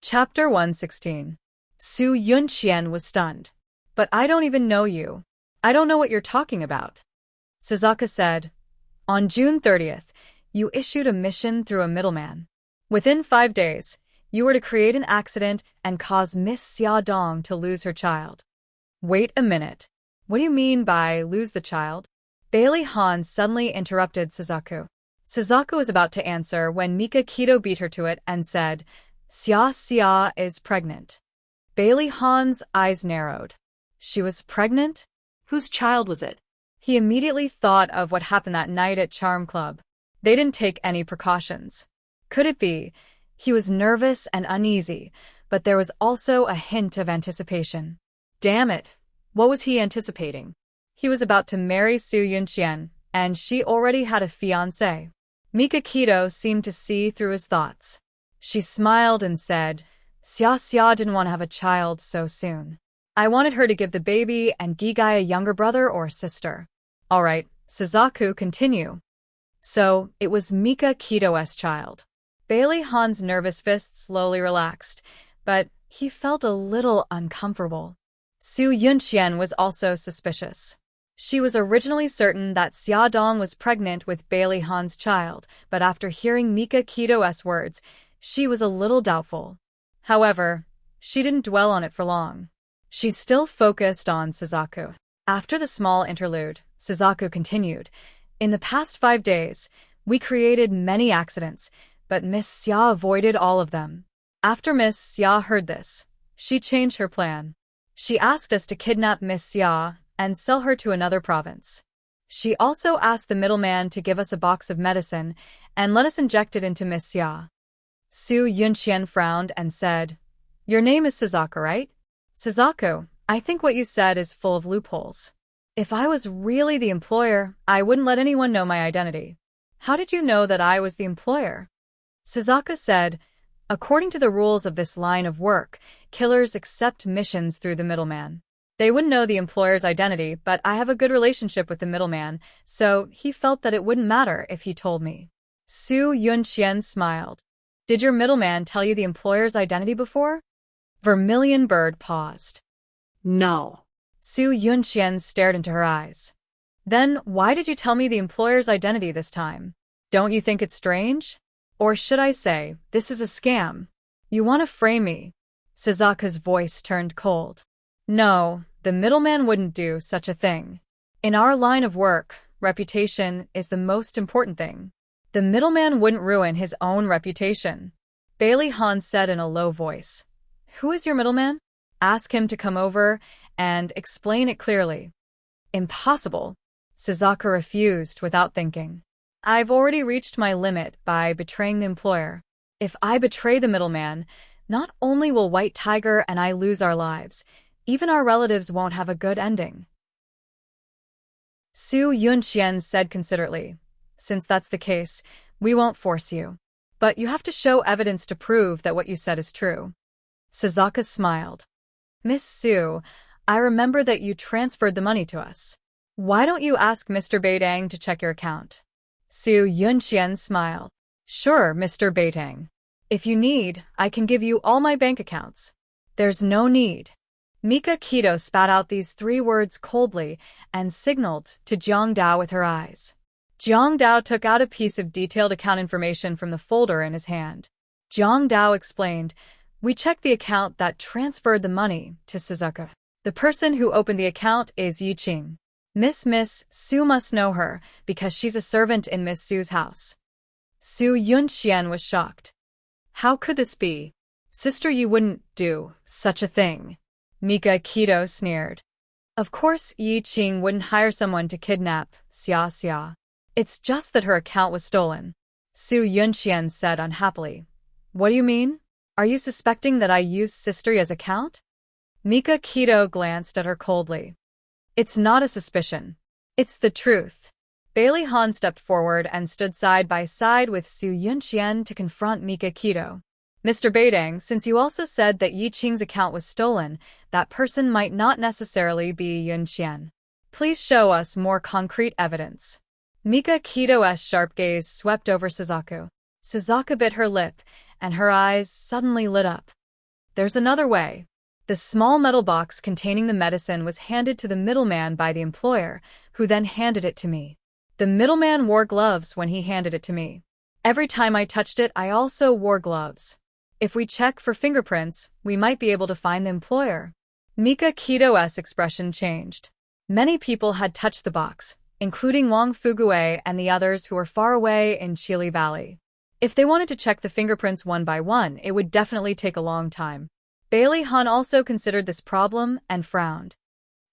Chapter 116. Su Yunqian was stunned. But I don't even know you. I don't know what you're talking about. Suzaka said, on June 30th, you issued a mission through a middleman. Within 5 days, you were to create an accident and cause Miss Xia Dong to lose her child. Wait a minute. What do you mean by lose the child? Bailey Han suddenly interrupted Suzaku. Suzaku was about to answer when Mika Keto beat her to it and said, Xia is pregnant. Bailey Han's eyes narrowed. She was pregnant? Whose child was it? He immediately thought of what happened that night at Charm Club. They didn't take any precautions. Could it be? He was nervous and uneasy, but there was also a hint of anticipation. Damn it. What was he anticipating? He was about to marry Su Yunqian, and she already had a fiancé. Mika Keto seemed to see through his thoughts. She smiled and said, Xia didn't want to have a child so soon. I wanted her to give the baby and Gigai a younger brother or sister. All right, Suzaku, continue. So, it was Mika Keto's child. Bailey Han's nervous fist slowly relaxed, but he felt a little uncomfortable. Su Yunqian was also suspicious. She was originally certain that Xia Dong was pregnant with Bailey Han's child, but after hearing Mika Keto's words, she was a little doubtful. However, she didn't dwell on it for long. She still focused on Suzaku. After the small interlude, Suzaku continued, in the past 5 days, we created many accidents, but Miss Xia avoided all of them. After Miss Xia heard this, she changed her plan. She asked us to kidnap Miss Xia and sell her to another province. She also asked the middleman to give us a box of medicine and let us inject it into Miss Xia. Su Yunqian frowned and said, your name is Suzaku, right? Suzaku, I think what you said is full of loopholes. If I was really the employer, I wouldn't let anyone know my identity. How did you know that I was the employer? Suzaku said, according to the rules of this line of work, killers accept missions through the middleman. They wouldn't know the employer's identity, but I have a good relationship with the middleman, so he felt that it wouldn't matter if he told me. Su Yunqian smiled. Did your middleman tell you the employer's identity before? Vermilion Bird paused. No. Su Yunqian stared into her eyes. Then why did you tell me the employer's identity this time? Don't you think it's strange? Or should I say, this is a scam? You want to frame me? Suzaku's voice turned cold. No, the middleman wouldn't do such a thing. In our line of work, reputation is the most important thing. The middleman wouldn't ruin his own reputation. Bailey Han said in a low voice. Who is your middleman? Ask him to come over and explain it clearly. Impossible. Suzaku refused without thinking. I've already reached my limit by betraying the employer. If I betray the middleman, not only will White Tiger and I lose our lives, even our relatives won't have a good ending. Su Yunqian said considerately, since that's the case, we won't force you. But you have to show evidence to prove that what you said is true. Suzaku smiled. Miss Su, I remember that you transferred the money to us. Why don't you ask Mr. Beidang to check your account? Su Yunqian smiled. Sure, Mr. Beidang. If you need, I can give you all my bank accounts. There's no need. Mika Keto spat out these 3 words coldly and signaled to Jiang Dao with her eyes. Jiang Dao took out a piece of detailed account information from the folder in his hand. Jiang Dao explained, we checked the account that transferred the money to Suzaku. The person who opened the account is Yi Qing. Miss Su must know her because she's a servant in Miss Su's house. Su Yunqian was shocked. How could this be? Sister, you wouldn't do such a thing. Mika Keto sneered. Of course Yi Qing wouldn't hire someone to kidnap Xia. It's just that her account was stolen. Su Yunqian said unhappily. What do you mean? Are you suspecting that I used Sister Ya's account? Mika Keto glanced at her coldly. It's not a suspicion. It's the truth. Bailey Han stepped forward and stood side by side with Su Yunqian to confront Mika Keto. Mr. Beidang, since you also said that Yi Qing's account was stolen, that person might not necessarily be Yunqian. Please show us more concrete evidence. Mika Keto's sharp gaze swept over Suzaku. Suzaku bit her lip, and her eyes suddenly lit up. There's another way. The small metal box containing the medicine was handed to the middleman by the employer, who then handed it to me. The middleman wore gloves when he handed it to me. Every time I touched it, I also wore gloves. If we check for fingerprints, we might be able to find the employer. Mika Kito's expression changed. Many people had touched the box, including Wang Fugue and the others who were far away in Chili Valley. If they wanted to check the fingerprints one by one, it would definitely take a long time. Bailey Han also considered this problem and frowned.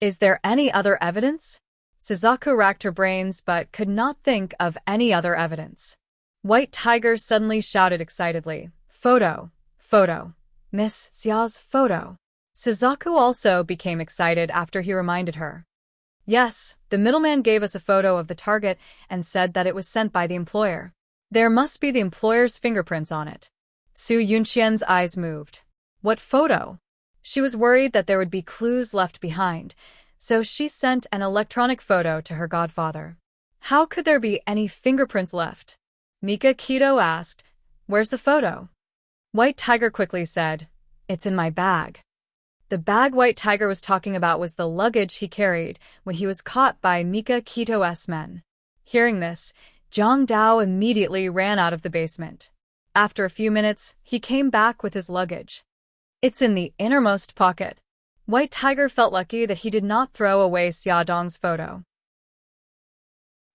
Is there any other evidence? Suzaku racked her brains but could not think of any other evidence. White Tiger suddenly shouted excitedly, "Photo! Photo! Miss Xiao's photo!" Suzaku also became excited after he reminded her. Yes, the middleman gave us a photo of the target and said that it was sent by the employer. There must be the employer's fingerprints on it. Su Yunqian's eyes moved. What photo? She was worried that there would be clues left behind, so she sent an electronic photo to her godfather. How could there be any fingerprints left? Mika Kito asked, "Where's the photo?" White Tiger quickly said, "It's in my bag." The bag White Tiger was talking about was the luggage he carried when he was caught by Mika Kito's men. Hearing this, Zhang Dao immediately ran out of the basement. After a few minutes, he came back with his luggage. It's in the innermost pocket. White Tiger felt lucky that he did not throw away Xia Dong's photo.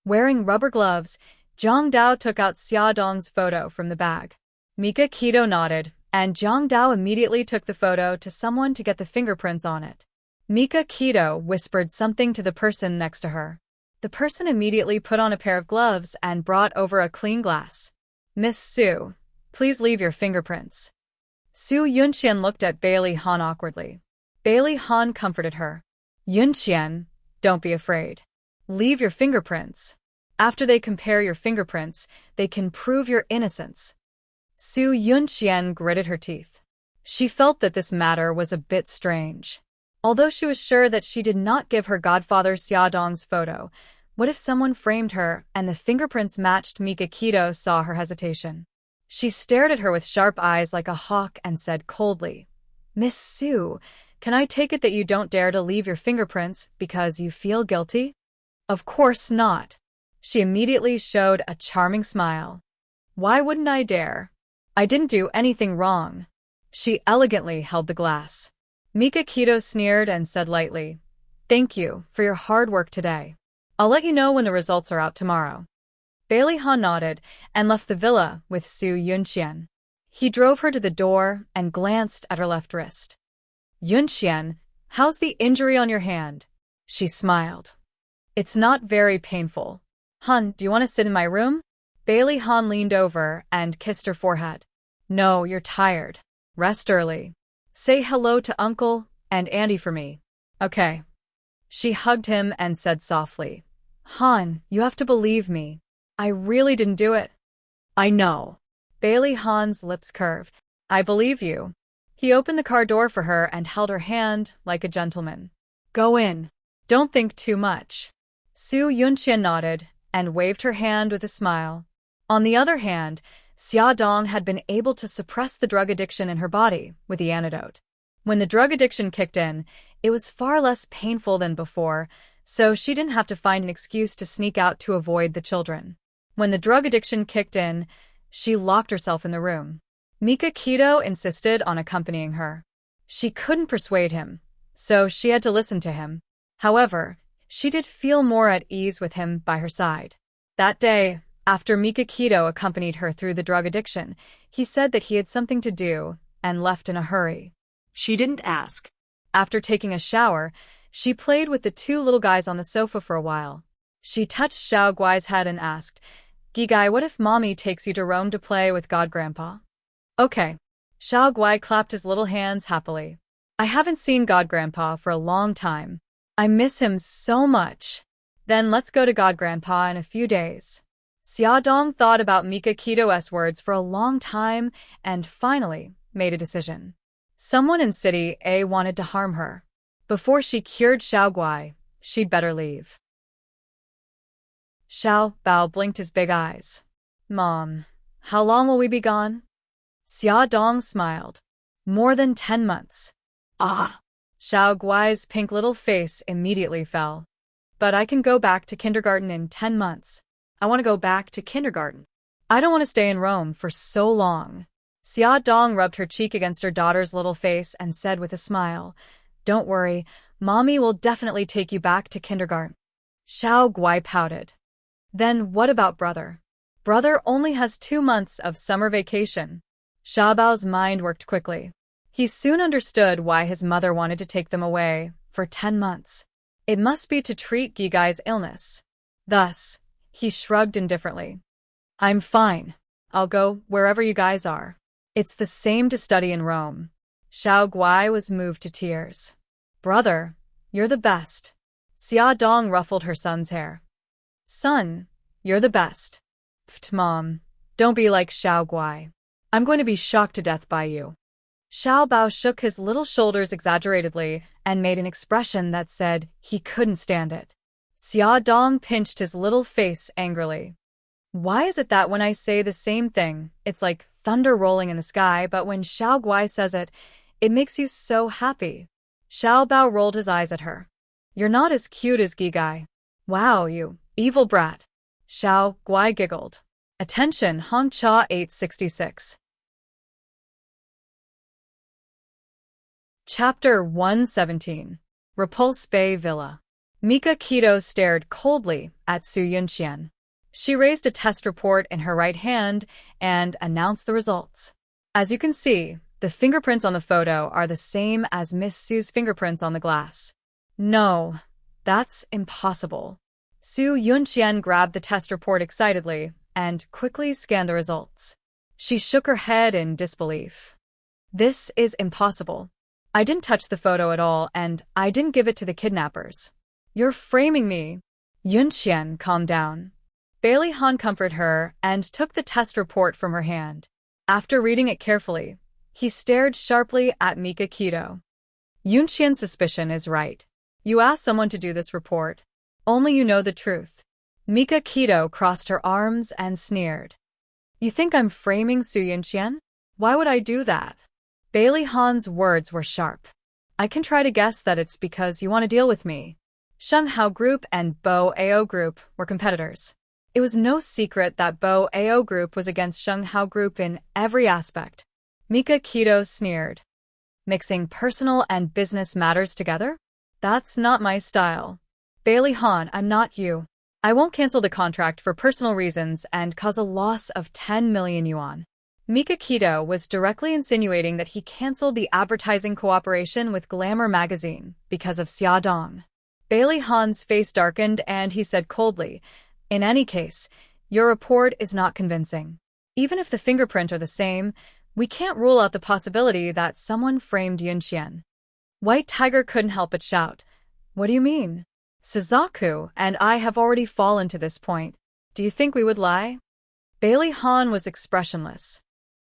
Wearing rubber gloves, Zhang Dao took out Xia Dong's photo from the bag. Mika Kito nodded, and Zhang Dao immediately took the photo to someone to get the fingerprints on it. Mika Kito whispered something to the person next to her. The person immediately put on a pair of gloves and brought over a clean glass. "Miss Su, please leave your fingerprints." Su Yunqian looked at Bailey Han awkwardly. Bailey Han comforted her. "Yunqian, don't be afraid. Leave your fingerprints. After they compare your fingerprints, they can prove your innocence." Su Yunqian gritted her teeth. She felt that this matter was a bit strange. Although she was sure that she did not give her godfather Xia Dong's photo, what if someone framed her and the fingerprints matched? Mika Kito saw her hesitation. She stared at her with sharp eyes like a hawk and said coldly, "Miss Su, can I take it that you don't dare to leave your fingerprints because you feel guilty?" "Of course not." She immediately showed a charming smile. "Why wouldn't I dare? I didn't do anything wrong." She elegantly held the glass. Mika Kito sneered and said lightly, "Thank you for your hard work today. I'll let you know when the results are out tomorrow." Bailey Han nodded and left the villa with Su Yunqian. He drove her to the door and glanced at her left wrist. "Yunqian, how's the injury on your hand?" She smiled. "It's not very painful. Han, do you want to sit in my room?" Bailey Han leaned over and kissed her forehead. "No, you're tired. Rest early. Say hello to Uncle and Andy for me." "Okay." She hugged him and said softly, "Han, you have to believe me. I really didn't do it." "I know." Bailey Han's lips curved. "I believe you." He opened the car door for her and held her hand like a gentleman. "Go in. Don't think too much." Su Yunqian nodded and waved her hand with a smile. On the other hand, Xia Dong had been able to suppress the drug addiction in her body with the antidote. When the drug addiction kicked in, it was far less painful than before, so she didn't have to find an excuse to sneak out to avoid the children. When the drug addiction kicked in, she locked herself in the room. Mika Kito insisted on accompanying her. She couldn't persuade him, so she had to listen to him. However, she did feel more at ease with him by her side. That day, after Mika Kito accompanied her through the drug addiction, he said that he had something to do and left in a hurry. She didn't ask. After taking a shower, she played with the two little guys on the sofa for a while. She touched Xiao Guai's head and asked, "Gigai, what if Mommy takes you to Rome to play with God Grandpa?" "Okay." Xiao Guai clapped his little hands happily. "I haven't seen God Grandpa for a long time. I miss him so much. Then let's go to God Grandpa in a few days." Xia Dong thought about Mika Kito's words for a long time and finally made a decision. Someone in City A wanted to harm her. Before she cured Xiao Guai, she'd better leave. Xiao Bao blinked his big eyes. "Mom, how long will we be gone?" Xia Dong smiled. More than 10 months. Ah, Xiao Guai's pink little face immediately fell. But I can go back to kindergarten in 10 months. I want to go back to kindergarten. I don't want to stay in Rome for so long. Xia Dong rubbed her cheek against her daughter's little face and said with a smile, "Don't worry, Mommy will definitely take you back to kindergarten." Xiao Guai pouted. Then what about brother? Brother only has 2 months of summer vacation. Xiaobao's mind worked quickly. He soon understood why his mother wanted to take them away for 10 months. It must be to treat Gigai's illness. Thus, he shrugged indifferently. I'm fine. I'll go wherever you guys are. It's the same to study in Rome. Xiao Guai was moved to tears. Brother, you're the best. Xia Dong ruffled her son's hair. Son, you're the best. Pft, Mom, don't be like Xiao Guai. I'm going to be shocked to death by you. Xiao Bao shook his little shoulders exaggeratedly and made an expression that said he couldn't stand it. Xia Dong pinched his little face angrily. Why is it that when I say the same thing, it's like thunder rolling in the sky, but when Xiao Guai says it, it makes you so happy? Xiao Bao rolled his eyes at her. You're not as cute as Gigai. Wow, you evil brat. Xiao Guai giggled. Attention, Hong Cha 866. Chapter 117. Repulse Bay Villa. Mika Keto stared coldly at Su Yunqian. She raised a test report in her right hand and announced the results. As you can see, the fingerprints on the photo are the same as Miss Su's fingerprints on the glass. No, that's impossible. Su Yunqian grabbed the test report excitedly and quickly scanned the results. She shook her head in disbelief. This is impossible. I didn't touch the photo at all, and I didn't give it to the kidnappers. You're framing me. Yunqian, calm down. Bailey Han comforted her and took the test report from her hand. After reading it carefully, he stared sharply at Mika Keto. Yunqian's suspicion is right. You asked someone to do this report. Only you know the truth. Mika Keto crossed her arms and sneered. You think I'm framing Su Yunqian? Why would I do that? Bailey Han's words were sharp. I can try to guess that it's because you want to deal with me. Sheng Hao Group and Bo Ao Group were competitors. It was no secret that Bo Ao Group was against Sheng Hao Group in every aspect. Mika Keto sneered. Mixing personal and business matters together? That's not my style. Bailey Han, I'm not you. I won't cancel the contract for personal reasons and cause a loss of 10 million yuan. Mika Keto was directly insinuating that he canceled the advertising cooperation with Glamour magazine because of Xia Dong. Bailey Han's face darkened and he said coldly, in any case, your report is not convincing. Even if the fingerprints are the same, we can't rule out the possibility that someone framed Yunqian. White Tiger couldn't help but shout, What do you mean? Suzaku and I have already fallen to this point. Do you think we would lie? Bailey Han was expressionless.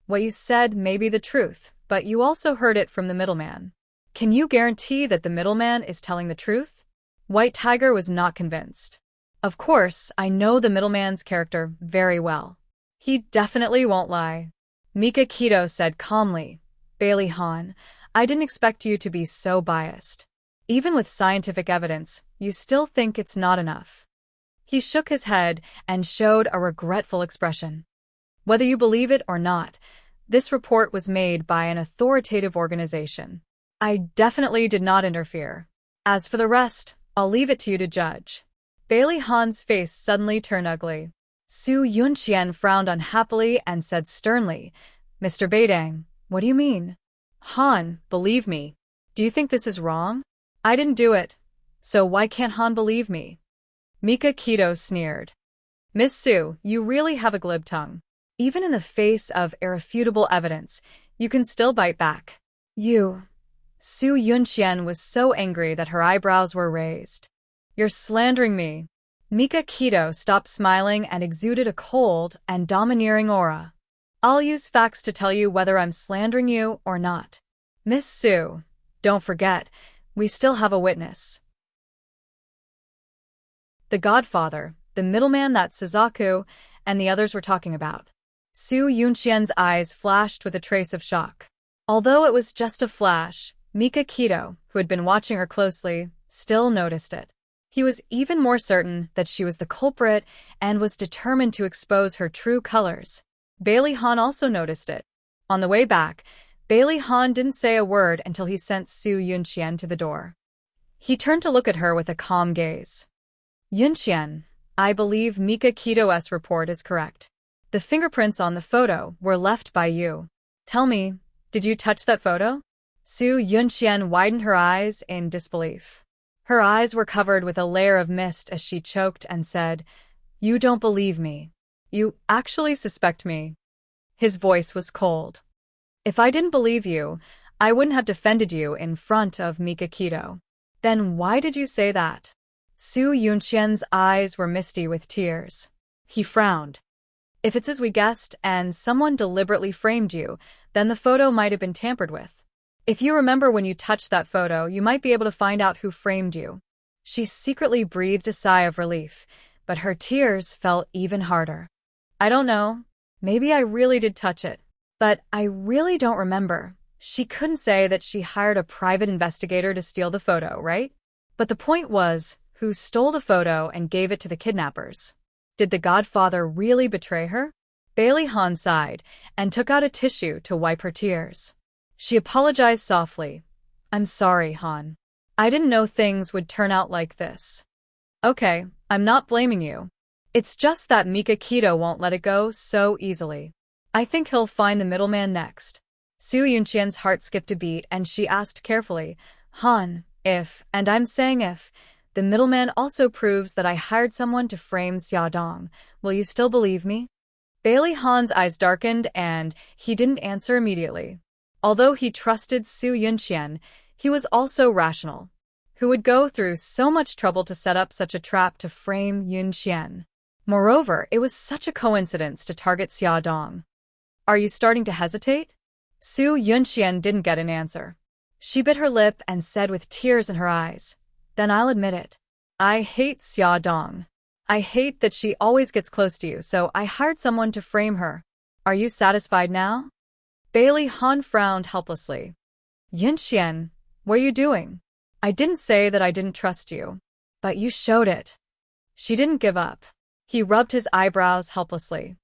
What you said may be the truth, but you also heard it from the middleman. Can you guarantee that the middleman is telling the truth? White Tiger was not convinced. Of course, I know the middleman's character very well. He definitely won't lie. Mika Keto said calmly, Bailey Han, I didn't expect you to be so biased. Even with scientific evidence, you still think it's not enough. He shook his head and showed a regretful expression. Whether you believe it or not, this report was made by an authoritative organization. I definitely did not interfere. As for the rest, I'll leave it to you to judge. Bailey Han's face suddenly turned ugly. Su Yunqian frowned unhappily and said sternly, Mr. Beidang, what do you mean? Han, believe me. Do you think this is wrong? I didn't do it. So why can't Han believe me? Mika Keto sneered. Miss Su, you really have a glib tongue. Even in the face of irrefutable evidence, you can still bite back. You. Su Yunqian was so angry that her eyebrows were raised. You're slandering me. Mika Keto stopped smiling and exuded a cold and domineering aura. I'll use facts to tell you whether I'm slandering you or not. Miss Su, don't forget, we still have a witness. The Godfather, the middleman that Suzaku and the others were talking about. Su Yunqian's eyes flashed with a trace of shock. Although it was just a flash, Mika Kito, who had been watching her closely, still noticed it. He was even more certain that she was the culprit and was determined to expose her true colors. Bailey Han also noticed it. On the way back, Bailey Han didn't say a word until he sent Su Yunqian to the door. He turned to look at her with a calm gaze. Yunqian, I believe Mika Kito's report is correct. The fingerprints on the photo were left by you. Tell me, did you touch that photo? Su Yunqian widened her eyes in disbelief. Her eyes were covered with a layer of mist as she choked and said, You don't believe me. You actually suspect me. His voice was cold. If I didn't believe you, I wouldn't have defended you in front of Mika Kito. Then why did you say that? Su Yunqian's eyes were misty with tears. He frowned. If it's as we guessed and someone deliberately framed you, then the photo might have been tampered with. If you remember when you touched that photo, you might be able to find out who framed you. She secretly breathed a sigh of relief, but her tears fell even harder. I don't know. Maybe I really did touch it. But I really don't remember. She couldn't say that she hired a private investigator to steal the photo, right? But the point was, who stole the photo and gave it to the kidnappers? Did the Godfather really betray her? Bailey Han sighed and took out a tissue to wipe her tears. She apologized softly. I'm sorry, Han. I didn't know things would turn out like this. Okay, I'm not blaming you. It's just that Mika Kito won't let it go so easily. I think he'll find the middleman next. Su Yunqian's heart skipped a beat and she asked carefully, Han, if, and I'm saying if, the middleman also proves that I hired someone to frame Xiaodong, will you still believe me? Bailey Han's eyes darkened and he didn't answer immediately. Although he trusted Su Yunqian, he was also rational. Who would go through so much trouble to set up such a trap to frame Yunqian? Moreover, it was such a coincidence to target Xiaodong. Are you starting to hesitate? Su Yunqian didn't get an answer. She bit her lip and said with tears in her eyes, Then I'll admit it. I hate Xiaodong. I hate that she always gets close to you, so I hired someone to frame her. Are you satisfied now? Bailey Han frowned helplessly. Yunqian, what are you doing? I didn't say that I didn't trust you. But you showed it. She didn't give up. He rubbed his eyebrows helplessly.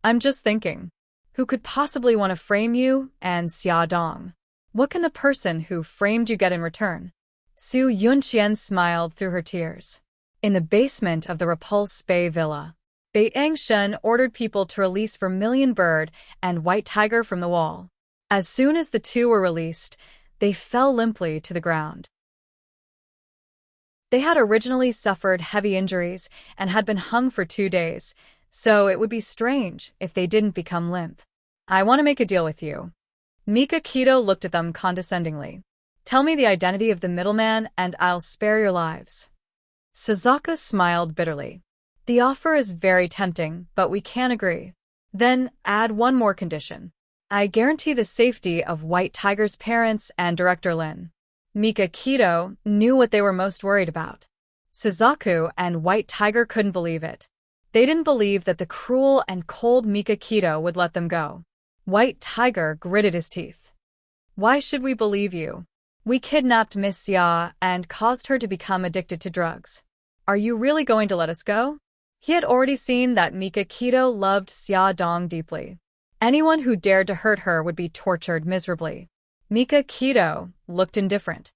I'm just thinking. Who could possibly want to frame you and Xiaodong? What can the person who framed you get in return? Su Yunqian smiled through her tears. In the basement of the Repulse Bay Villa, Bei'ang Shen ordered people to release Vermilion Bird and White Tiger from the wall. As soon as the two were released, they fell limply to the ground. They had originally suffered heavy injuries and had been hung for 2 days, so it would be strange if they didn't become limp. I want to make a deal with you. Mika Kito looked at them condescendingly. Tell me the identity of the middleman and I'll spare your lives. Suzuka smiled bitterly. The offer is very tempting, but we can't agree. Then add one more condition. I guarantee the safety of White Tiger's parents and Director Lin. Mika Kito knew what they were most worried about. Suzaku and White Tiger couldn't believe it. They didn't believe that the cruel and cold Mika Kito would let them go. White Tiger gritted his teeth. Why should we believe you? We kidnapped Miss Xia and caused her to become addicted to drugs. Are you really going to let us go? He had already seen that Mika Kito loved Xiaodong deeply. Anyone who dared to hurt her would be tortured miserably. Mika Kito looked indifferent.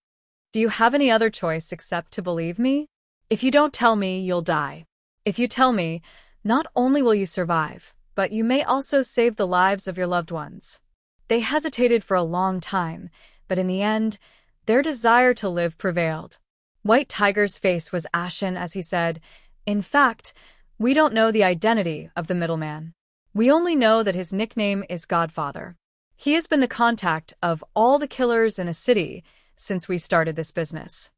Do you have any other choice except to believe me? If you don't tell me, you'll die. If you tell me, not only will you survive, but you may also save the lives of your loved ones. They hesitated for a long time, but in the end, their desire to live prevailed. White Tiger's face was ashen as he said, In fact, we don't know the identity of the middleman. We only know that his nickname is Godfather. He has been the contact of all the killers in a city since we started this business.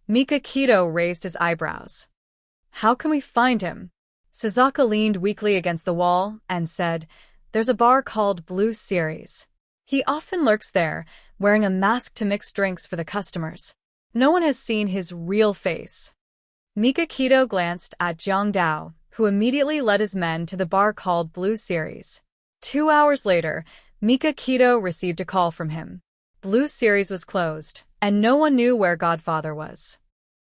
Mika Kito raised his eyebrows. How can we find him? Suzuka leaned weakly against the wall and said, There's a bar called Blue Series. He often lurks there, wearing a mask to mix drinks for the customers. No one has seen his real face. Mika Kito glanced at Jiang Dao, who immediately led his men to the bar called Blue Series. 2 hours later, Mika Keto received a call from him. Blue Series was closed, and no one knew where Godfather was.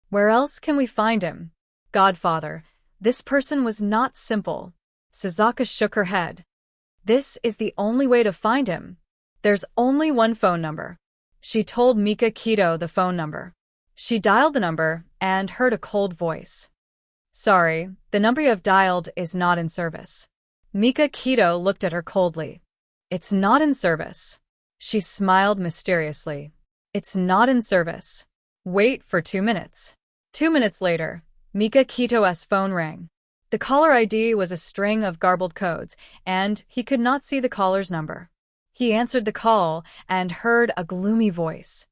Where else can we find him? Godfather. This person was not simple. Suzuka shook her head. This is the only way to find him. There's only one phone number. She told Mika Keto the phone number. She dialed the number and heard a cold voice. Sorry, the number you have dialed is not in service. Mika Keto looked at her coldly. It's not in service. She smiled mysteriously. It's not in service. Wait for 2 minutes. 2 minutes later, Mika Keto's phone rang. The caller ID was a string of garbled codes, and he could not see the caller's number. He answered the call and heard a gloomy voice.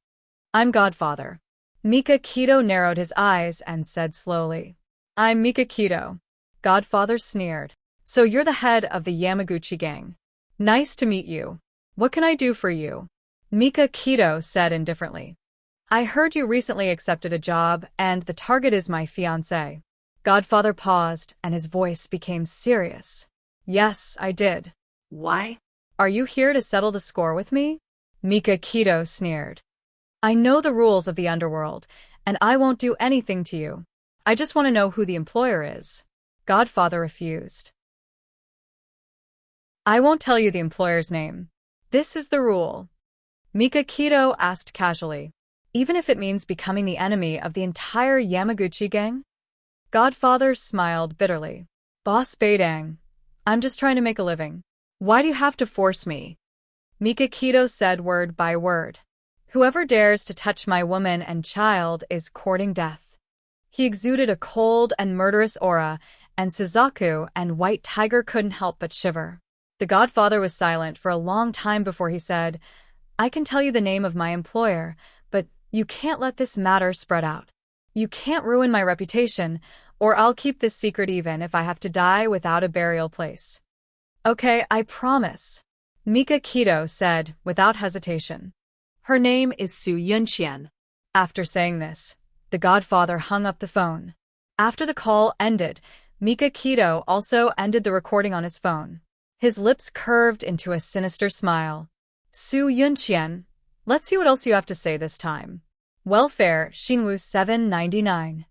I'm Godfather. Mika Keto narrowed his eyes and said slowly. I'm Mika Keto. Godfather sneered. So you're the head of the Yamaguchi gang. Nice to meet you. What can I do for you? Mika Keto said indifferently. I heard you recently accepted a job, and the target is my fiancé. Godfather paused, and his voice became serious. Yes, I did. Why? Are you here to settle the score with me? Mika Keto sneered. I know the rules of the underworld, and I won't do anything to you. I just want to know who the employer is. Godfather refused. I won't tell you the employer's name. This is the rule. Mika Keto asked casually. Even if it means becoming the enemy of the entire Yamaguchi gang? Godfather smiled bitterly. Boss Beidang, I'm just trying to make a living. Why do you have to force me? Mika Keto said word by word. Whoever dares to touch my woman and child is courting death. He exuded a cold and murderous aura, and Suzaku and White Tiger couldn't help but shiver. The Godfather was silent for a long time before he said, I can tell you the name of my employer, but you can't let this matter spread out. You can't ruin my reputation, or I'll keep this secret even if I have to die without a burial place. Okay, I promise, Mika Keto said without hesitation. Her name is Su Yunqian. After saying this, the Godfather hung up the phone. After the call ended, Mika Keto also ended the recording on his phone. His lips curved into a sinister smile. Su Yunqian, let's see what else you have to say this time. Welfare, Xinwu 799.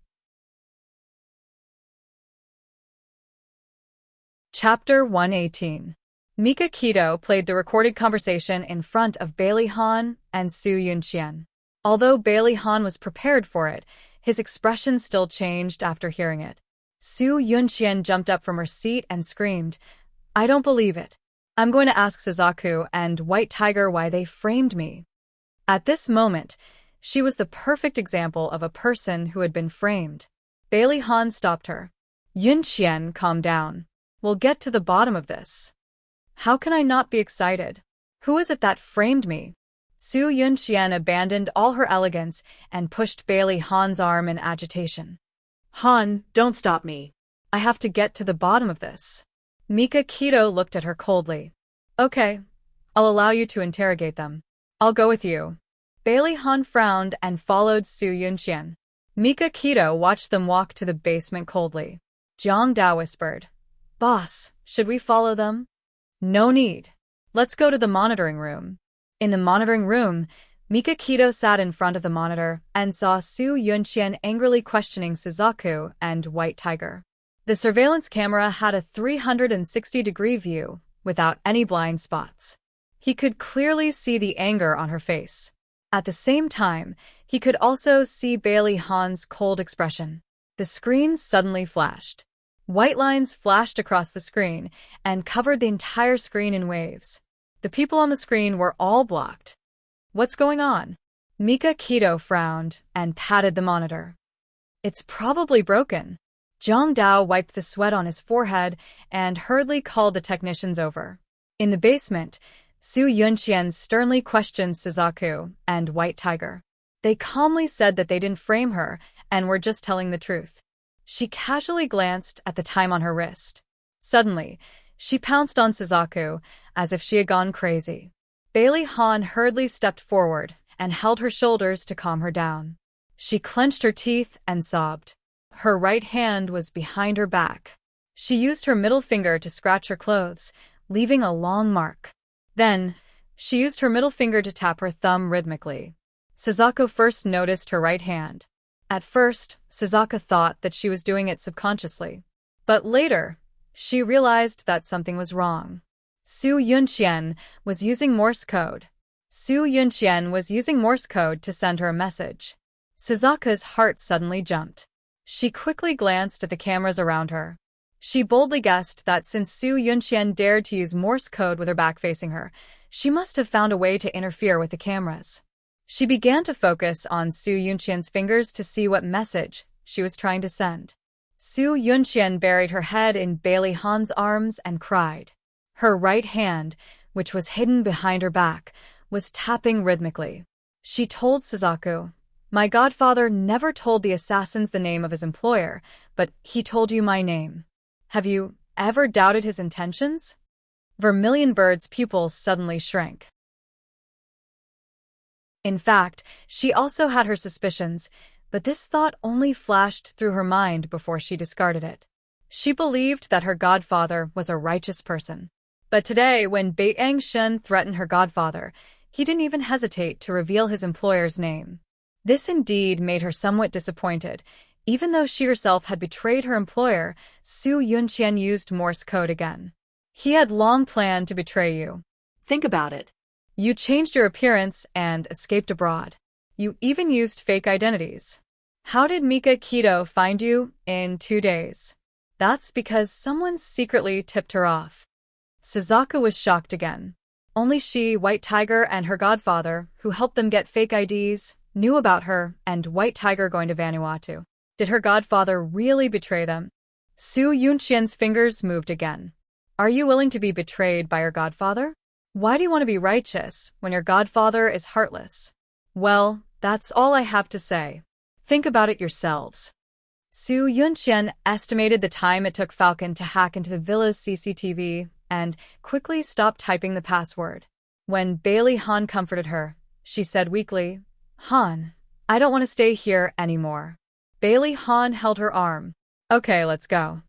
Chapter 118. Mika Keto played the recorded conversation in front of Bailey Han and Su Yunqian. Although Bailey Han was prepared for it, his expression still changed after hearing it. Su Yunqian jumped up from her seat and screamed, I don't believe it. I'm going to ask Suzaku and White Tiger why they framed me. At this moment, she was the perfect example of a person who had been framed. Bailey Han stopped her. Yunqian, calm down. We'll get to the bottom of this. How can I not be excited? Who is it that framed me? Su Yunqian abandoned all her elegance and pushed Bailey Han's arm in agitation. Han, don't stop me. I have to get to the bottom of this. Mika Keto looked at her coldly. Okay, I'll allow you to interrogate them. I'll go with you. Bailey Han frowned and followed Su Yunqian. Mika Keto watched them walk to the basement coldly. Zhang Dao whispered, Boss, should we follow them? No need. Let's go to the monitoring room. In the monitoring room, Mika Keto sat in front of the monitor and saw Su Yunqian angrily questioning Suzaku and White Tiger. The surveillance camera had a 360-degree view without any blind spots. He could clearly see the anger on her face. At the same time, he could also see Bailey Han's cold expression. The screen suddenly flashed. White lines flashed across the screen and covered the entire screen in waves. The people on the screen were all blocked. What's going on? Mika Keto frowned and patted the monitor. It's probably broken. Zhang Dao wiped the sweat on his forehead and hurriedly called the technicians over. In the basement, Su Yunqian sternly questioned Suzaku and White Tiger. They calmly said that they didn't frame her and were just telling the truth. She casually glanced at the time on her wrist. Suddenly, she pounced on Suzaku as if she had gone crazy. Bailey Han hurriedly stepped forward and held her shoulders to calm her down. She clenched her teeth and sobbed. Her right hand was behind her back. She used her middle finger to scratch her clothes, leaving a long mark. Then, she used her middle finger to tap her thumb rhythmically. Suzako first noticed her right hand. At first, Suzaka thought that she was doing it subconsciously. But later, she realized that something was wrong. Su Yunqian was using Morse code. Su Yunqian was using Morse code to send her a message. Suzaka's heart suddenly jumped. She quickly glanced at the cameras around her. She boldly guessed that since Su Yunqian dared to use Morse code with her back facing her, she must have found a way to interfere with the cameras. She began to focus on Su Yunqian's fingers to see what message she was trying to send. Su Yunqian buried her head in Bailey Han's arms and cried. Her right hand, which was hidden behind her back, was tapping rhythmically. She told Suzaku, "My godfather never told the assassins the name of his employer, but he told you my name. Have you ever doubted his intentions?" Vermilion Bird's pupils suddenly shrank. In fact, she also had her suspicions, but this thought only flashed through her mind before she discarded it. She believed that her godfather was a righteous person. But today, when Baitang Shun threatened her godfather, he didn't even hesitate to reveal his employer's name. This indeed made her somewhat disappointed. Even though she herself had betrayed her employer, Su Yunqian used Morse code again. He had long planned to betray you. Think about it. You changed your appearance and escaped abroad. You even used fake identities. How did Mika Kido find you in 2 days? That's because someone secretly tipped her off. Suzaka was shocked again. Only she, White Tiger, and her godfather, who helped them get fake IDs, knew about her and White Tiger going to Vanuatu. Did her godfather really betray them? Su Yunqian's fingers moved again. Are you willing to be betrayed by your godfather? Why do you want to be righteous when your godfather is heartless? Well, that's all I have to say. Think about it yourselves. Su Yunqian estimated the time it took Falcon to hack into the villa's CCTV and quickly stopped typing the password. When Bailey Han comforted her, she said weakly, "Han, I don't want to stay here anymore." Bailey Han held her arm. "Okay, let's go."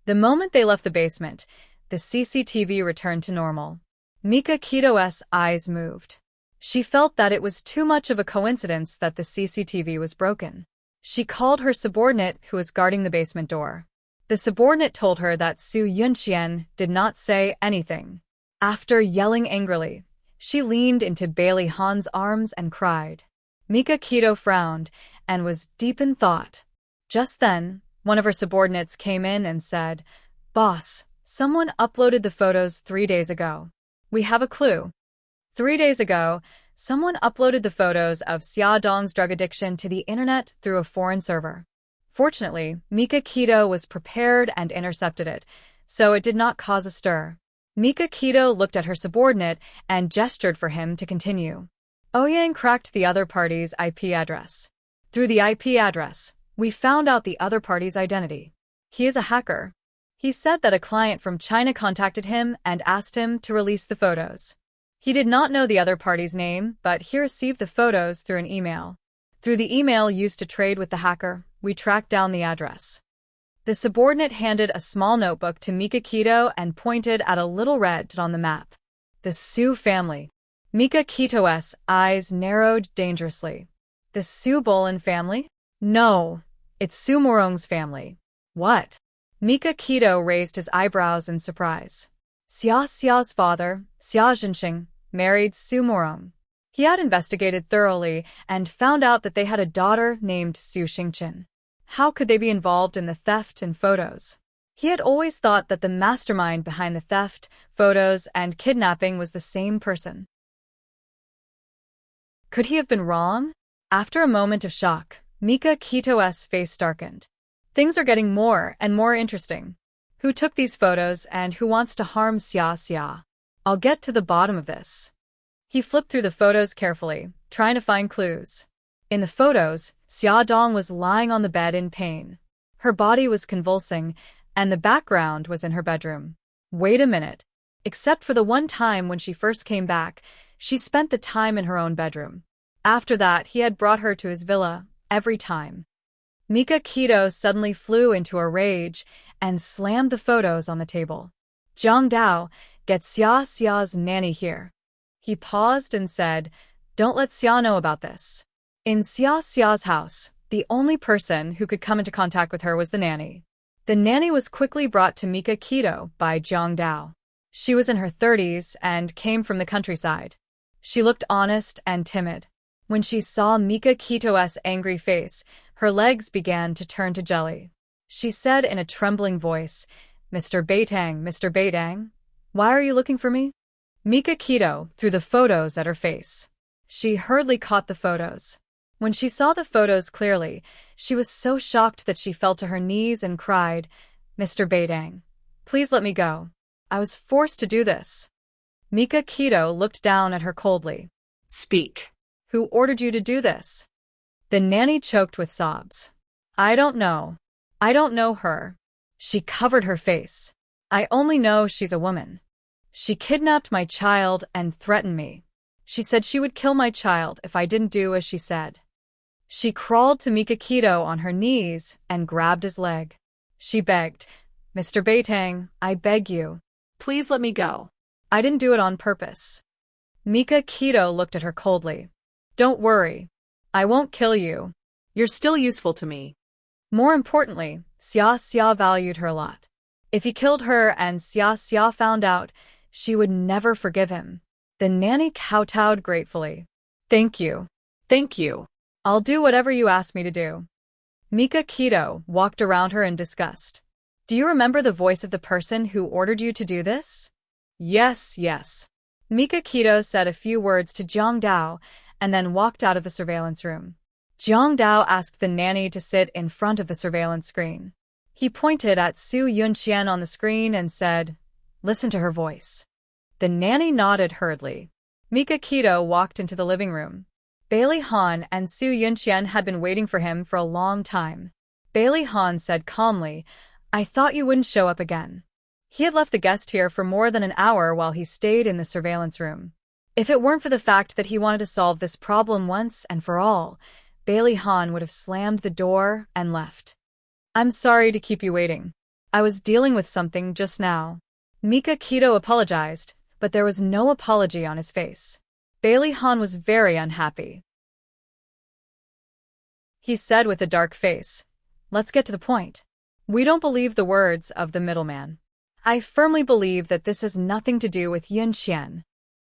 The moment they left the basement, the CCTV returned to normal. Mika Kito's eyes moved. She felt that it was too much of a coincidence that the CCTV was broken. She called her subordinate who was guarding the basement door. The subordinate told her that Su Yunqian did not say anything. After yelling angrily, she leaned into Bailey Han's arms and cried. Mika Kito frowned and was deep in thought. Just then, one of her subordinates came in and said, "Boss, someone uploaded the photos 3 days ago. We have a clue." 3 days ago, someone uploaded the photos of Xia Dong's drug addiction to the internet through a foreign server. Fortunately, Mika Kito was prepared and intercepted it, so it did not cause a stir. Mika Kito looked at her subordinate and gestured for him to continue. Ouyang cracked the other party's IP address. Through the IP address, we found out the other party's identity. He is a hacker. He said that a client from China contacted him and asked him to release the photos. He did not know the other party's name, but he received the photos through an email. Through the email used to trade with the hacker, we tracked down the address. The subordinate handed a small notebook to Mika Kito and pointed at a little red dot on the map. The Su family. Mika Kito's eyes narrowed dangerously. The Su Bolan family? No, it's Su Morong's family. What? Mika Kito raised his eyebrows in surprise. Xia Xia's father, Xia Zhenxing, married Su Morong. He had investigated thoroughly and found out that they had a daughter named Su Xingqian. How could they be involved in the theft and photos? He had always thought that the mastermind behind the theft, photos, and kidnapping was the same person. Could he have been wrong? After a moment of shock, Mika Kito's face darkened. Things are getting more and more interesting. Who took these photos and who wants to harm Xia Xia? I'll get to the bottom of this. He flipped through the photos carefully, trying to find clues. In the photos, Xia Dong was lying on the bed in pain. Her body was convulsing, and the background was in her bedroom. Wait a minute. Except for the one time when she first came back, she spent the time in her own bedroom. After that, he had brought her to his villa, every time. Mika Kito suddenly flew into a rage and slammed the photos on the table. Zhang Dao, Get Xia's nanny here. He paused and said, don't let Xia know about this. In Xia's house, the only person who could come into contact with her was the nanny. The nanny was quickly brought to Mika Keto by Jiang Dao. She was in her 30s and came from the countryside. She looked honest and timid. When she saw Mika Keto's angry face, her legs began to turn to jelly. She said in a trembling voice, Mr. Beitang, why are you looking for me? Mika Keto threw the photos at her face. She hurriedly caught the photos. When she saw the photos clearly, she was so shocked that she fell to her knees and cried, Mr. Beitang, please let me go. I was forced to do this. Mika Keto looked down at her coldly. Speak. Who ordered you to do this? The nanny choked with sobs. I don't know. I don't know her. She covered her face. I only know she's a woman. She kidnapped my child and threatened me. She said she would kill my child if I didn't do as she said. She crawled to Mika Keto on her knees and grabbed his leg. She begged, Mr. Beitang, I beg you. Please let me go. I didn't do it on purpose. Mika Keto looked at her coldly. Don't worry. I won't kill you. You're still useful to me. More importantly, Xia valued her a lot. If he killed her and Xia found out, she would never forgive him. The nanny kowtowed gratefully. Thank you. Thank you. I'll do whatever you ask me to do. Mika Keto walked around her in disgust. Do you remember the voice of the person who ordered you to do this? Yes. Mika Keto said a few words to Jiang Dao and then walked out of the surveillance room. Jiang Dao asked the nanny to sit in front of the surveillance screen. He pointed at Su Yunxian on the screen and said, listen to her voice. The nanny nodded hurriedly. Mika Keto walked into the living room. Bailey Han and Su Yunxian had been waiting for him for a long time. Bailey Han said calmly, I thought you wouldn't show up again. He had left the guest here for more than an hour while he stayed in the surveillance room. If it weren't for the fact that he wanted to solve this problem once and for all, Bailey Han would have slammed the door and left. I'm sorry to keep you waiting. I was dealing with something just now. Mika Keto apologized, but there was no apology on his face. Bailey Han was very unhappy. He said with a dark face, let's get to the point. We don't believe the words of the middleman. I firmly believe that this has nothing to do with Yunxian.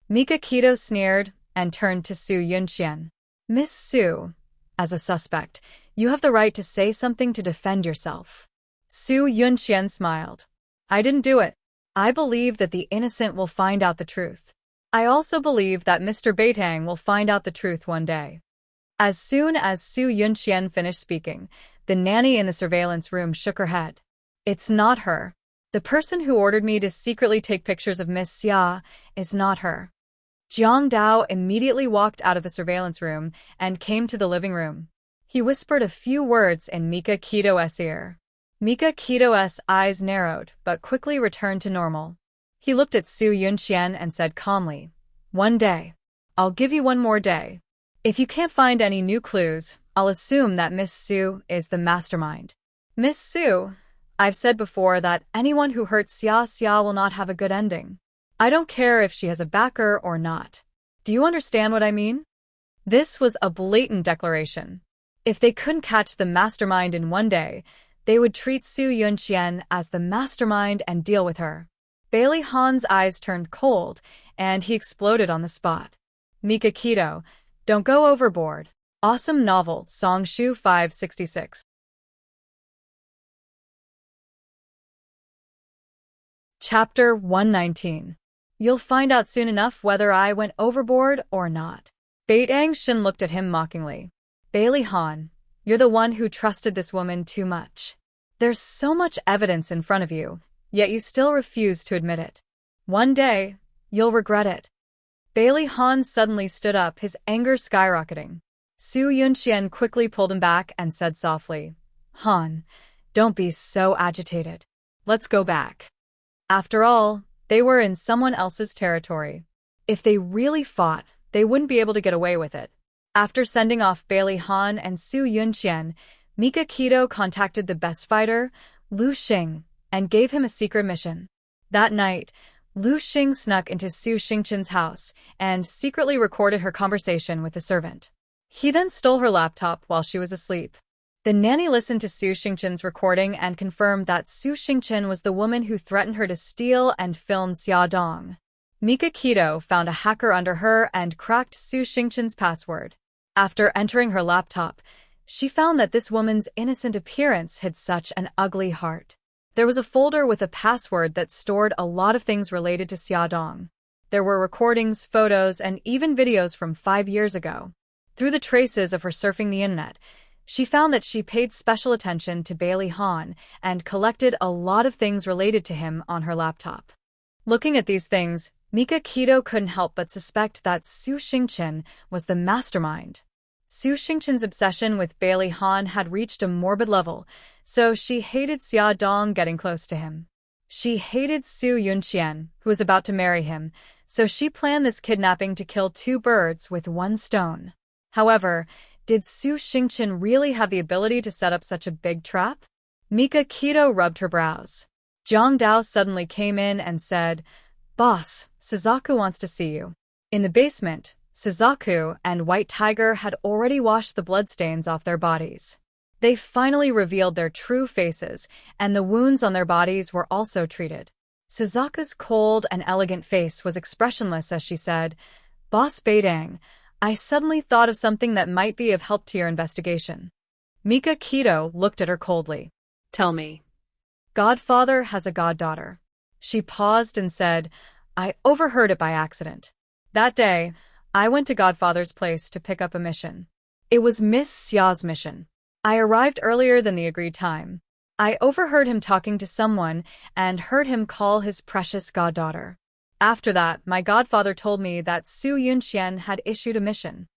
Mika Keto sneered and turned to Su Yunxian. Miss Su, as a suspect, you have the right to say something to defend yourself. Su Yunxian smiled. I didn't do it. I believe that the innocent will find out the truth. I also believe that Mr. Beitang will find out the truth one day. As soon as Su Yunxian finished speaking, the nanny in the surveillance room shook her head. It's not her. The person who ordered me to secretly take pictures of Miss Xia is not her. Jiang Dao immediately walked out of the surveillance room and came to the living room. He whispered a few words in Mika Keto's ear. Mika Keto's eyes narrowed, but quickly returned to normal. He looked at Su Yunxian and said calmly, one day. I'll give you one more day. If you can't find any new clues, I'll assume that Miss Su is the mastermind. Miss Su, I've said before that anyone who hurts Xia will not have a good ending. I don't care if she has a backer or not. Do you understand what I mean? This was a blatant declaration. If they couldn't catch the mastermind in one day, they would treat Su Yunxian as the mastermind and deal with her. Bailey Han's eyes turned cold, and he exploded on the spot. Mika Keto, don't go overboard. Awesome novel, Songshu 566. Chapter 119. You'll find out soon enough whether I went overboard or not. Beitang Shin looked at him mockingly. Bailey Han, you're the one who trusted this woman too much. There's so much evidence in front of you, yet you still refuse to admit it. One day, you'll regret it. Bailey Han suddenly stood up, his anger skyrocketing. Su Yunxian quickly pulled him back and said softly, Han, don't be so agitated. Let's go back. After all, they were in someone else's territory. If they really fought, they wouldn't be able to get away with it. After sending off Bailey Han and Su Yunxian, Mika Keto contacted the best fighter, Lu Xing, and gave him a secret mission. That night, Lu Xing snuck into Su Xingchen's house and secretly recorded her conversation with the servant. He then stole her laptop while she was asleep. The nanny listened to Su Xingchen's recording and confirmed that Su Xingchen was the woman who threatened her to steal and film Xia Dong. Mika Keto found a hacker under her and cracked Su Xingchen's password. After entering her laptop, she found that this woman's innocent appearance hid such an ugly heart. There was a folder with a password that stored a lot of things related to Xia Dong. There were recordings, photos, and even videos from 5 years ago. Through the traces of her surfing the internet, she found that she paid special attention to Bailey Han and collected a lot of things related to him on her laptop. Looking at these things, Mika Keto couldn't help but suspect that Su Xingchen was the mastermind. Su Xingchen's obsession with Bailey Han had reached a morbid level, so she hated Xia Dong getting close to him. She hated Su Yunqian, who was about to marry him, so she planned this kidnapping to kill 2 birds with 1 stone. However, did Su Xingchen really have the ability to set up such a big trap? Mika Keto rubbed her brows. Zhang Dao suddenly came in and said, "Boss, Suzaku wants to see you." In the basement, Suzaku and White Tiger had already washed the bloodstains off their bodies. They finally revealed their true faces, and the wounds on their bodies were also treated. Suzaku's cold and elegant face was expressionless as she said, "Boss Beidang, I suddenly thought of something that might be of help to your investigation." Mika Keto looked at her coldly. Tell me. "Godfather has a goddaughter." She paused and said, "I overheard it by accident. That day, I went to Godfather's place to pick up a mission. It was Miss Xia's mission. I arrived earlier than the agreed time. I overheard him talking to someone and heard him call his precious goddaughter. After that, my godfather told me that Su Yunqian had issued a mission."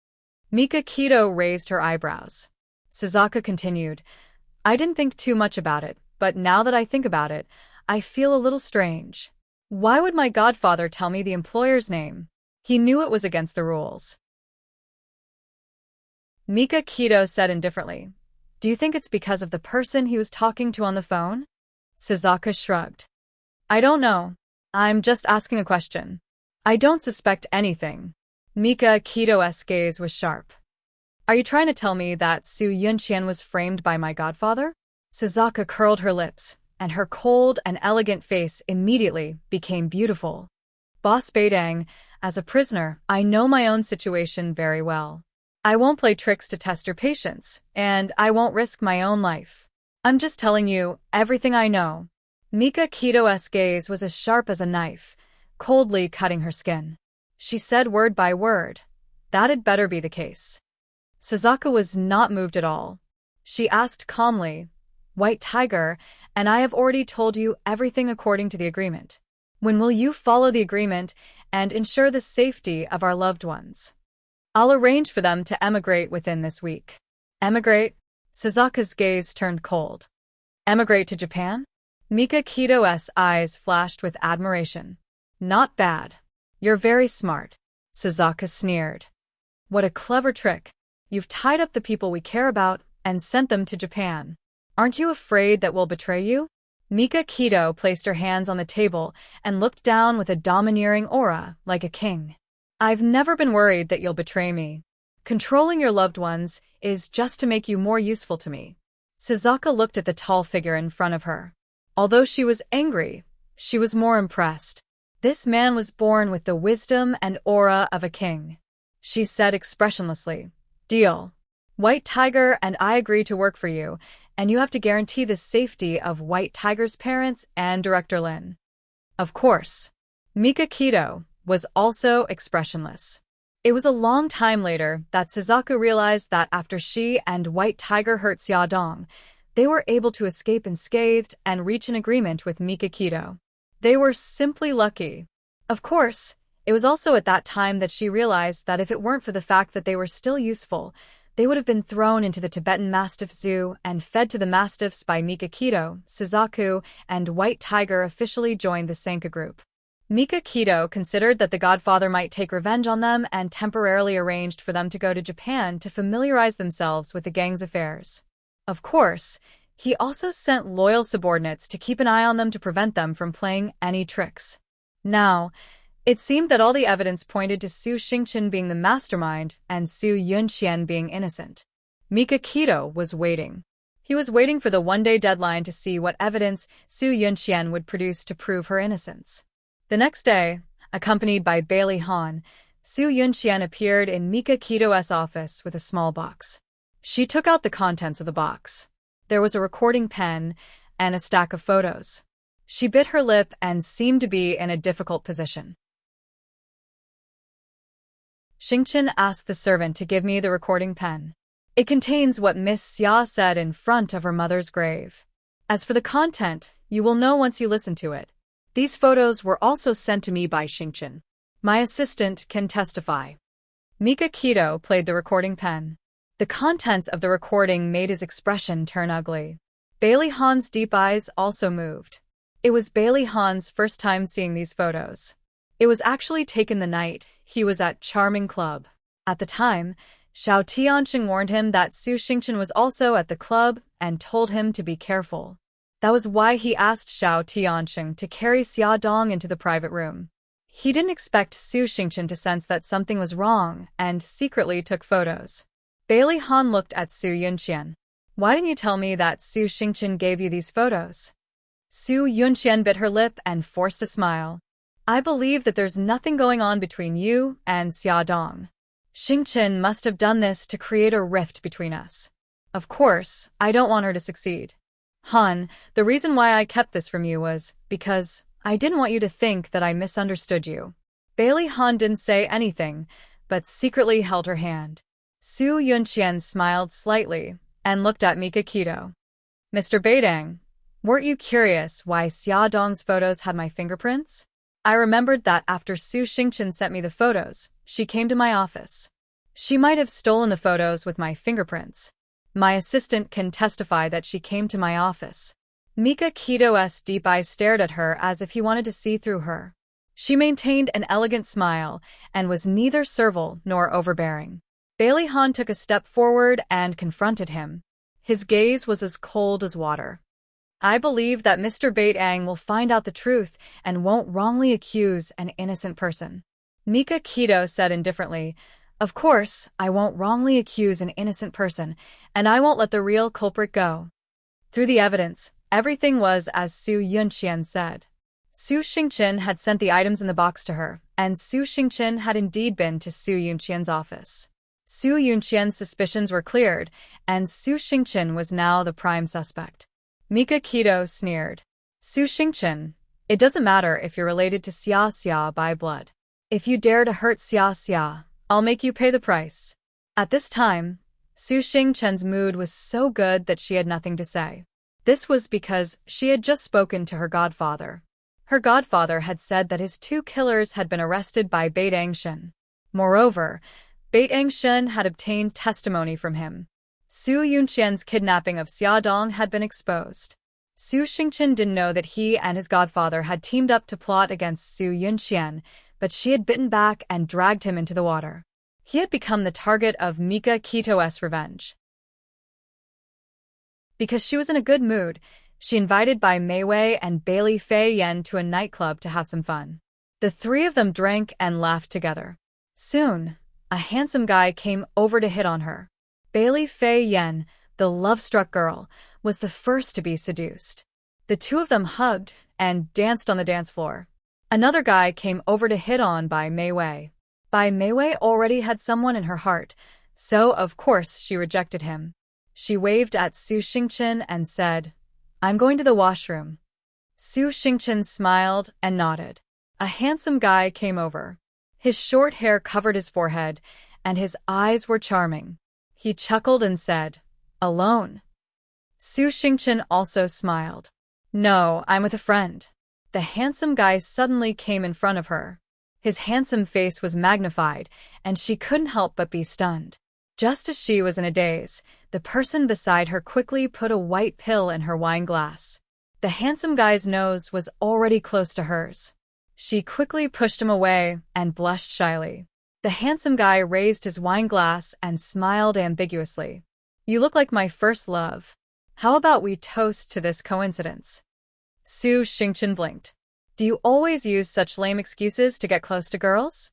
Mika Keto raised her eyebrows. Suzaku continued, "I didn't think too much about it, but now that I think about it, I feel a little strange. Why would my godfather tell me the employer's name? He knew it was against the rules." Mika Keto said indifferently, "Do you think it's because of the person he was talking to on the phone?" Suzaku shrugged. "I don't know. I'm just asking a question. I don't suspect anything." Mika Keto's gaze was sharp. "Are you trying to tell me that Su Yunqian was framed by my godfather?" Suzaku curled her lips, and her cold and elegant face immediately became beautiful. "Boss Beidang, as a prisoner, I know my own situation very well. I won't play tricks to test your patience, and I won't risk my own life. I'm just telling you everything I know." Mika Keto's gaze was as sharp as a knife, coldly cutting her skin. She said word by word, "That had better be the case." Suzaku was not moved at all. She asked calmly, "White Tiger, and I have already told you everything according to the agreement. When will you follow the agreement and ensure the safety of our loved ones?" "I'll arrange for them to emigrate within this week." "Emigrate?" Suzaku's gaze turned cold. "Emigrate to Japan?" Mika Keto's eyes flashed with admiration. "Not bad. You're very smart." Suzaku sneered. "What a clever trick. You've tied up the people we care about and sent them to Japan. Aren't you afraid that we'll betray you?" Mika Keto placed her hands on the table and looked down with a domineering aura like a king. "I've never been worried that you'll betray me. Controlling your loved ones is just to make you more useful to me." Suzaku looked at the tall figure in front of her. Although she was angry, she was more impressed. This man was born with the wisdom and aura of a king. She said expressionlessly, "Deal. White Tiger and I agree to work for you, and you have to guarantee the safety of White Tiger's parents and Director Lin." Of course. Mika Keto was also expressionless. It was a long time later that Suzaku realized that after she and White Tiger hurt Xia Dong, they were able to escape unscathed and reach an agreement with Mika Keto. They were simply lucky. Of course, it was also at that time that she realized that if it weren't for the fact that they were still useful, they would have been thrown into the Tibetan Mastiff Zoo and fed to the mastiffs by Mika Keto. Suzaku and White Tiger officially joined the Sanka group. Mika Keto considered that the godfather might take revenge on them and temporarily arranged for them to go to Japan to familiarize themselves with the gang's affairs. Of course, he also sent loyal subordinates to keep an eye on them to prevent them from playing any tricks. Now, it seemed that all the evidence pointed to Su Xingchen being the mastermind and Su Yunqian being innocent. Mikakito was waiting. He was waiting for the one-day deadline to see what evidence Su Yunqian would produce to prove her innocence. The next day, accompanied by Bailey Han, Su Yunqian appeared in Mikakito's office with a small box. She took out the contents of the box. There was a recording pen and a stack of photos. She bit her lip and seemed to be in a difficult position. Xingchen asked the servant to give me the recording pen. It contains what Miss Xia said in front of her mother's grave. As for the content, you will know once you listen to it. These photos were also sent to me by Xingchen. My assistant can testify. Mikakito played the recording pen. The contents of the recording made his expression turn ugly. Bailey Han's deep eyes also moved. It was Bailey Han's first time seeing these photos. It was actually taken the night he was at Charming Club. At the time, Xiao Tianxing warned him that Su Xingchen was also at the club and told him to be careful. That was why he asked Xiao Tianxing to carry Xia Dong into the private room. He didn't expect Su Xingchen to sense that something was wrong and secretly took photos. Bailey Han looked at Su Yunqian. Why didn't you tell me that Su Xingchen gave you these photos? Su Yunqian bit her lip and forced a smile. I believe that there's nothing going on between you and Xia Dong. Xingchen must have done this to create a rift between us. Of course, I don't want her to succeed. Han, the reason why I kept this from you was because I didn't want you to think that I misunderstood you. Bailey Han didn't say anything, but secretly held her hand. Su Yunqian smiled slightly and looked at Mikakito. Mr. Beidang, weren't you curious why Xia Dong's photos had my fingerprints? I remembered that after Su Xingchen sent me the photos, she came to my office. She might have stolen the photos with my fingerprints. My assistant can testify that she came to my office. Mikakito's deep eyes stared at her as if he wanted to see through her. She maintained an elegant smile and was neither servile nor overbearing. Bailey Han took a step forward and confronted him. His gaze was as cold as water. I believe that Mr. Beidang will find out the truth and won't wrongly accuse an innocent person. Mikakito said indifferently, Of course, I won't wrongly accuse an innocent person, and I won't let the real culprit go. Through the evidence, everything was as Su Yunqian said. Su Xingchen had sent the items in the box to her, and Su Xingchen had indeed been to Su Yunqian's office. Su Yunqian's suspicions were cleared, and Su Xingchen was now the prime suspect. Mikakito sneered. Su Xingchen, it doesn't matter if you're related to Xia Xia by blood. If you dare to hurt Xia Xia, I'll make you pay the price. At this time, Su Xingchen's mood was so good that she had nothing to say. This was because she had just spoken to her godfather. Her godfather had said that his two killers had been arrested by Beidang Shen. Moreover, Beidang Shen had obtained testimony from him. Su Yunqian's kidnapping of Xia Dong had been exposed. Su Xingchen didn't know that he and his godfather had teamed up to plot against Su Yunqian, but she had bitten back and dragged him into the water. He had become the target of Mikakito's revenge. Because she was in a good mood, she invited Bai Meiwei and Bailey Fei Yan to a nightclub to have some fun. The three of them drank and laughed together. Soon, a handsome guy came over to hit on her. Bailey Fei Yan, the love-struck girl, was the first to be seduced. The two of them hugged and danced on the dance floor. Another guy came over to hit on Bai Meiwei. Bai Meiwei already had someone in her heart, so of course she rejected him. She waved at Su Xingchen and said, I'm going to the washroom. Su Xingchen smiled and nodded. A handsome guy came over. His short hair covered his forehead, and his eyes were charming. He chuckled and said, Alone? Su Xingchen also smiled. No, I'm with a friend. The handsome guy suddenly came in front of her. His handsome face was magnified, and she couldn't help but be stunned. Just as she was in a daze, the person beside her quickly put a white pill in her wine glass. The handsome guy's nose was already close to hers. She quickly pushed him away and blushed shyly. The handsome guy raised his wine glass and smiled ambiguously. You look like my first love. How about we toast to this coincidence? Su Xingchen blinked. Do you always use such lame excuses to get close to girls?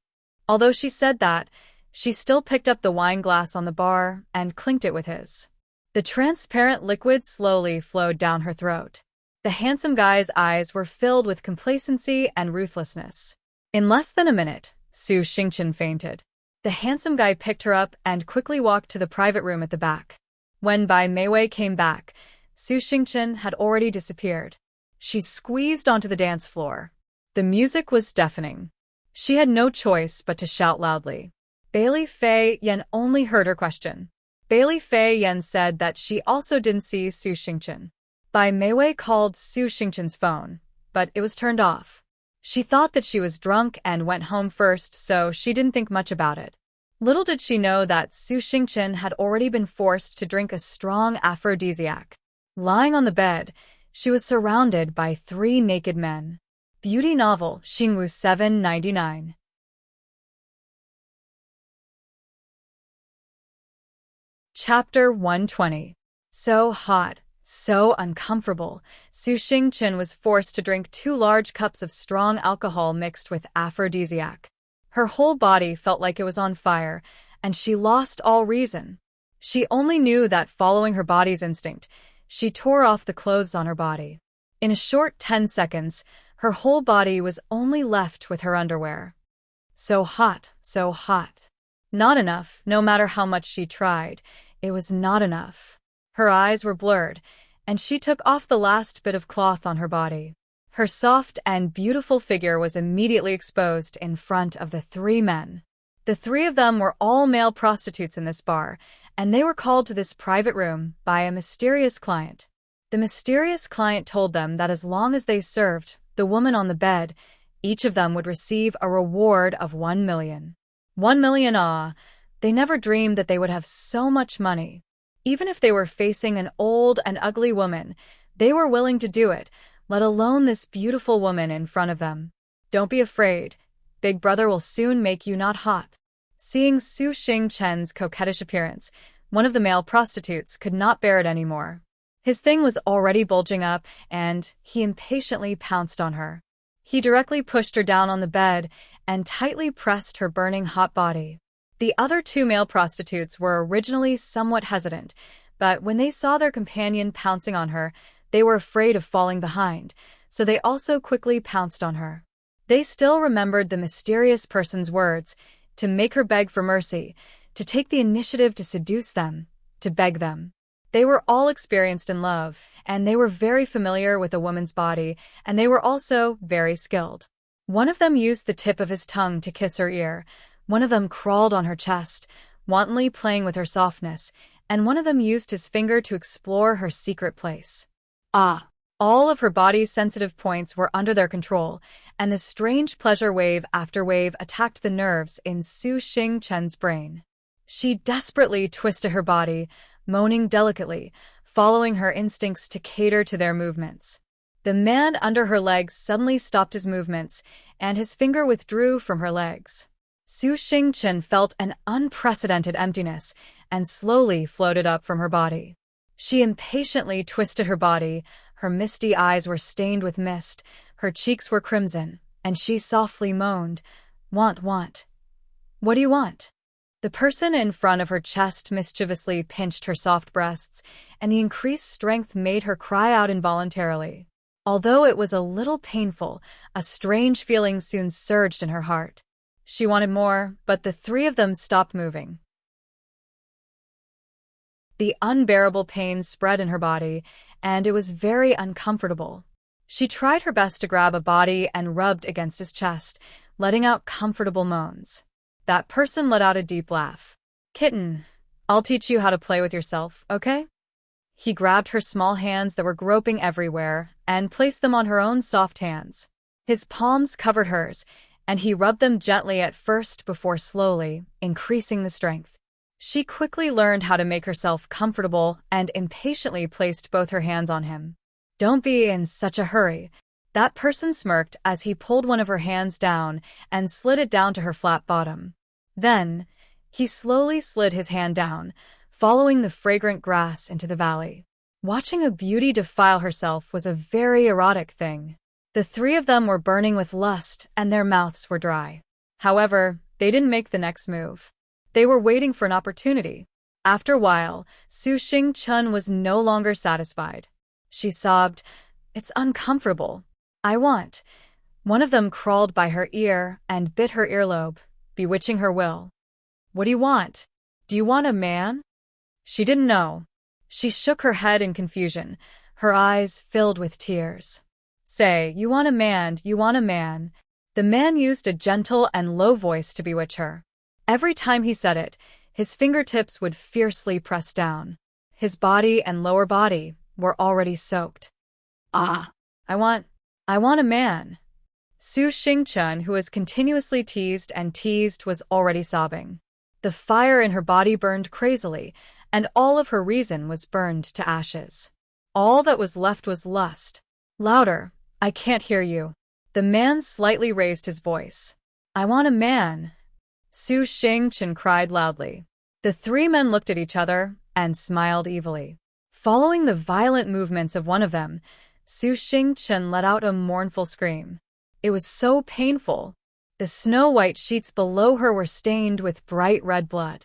Although she said that, she still picked up the wine glass on the bar and clinked it with his. The transparent liquid slowly flowed down her throat. The handsome guy's eyes were filled with complacency and ruthlessness. In less than a minute, Su Xingchen fainted. The handsome guy picked her up and quickly walked to the private room at the back. When Bai Meiwei came back, Su Xingchen had already disappeared. She squeezed onto the dance floor. The music was deafening. She had no choice but to shout loudly. Bailey Fei Yan only heard her question. Bailey Fei Yan said that she also didn't see Su Xingchen. Bai Meiwei called Su Xingchen's phone, but it was turned off. She thought that she was drunk and went home first, so she didn't think much about it. Little did she know that Su Xingchen had already been forced to drink a strong aphrodisiac. Lying on the bed, she was surrounded by 3 naked men. Beauty novel, Xingwu 799. Chapter 120. So hot, so uncomfortable, Su Xingchen was forced to drink 2 large cups of strong alcohol mixed with aphrodisiac. Her whole body felt like it was on fire, and she lost all reason. She only knew that following her body's instinct, she tore off the clothes on her body. In a short 10 seconds, her whole body was only left with her underwear. So hot, so hot. Not enough, no matter how much she tried. It was not enough. Her eyes were blurred, and she took off the last bit of cloth on her body. Her soft and beautiful figure was immediately exposed in front of the 3 men. The 3 of them were all male prostitutes in this bar, and they were called to this private room by a mysterious client. The mysterious client told them that as long as they served the woman on the bed, each of them would receive a reward of 1 million. 1 million, ah! They never dreamed that they would have so much money. Even if they were facing an old and ugly woman, they were willing to do it, let alone this beautiful woman in front of them. Don't be afraid. Big Brother will soon make you not hot. Seeing Su Xingchen's coquettish appearance, one of the male prostitutes could not bear it anymore. His thing was already bulging up, and he impatiently pounced on her. He directly pushed her down on the bed and tightly pressed her burning hot body. The other 2 male prostitutes were originally somewhat hesitant, but when they saw their companion pouncing on her, they were afraid of falling behind, so they also quickly pounced on her. They still remembered the mysterious person's words, to make her beg for mercy, to take the initiative to seduce them, to beg them. They were all experienced in love, and they were very familiar with a woman's body, and they were also very skilled. One of them used the tip of his tongue to kiss her ear. One of them crawled on her chest, wantonly playing with her softness, and one of them used his finger to explore her secret place. Ah! All of her body's sensitive points were under their control, and the strange pleasure wave after wave attacked the nerves in Su Xingchen's brain. She desperately twisted her body, moaning delicately, following her instincts to cater to their movements. The man under her legs suddenly stopped his movements, and his finger withdrew from her legs. Su Xingchen felt an unprecedented emptiness and slowly floated up from her body. She impatiently twisted her body, her misty eyes were stained with mist, her cheeks were crimson, and she softly moaned, "Want. What do you want?" The person in front of her chest mischievously pinched her soft breasts, and the increased strength made her cry out involuntarily. Although it was a little painful, a strange feeling soon surged in her heart. She wanted more, but the 3 of them stopped moving. The unbearable pain spread in her body, and it was very uncomfortable. She tried her best to grab a body and rubbed against his chest, letting out comfortable moans. That person let out a deep laugh. "Kitten, I'll teach you how to play with yourself, okay?" He grabbed her small hands that were groping everywhere and placed them on her own soft hands. His palms covered hers, and he rubbed them gently at first before slowly increasing the strength. She quickly learned how to make herself comfortable and impatiently placed both her hands on him. "Don't be in such a hurry." That person smirked as he pulled one of her hands down and slid it down to her flat bottom. Then, he slowly slid his hand down, following the fragrant grass into the valley. Watching a beauty defile herself was a very erotic thing. The three of them were burning with lust and their mouths were dry. However, they didn't make the next move. They were waiting for an opportunity. After a while, Su Xingchen was no longer satisfied. She sobbed, "It's uncomfortable. I want." One of them crawled by her ear and bit her earlobe, bewitching her will. "What do you want? Do you want a man?" She didn't know. She shook her head in confusion, her eyes filled with tears. "Say, you want a man, you want a man." The man used a gentle and low voice to bewitch her. Every time he said it, his fingertips would fiercely press down. His body and lower body were already soaked. Ah, I want a man." Su Xingchen, who was continuously teased and teased, was already sobbing. The fire in her body burned crazily, and all of her reason was burned to ashes. All that was left was lust. "Louder, I can't hear you." The man slightly raised his voice. "I want a man." Su Xingchen cried loudly. The three men looked at each other and smiled evilly. Following the violent movements of one of them, Su Xingchen let out a mournful scream. It was so painful. The snow-white sheets below her were stained with bright red blood.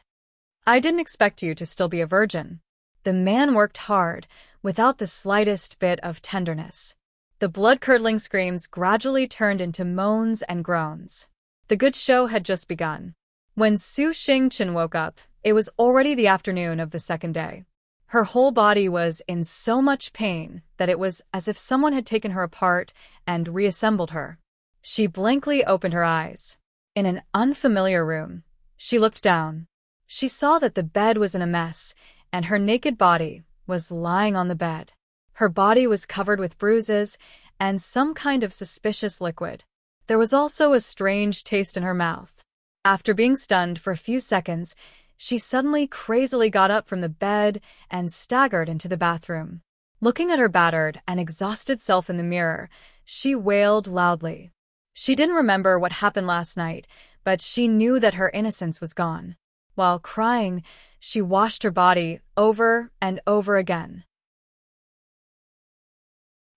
"I didn't expect you to still be a virgin." The man worked hard, without the slightest bit of tenderness. The blood-curdling screams gradually turned into moans and groans. The good show had just begun. When Su Xingchen woke up, it was already the afternoon of the second day. Her whole body was in so much pain that it was as if someone had taken her apart and reassembled her. She blankly opened her eyes. In an unfamiliar room, she looked down. She saw that the bed was in a mess, and her naked body was lying on the bed. Her body was covered with bruises and some kind of suspicious liquid. There was also a strange taste in her mouth. After being stunned for a few seconds, she suddenly crazily got up from the bed and staggered into the bathroom. Looking at her battered and exhausted self in the mirror, she wailed loudly. She didn't remember what happened last night, but she knew that her innocence was gone. While crying, she washed her body over and over again.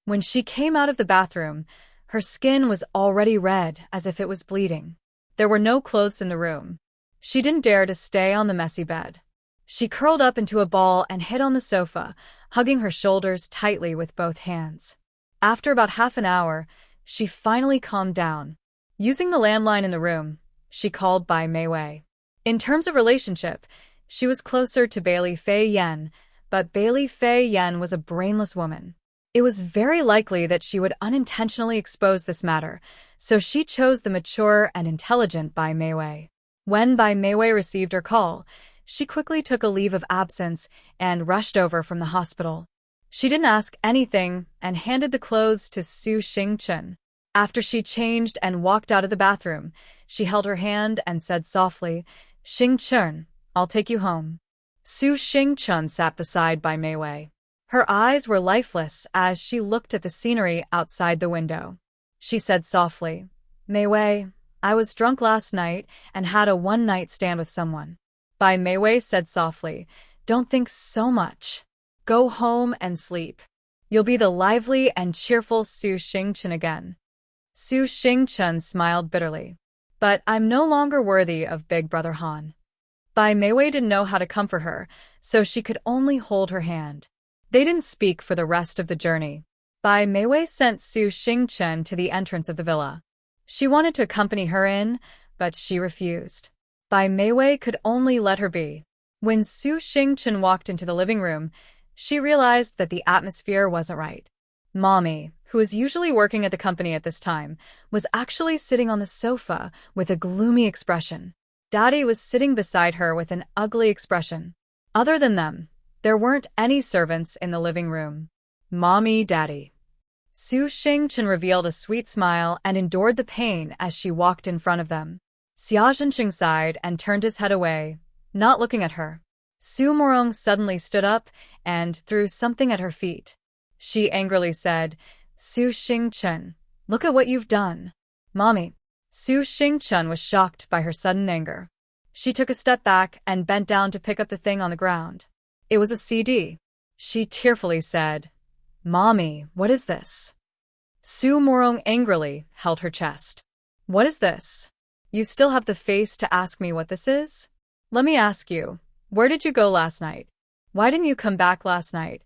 When she came out of the bathroom, her skin was already red, as if it was bleeding. There were no clothes in the room. She didn't dare to stay on the messy bed. She curled up into a ball and hid on the sofa, hugging her shoulders tightly with both hands. After about half an hour, she finally calmed down. Using the landline in the room, she called Bai Meiwei. In terms of relationship, she was closer to Bailey Fei Yan, but Bailey Fei Yan was a brainless woman. It was very likely that she would unintentionally expose this matter, so she chose the mature and intelligent Bai Meiwei. When Bai Meiwei received her call, she quickly took a leave of absence and rushed over from the hospital. She didn't ask anything and handed the clothes to Su Xingchen. After she changed and walked out of the bathroom, she held her hand and said softly, "Xingchen, I'll take you home." Su Xingchen sat beside Bai Meiwei. Her eyes were lifeless as she looked at the scenery outside the window. She said softly, "Meiwei, I was drunk last night and had a one-night stand with someone." Bai Meiwei said softly, "Don't think so much. Go home and sleep. You'll be the lively and cheerful Su Xingchen again." Su Xingchen smiled bitterly. "But I'm no longer worthy of Big Brother Han." Bai Meiwei didn't know how to comfort her, so she could only hold her hand. They didn't speak for the rest of the journey. Bai Meiwei sent Su Xingchen to the entrance of the villa. She wanted to accompany her in, but she refused. Bai Meiwei could only let her be. When Su Xingchen walked into the living room, she realized that the atmosphere wasn't right. Mommy, who was usually working at the company at this time, was actually sitting on the sofa with a gloomy expression. Daddy was sitting beside her with an ugly expression. Other than them, there weren't any servants in the living room. Mommy, Daddy. Su Xingchen revealed a sweet smile and endured the pain as she walked in front of them. Xia Zhenqing sighed and turned his head away, not looking at her. Su Morong suddenly stood up and threw something at her feet. She angrily said, "Su Xingchen, look at what you've done." "Mommy." Su Xingchen was shocked by her sudden anger. She took a step back and bent down to pick up the thing on the ground. It was a CD. She tearfully said, "Mommy, what is this?" Su Morong angrily held her chest. What is this? You still have the face to ask me what this is? Let me ask you, where did you go last night? Why didn't you come back last night?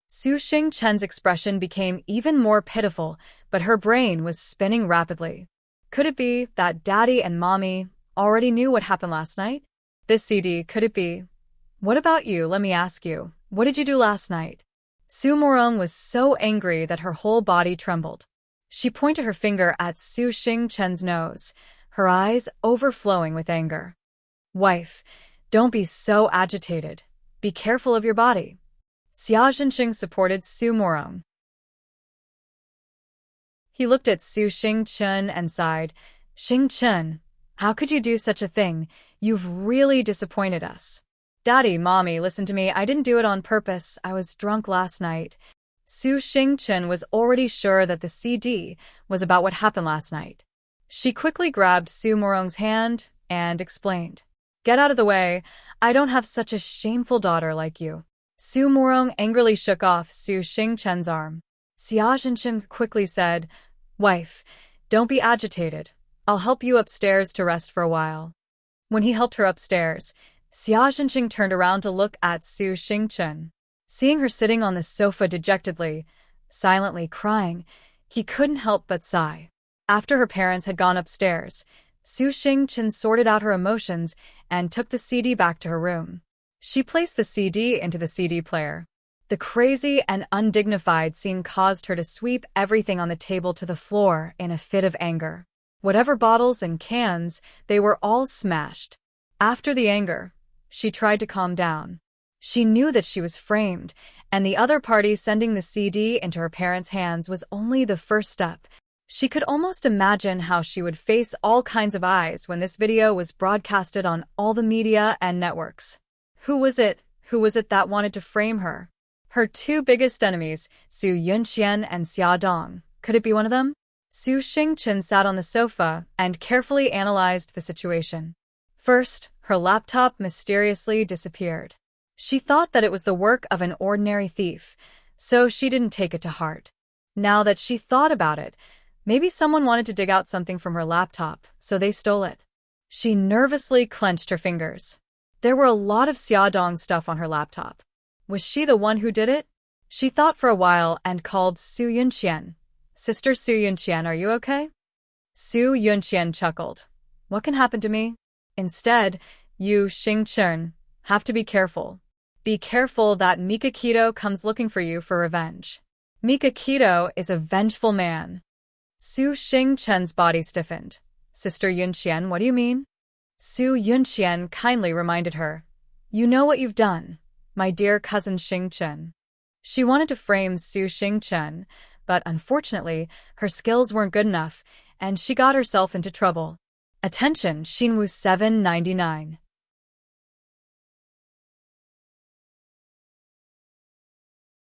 Su Xingchen's expression became even more pitiful, but her brain was spinning rapidly. Could it be that Daddy and Mommy already knew what happened last night? This CD, could it be? What about you? Let me ask you, what did you do last night? Su Morong was so angry that her whole body trembled. She pointed her finger at Su Xingchen's nose, her eyes overflowing with anger. Wife, don't be so agitated. Be careful of your body. Xia Zhenxing supported Su Morong. He looked at Su Xingchen and sighed. Xingchen, how could you do such a thing? You've really disappointed us. Daddy, Mommy, listen to me. I didn't do it on purpose. I was drunk last night. Su Xingchen was already sure that the CD was about what happened last night. She quickly grabbed Su Morong's hand and explained. Get out of the way. I don't have such a shameful daughter like you. Su Morong angrily shook off Su Xingchen's arm. Xia Zhenxing quickly said, Wife, don't be agitated. I'll help you upstairs to rest for a while. When he helped her upstairs, Xia Zhenxing turned around to look at Su Xingchen. Seeing her sitting on the sofa dejectedly, silently crying, he couldn't help but sigh. After her parents had gone upstairs, Su Xingchen sorted out her emotions and took the CD back to her room. She placed the CD into the CD player. The crazy and undignified scene caused her to sweep everything on the table to the floor in a fit of anger. Whatever bottles and cans, they were all smashed. After the anger, she tried to calm down. She knew that she was framed, and the other party sending the CD into her parents' hands was only the first step. She could almost imagine how she would face all kinds of eyes when this video was broadcasted on all the media and networks. Who was it? Who was it that wanted to frame her? Her two biggest enemies, Su Yunqian and Xia Dong. Could it be one of them? Su Xingchen sat on the sofa and carefully analyzed the situation. First, her laptop mysteriously disappeared. She thought that it was the work of an ordinary thief, so she didn't take it to heart. Now that she thought about it, maybe someone wanted to dig out something from her laptop, so they stole it. She nervously clenched her fingers. There were a lot of Xia Dong stuff on her laptop. Was she the one who did it? She thought for a while and called Su Yunqian. Sister Su Yunqian, are you okay? Su Yunqian chuckled. What can happen to me? Instead, you, Xingchen, have to be careful. Be careful that Mikakito comes looking for you for revenge. Mikakito is a vengeful man. Su Xingchen's body stiffened. Sister Yunqian, what do you mean? Su Yunqian kindly reminded her. You know what you've done, my dear cousin Xingchen. She wanted to frame Su Xingchen, but unfortunately, her skills weren't good enough, and she got herself into trouble. Attention, Xinwu 799.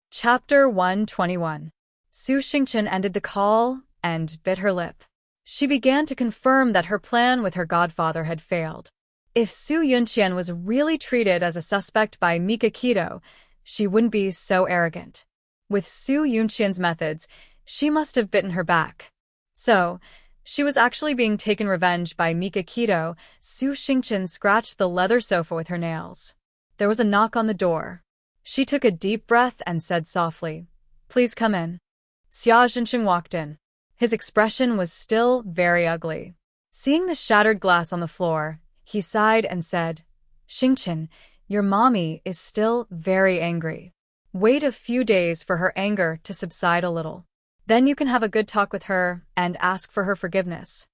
Chapter 121. Su Xingchen ended the call and bit her lip. She began to confirm that her plan with her godfather had failed. If Su Yunqian was really treated as a suspect by Mikakito, she wouldn't be so arrogant. With Su Yunqian's methods, she must have bitten her back. So, she was actually being taken revenge by Mikakito. Su Xingchen scratched the leather sofa with her nails. There was a knock on the door. She took a deep breath and said softly, Please come in. Xia Zhenxing walked in. His expression was still very ugly. Seeing the shattered glass on the floor, he sighed and said, Xingchen, your mommy is still very angry. Wait a few days for her anger to subside a little. Then you can have a good talk with her and ask for her forgiveness.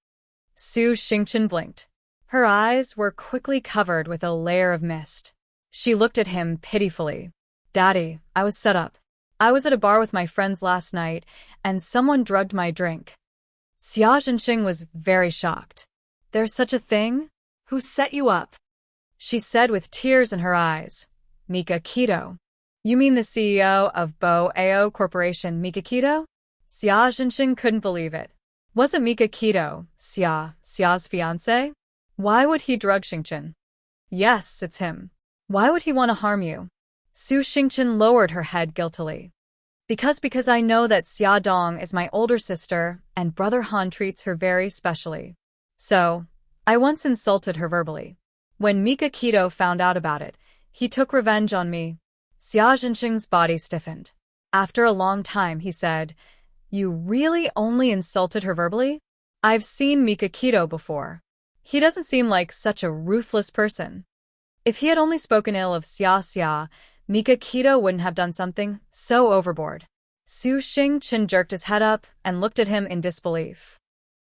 Su Xingchen blinked. Her eyes were quickly covered with a layer of mist. She looked at him pitifully. Daddy, I was set up. I was at a bar with my friends last night, and someone drugged my drink. Xia Zhenxing was very shocked. There's such a thing? Who set you up? She said with tears in her eyes. Mikakito. You mean the CEO of Bo Ao Corporation, Mikakito? Xia Zhenxing couldn't believe it. Wasn't Mikakito Xia's fiancé? Why would he drug Xingchen? Yes, it's him. Why would he want to harm you? Su Xingchen lowered her head guiltily. Because I know that Xia Dong is my older sister and Brother Han treats her very specially. So, I once insulted her verbally. When Mika Keto found out about it, he took revenge on me. Xia Zhenxing's body stiffened. After a long time, he said, "You really only insulted her verbally? I've seen Mika Keto before. He doesn't seem like such a ruthless person." If he had only spoken ill of Xia, Mika Keto wouldn't have done something so overboard. Su Xingchen jerked his head up and looked at him in disbelief.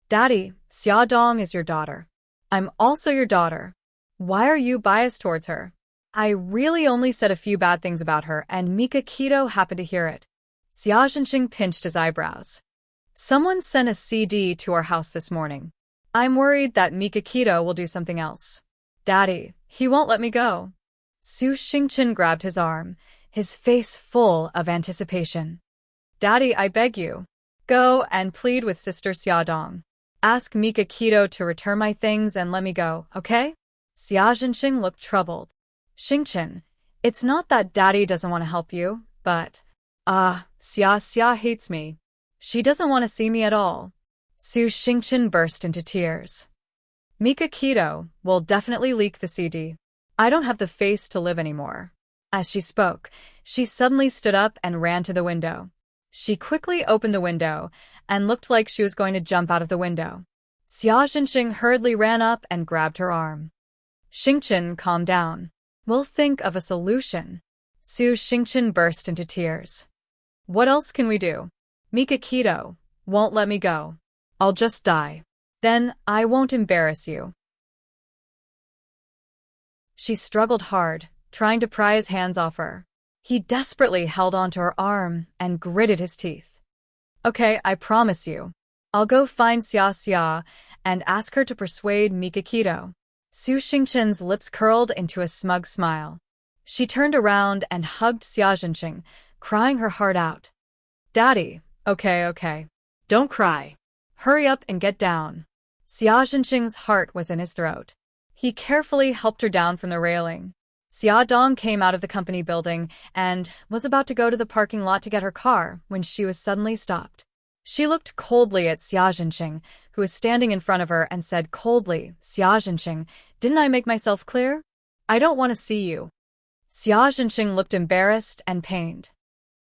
"Daddy, Xia Dong is your daughter. I'm also your daughter. Why are you biased towards her? I really only said a few bad things about her and Mika Keto happened to hear it." Xia Zhenxing pinched his eyebrows. "Someone sent a CD to our house this morning. I'm worried that Mika Keto will do something else. Daddy, he won't let me go." Su Xingchen grabbed his arm, his face full of anticipation. "Daddy, I beg you. Go and plead with Sister Xia Dong. Ask Mika Keto to return my things and let me go, okay?" Xia Zhenxing looked troubled. "Xingchen, it's not that Daddy doesn't want to help you, but… Xia hates me. She doesn't want to see me at all." Su Xingchen burst into tears. "Mika Keto will definitely leak the CD. I don't have the face to live anymore." As she spoke, she suddenly stood up and ran to the window. She quickly opened the window and looked like she was going to jump out of the window. Xia Zhenxing hurriedly ran up and grabbed her arm. "Xingchen, calm down. We'll think of a solution." Su Xingchen burst into tears. "What else can we do? Mika Keto won't let me go. I'll just die. Then I won't embarrass you." She struggled hard, trying to pry his hands off her. He desperately held onto her arm and gritted his teeth. "Okay, I promise you. I'll go find Xia and ask her to persuade Mika Keto." Su Xingchen's lips curled into a smug smile. She turned around and hugged Xia Zhenxing, crying her heart out. "Daddy, okay. Don't cry. Hurry up and get down." Xia Zhenxing's heart was in his throat. He carefully helped her down from the railing. Xia Dong came out of the company building and was about to go to the parking lot to get her car when she was suddenly stopped. She looked coldly at Xia Zhenxing, who was standing in front of her, and said coldly, "Xia Zhenxing, didn't I make myself clear? I don't want to see you." Xia Zhenxing looked embarrassed and pained.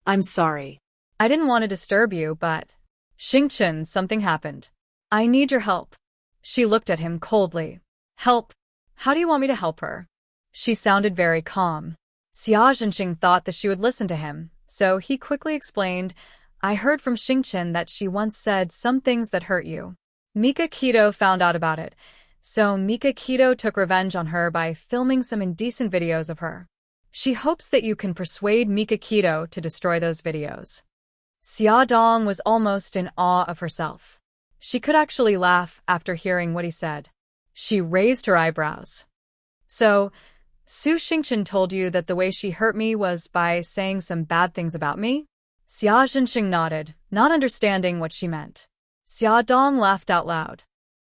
I'm sorry. "I didn't want to disturb you, but… Xingchen, something happened. I need your help." She looked at him coldly. "Help? How do you want me to help her?" She sounded very calm. Xia Zhenxing thought that she would listen to him, so he quickly explained, "I heard from Xingchen that she once said some things that hurt you. Mika Keto found out about it, so Mika Keto took revenge on her by filming some indecent videos of her. She hopes that you can persuade Mika Keto to destroy those videos." Xia Dong was almost in awe of herself. She could actually laugh after hearing what he said. She raised her eyebrows. "So, Su Xingchen told you that the way she hurt me was by saying some bad things about me?" Xia Zhenxing nodded, not understanding what she meant. Xia Dong laughed out loud.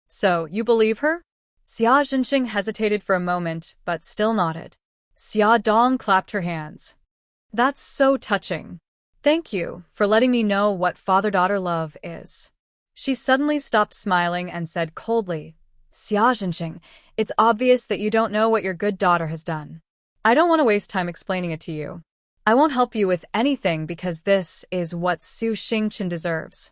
"So, you believe her?" Xia Zhenxing hesitated for a moment, but still nodded. Xia Dong clapped her hands. "That's so touching. Thank you for letting me know what father-daughter love is." She suddenly stopped smiling and said coldly, "Xia Zhenxing, it's obvious that you don't know what your good daughter has done. I don't want to waste time explaining it to you. I won't help you with anything because this is what Su Xingchen deserves."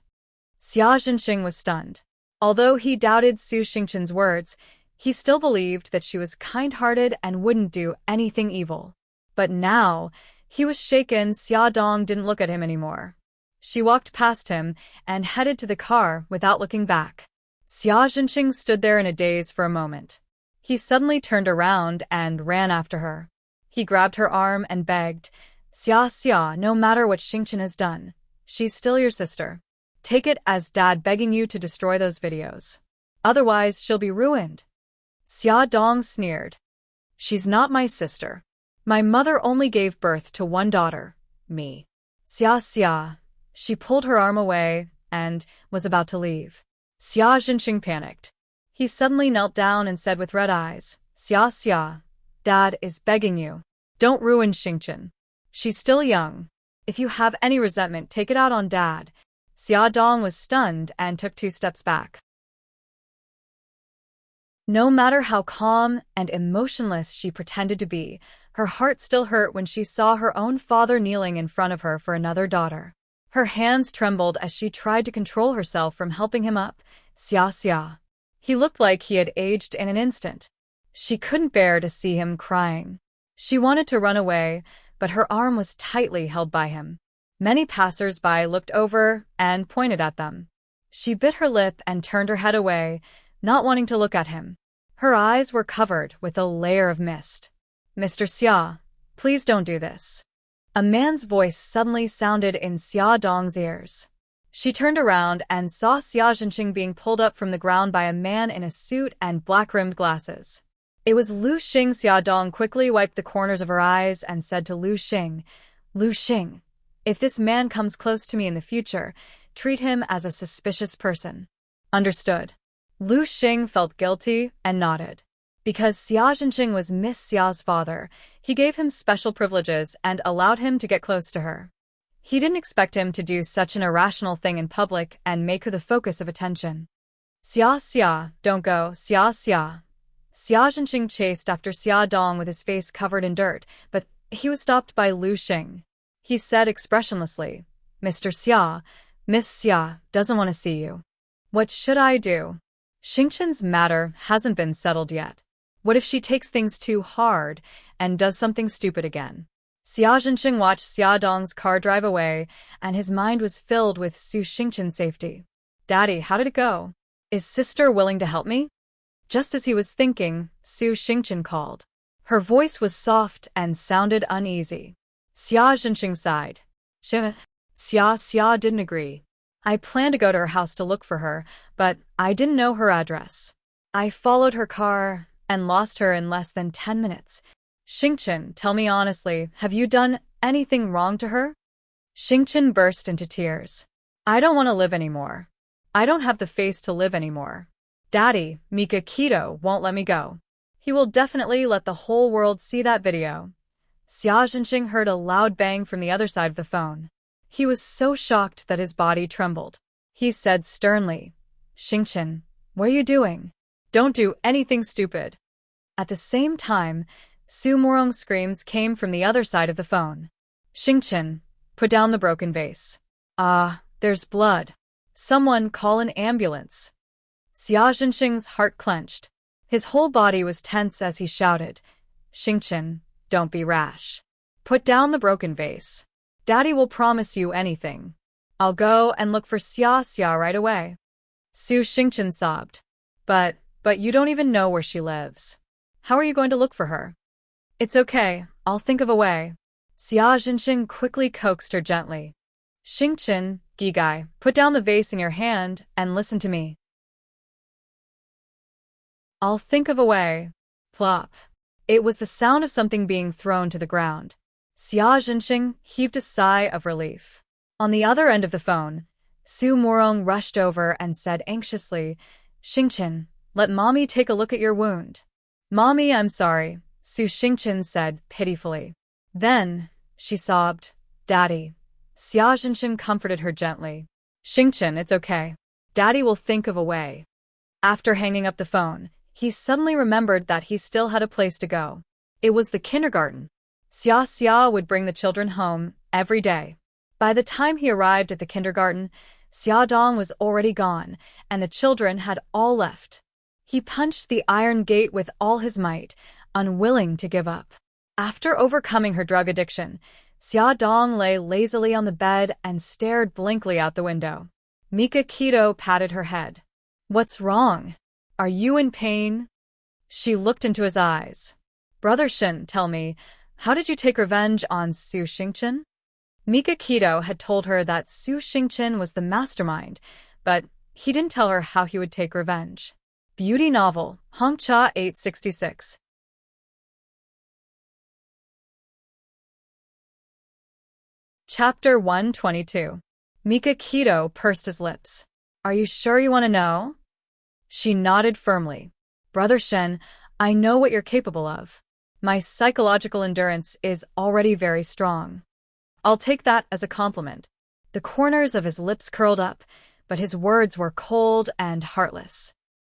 Xia Zhenxing was stunned. Although he doubted Su Xingchen's words, he still believed that she was kind-hearted and wouldn't do anything evil. But now, he was shaken. Xia Dong didn't look at him anymore. She walked past him and headed to the car without looking back. Xia Zhenxing stood there in a daze for a moment. He suddenly turned around and ran after her. He grabbed her arm and begged, Xia, no matter what Xingchen has done, she's still your sister. Take it as Dad begging you to destroy those videos. Otherwise, she'll be ruined." Xia Dong sneered. "She's not my sister. My mother only gave birth to one daughter, me." Xia. She pulled her arm away and was about to leave. Xia Zhenxing panicked. He suddenly knelt down and said with red eyes, Xia, Dad is begging you. Don't ruin Xingchen. She's still young. If you have any resentment, take it out on Dad. Xia Dong was stunned and took 2 steps back. No matter how calm and emotionless she pretended to be, her heart still hurt when she saw her own father kneeling in front of her for another daughter. Her hands trembled as she tried to control herself from helping him up. Xia Xia. He looked like he had aged in an instant. She couldn't bear to see him crying. She wanted to run away, but her arm was tightly held by him. Many passers-by looked over and pointed at them. She bit her lip and turned her head away, not wanting to look at him. Her eyes were covered with a layer of mist. Mr. Xia, please don't do this. A man's voice suddenly sounded in Xia Dong's ears. She turned around and saw Xia Zhenqing being pulled up from the ground by a man in a suit and black-rimmed glasses. It was Lu Xing. Xia Dong quickly wiped the corners of her eyes and said to Lu Xing, "Lu Xing, if this man comes close to me in the future, treat him as a suspicious person." Understood. Lu Xing felt guilty and nodded. Because Xia Zhenqing was Miss Xia's father, he gave him special privileges and allowed him to get close to her. He didn't expect him to do such an irrational thing in public and make her the focus of attention. "Xia Xia, don't go, Xia Xia." Xia Zhenqing chased after Xia Dong with his face covered in dirt, but he was stopped by Lu Xing. He said expressionlessly, "Mr. Xia, Miss Xia doesn't want to see you." "What should I do? Xingchen's matter hasn't been settled yet. What if she takes things too hard and does something stupid again?" Xia Zhenqing watched Xia Dong's car drive away, and his mind was filled with Su Xingchen's safety. "Daddy, how did it go? Is sister willing to help me?" Just as he was thinking, Su Xingchen called. Her voice was soft and sounded uneasy. Xia Zhenqing sighed. Xia Xia didn't agree. "I planned to go to her house to look for her, but I didn't know her address. I followed her car and lost her in less than 10 minutes. Xingchen, tell me honestly, have you done anything wrong to her?" Xingchen burst into tears. "I don't want to live anymore. I don't have the face to live anymore. Daddy, Mika Keto won't let me go. He will definitely let the whole world see that video." Xia Zhenqing heard a loud bang from the other side of the phone. He was so shocked that his body trembled. He said sternly, "Xingchen, what are you doing? Don't do anything stupid." At the same time, Su Morong's screams came from the other side of the phone. "Xingchen, put down the broken vase. Ah, there's blood. Someone call an ambulance." Xia Zhenqing's heart clenched. His whole body was tense as he shouted, "Xingchen, don't be rash. Put down the broken vase. Daddy will promise you anything. I'll go and look for Xia Xia right away." Su Xingchen sobbed. But you don't even know where she lives. How are you going to look for her?" "It's okay, I'll think of a way." Xia Zhenqing quickly coaxed her gently. "Xingchen, Gigai, put down the vase in your hand and listen to me. I'll think of a way." Plop. It was the sound of something being thrown to the ground. Xia Zhenqing heaved a sigh of relief. On the other end of the phone, Su Morong rushed over and said anxiously, "Xingchen, let Mommy take a look at your wound." "Mommy, I'm sorry," Su Xingchen said pitifully. Then, she sobbed, "Daddy." Xia Zhenqing comforted her gently. "Xingchen, it's okay. Daddy will think of a way." After hanging up the phone, he suddenly remembered that he still had a place to go. It was the kindergarten. Xia Xia would bring the children home every day. By the time he arrived at the kindergarten, Xia Dong was already gone, and the children had all left. He punched the iron gate with all his might, unwilling to give up. After overcoming her drug addiction, Xia Dong lay lazily on the bed and stared blankly out the window. Mika Keto patted her head. "What's wrong? Are you in pain?" She looked into his eyes. "Brother Shin, tell me, how did you take revenge on Su Xingchen?" Mika Keto had told her that Su Xingchen was the mastermind, but he didn't tell her how he would take revenge. Beauty novel, Hongcha 866. Chapter 122. Mika Keto pursed his lips. "Are you sure you want to know?" She nodded firmly. "Brother Shen, I know what you're capable of. My psychological endurance is already very strong." I'll take that as a compliment. The corners of his lips curled up, but his words were cold and heartless.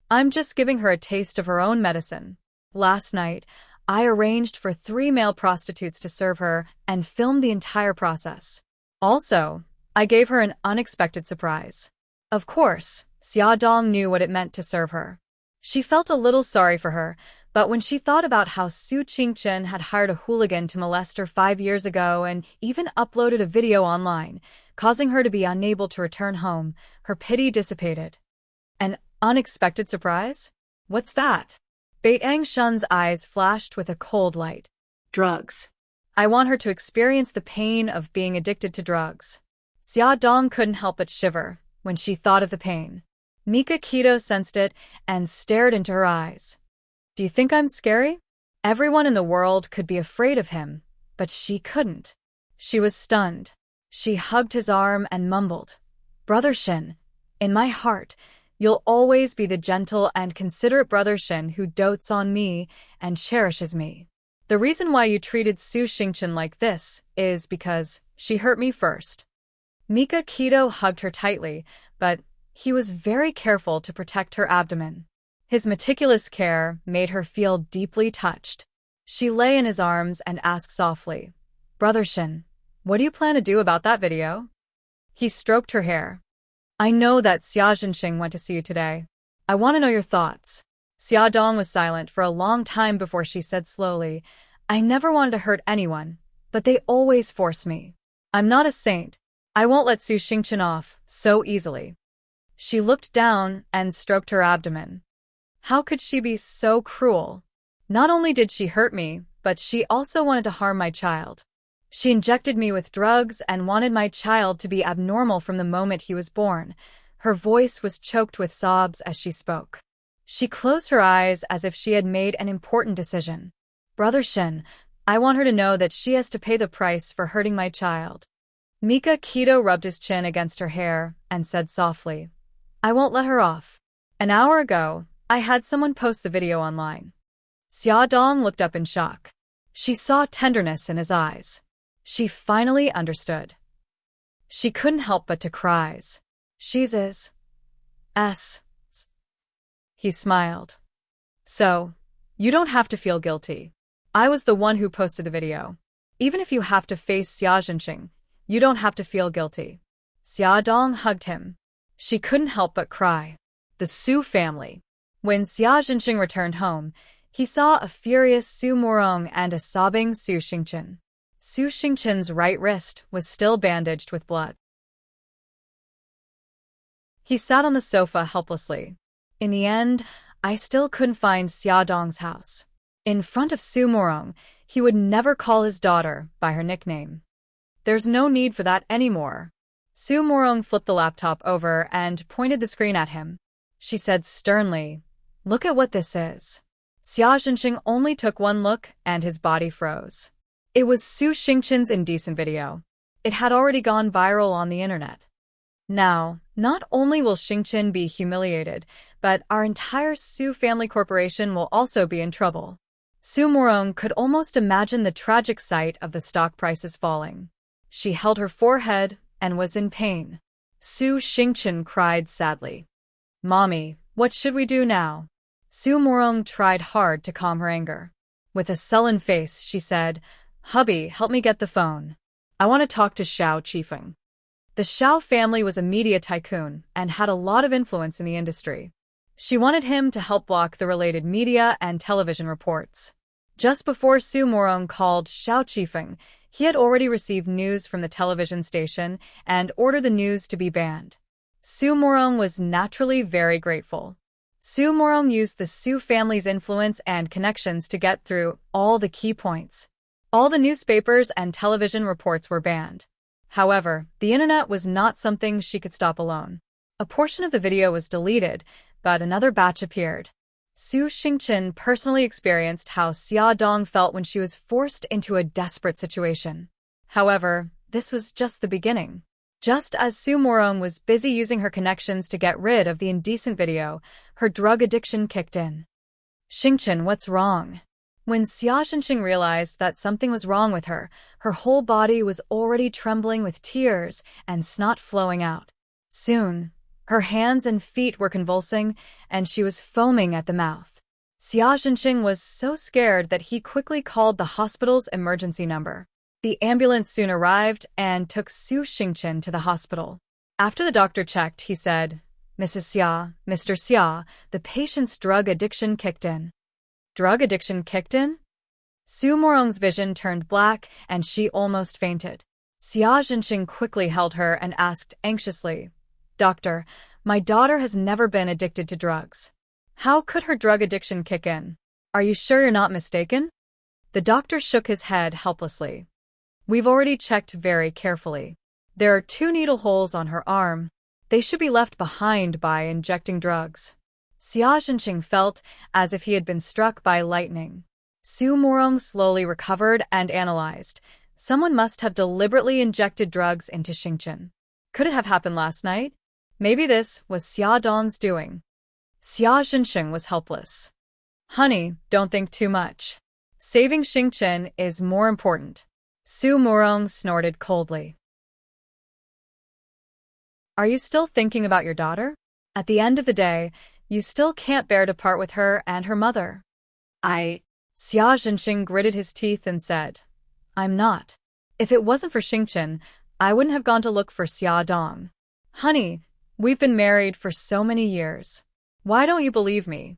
I'm just giving her a taste of her own medicine. Last night, I arranged for 3 male prostitutes to serve her and filmed the entire process. Also, I gave her an unexpected surprise. Of course, Xiaodong knew what it meant to serve her. She felt a little sorry for her, but when she thought about how Su Qingchen had hired a hooligan to molest her 5 years ago and even uploaded a video online, causing her to be unable to return home, her pity dissipated. An unexpected surprise? What's that? Bei'ang Shun's eyes flashed with a cold light. Drugs. I want her to experience the pain of being addicted to drugs. Xia Dong couldn't help but shiver when she thought of the pain. Mika Keto sensed it and stared into her eyes. Do you think I'm scary? Everyone in the world could be afraid of him, but she couldn't. She was stunned. She hugged his arm and mumbled, Brother Shin, in my heart, you'll always be the gentle and considerate Brother Shin who dotes on me and cherishes me. The reason why you treated Su Xingchen like this is because she hurt me first. Mika Keto hugged her tightly, but he was very careful to protect her abdomen. His meticulous care made her feel deeply touched. She lay in his arms and asked softly, Brother Shin, what do you plan to do about that video? He stroked her hair. I know that Xia Zhenxing went to see you today. I want to know your thoughts. Xia Dong was silent for a long time before she said slowly, I never wanted to hurt anyone, but they always force me. I'm not a saint. I won't let Su Xingchen off so easily. She looked down and stroked her abdomen. How could she be so cruel? Not only did she hurt me, but she also wanted to harm my child. She injected me with drugs and wanted my child to be abnormal from the moment he was born. Her voice was choked with sobs as she spoke. She closed her eyes as if she had made an important decision. Brother Shin, I want her to know that she has to pay the price for hurting my child. Mika Keto rubbed his chin against her hair and said softly, I won't let her off. An hour ago, I had someone post the video online. Xia Dong looked up in shock. She saw tenderness in his eyes. She finally understood. She couldn't help but to cries. She's his. He smiled. So, you don't have to feel guilty. I was the one who posted the video. Even if you have to face Xia Zhenxing, you don't have to feel guilty. Xia Dong hugged him. She couldn't help but cry. The Su family. When Xia Zhenxing returned home, he saw a furious Su Morong and a sobbing Su Xingchen. Su Xingchen's right wrist was still bandaged with blood. He sat on the sofa helplessly. In the end, I still couldn't find Xia Dong's house. In front of Su Morong, he would never call his daughter by her nickname. There's no need for that anymore. Su Morong flipped the laptop over and pointed the screen at him. She said sternly, Look at what this is. Xia Zhenxing only took one look and his body froze. It was Su Xingchen's indecent video. It had already gone viral on the internet. Now, not only will Xingchen be humiliated, but our entire Su family corporation will also be in trouble. Su Morong could almost imagine the tragic sight of the stock prices falling. She held her forehead and was in pain. Su Xingchen cried sadly. Mommy, what should we do now? Su Morong tried hard to calm her anger. With a sullen face, she said, Hubby, help me get the phone. I want to talk to Xiao Qifeng. The Xiao family was a media tycoon and had a lot of influence in the industry. She wanted him to help block the related media and television reports. Just before Su Morong called Xiao Qifeng, he had already received news from the television station and ordered the news to be banned. Su Morong was naturally very grateful. Su Morong used the Su family's influence and connections to get through all the key points. All the newspapers and television reports were banned. However, the internet was not something she could stop alone. A portion of the video was deleted, but another batch appeared. Su Xingchen personally experienced how Xia Dong felt when she was forced into a desperate situation. However, this was just the beginning. Just as Su Morong was busy using her connections to get rid of the indecent video, her drug addiction kicked in. Xingchen, what's wrong? When Xia Zhenxing realized that something was wrong with her, her whole body was already trembling with tears and snot flowing out. Soon, her hands and feet were convulsing, and she was foaming at the mouth. Xia Zhenxing was so scared that he quickly called the hospital's emergency number. The ambulance soon arrived and took Su Xingchen to the hospital. After the doctor checked, he said, "Mrs. Xia, Mr. Xia, the patient's drug addiction kicked in." Drug addiction kicked in? Su Morong's vision turned black, and she almost fainted. Xia Zhenxing quickly held her and asked anxiously, "Doctor, my daughter has never been addicted to drugs. How could her drug addiction kick in? Are you sure you're not mistaken?" The doctor shook his head helplessly. "We've already checked very carefully. There are 2 needle holes on her arm. They should be left behind by injecting drugs." Xia Zhenxing felt as if he had been struck by lightning. Su Morong slowly recovered and analyzed. Someone must have deliberately injected drugs into Xingchen. Could it have happened last night? Maybe this was Xia Dong's doing. Xia Zhenxing was helpless. "Honey, don't think too much. Saving Xingchen is more important." Su Morong snorted coldly. "Are you still thinking about your daughter? At the end of the day, you still can't bear to part with her and her mother." I... Xia Zhenxing gritted his teeth and said, "I'm not. If it wasn't for Xingchen, I wouldn't have gone to look for Xia Dong. Honey, we've been married for so many years. Why don't you believe me?"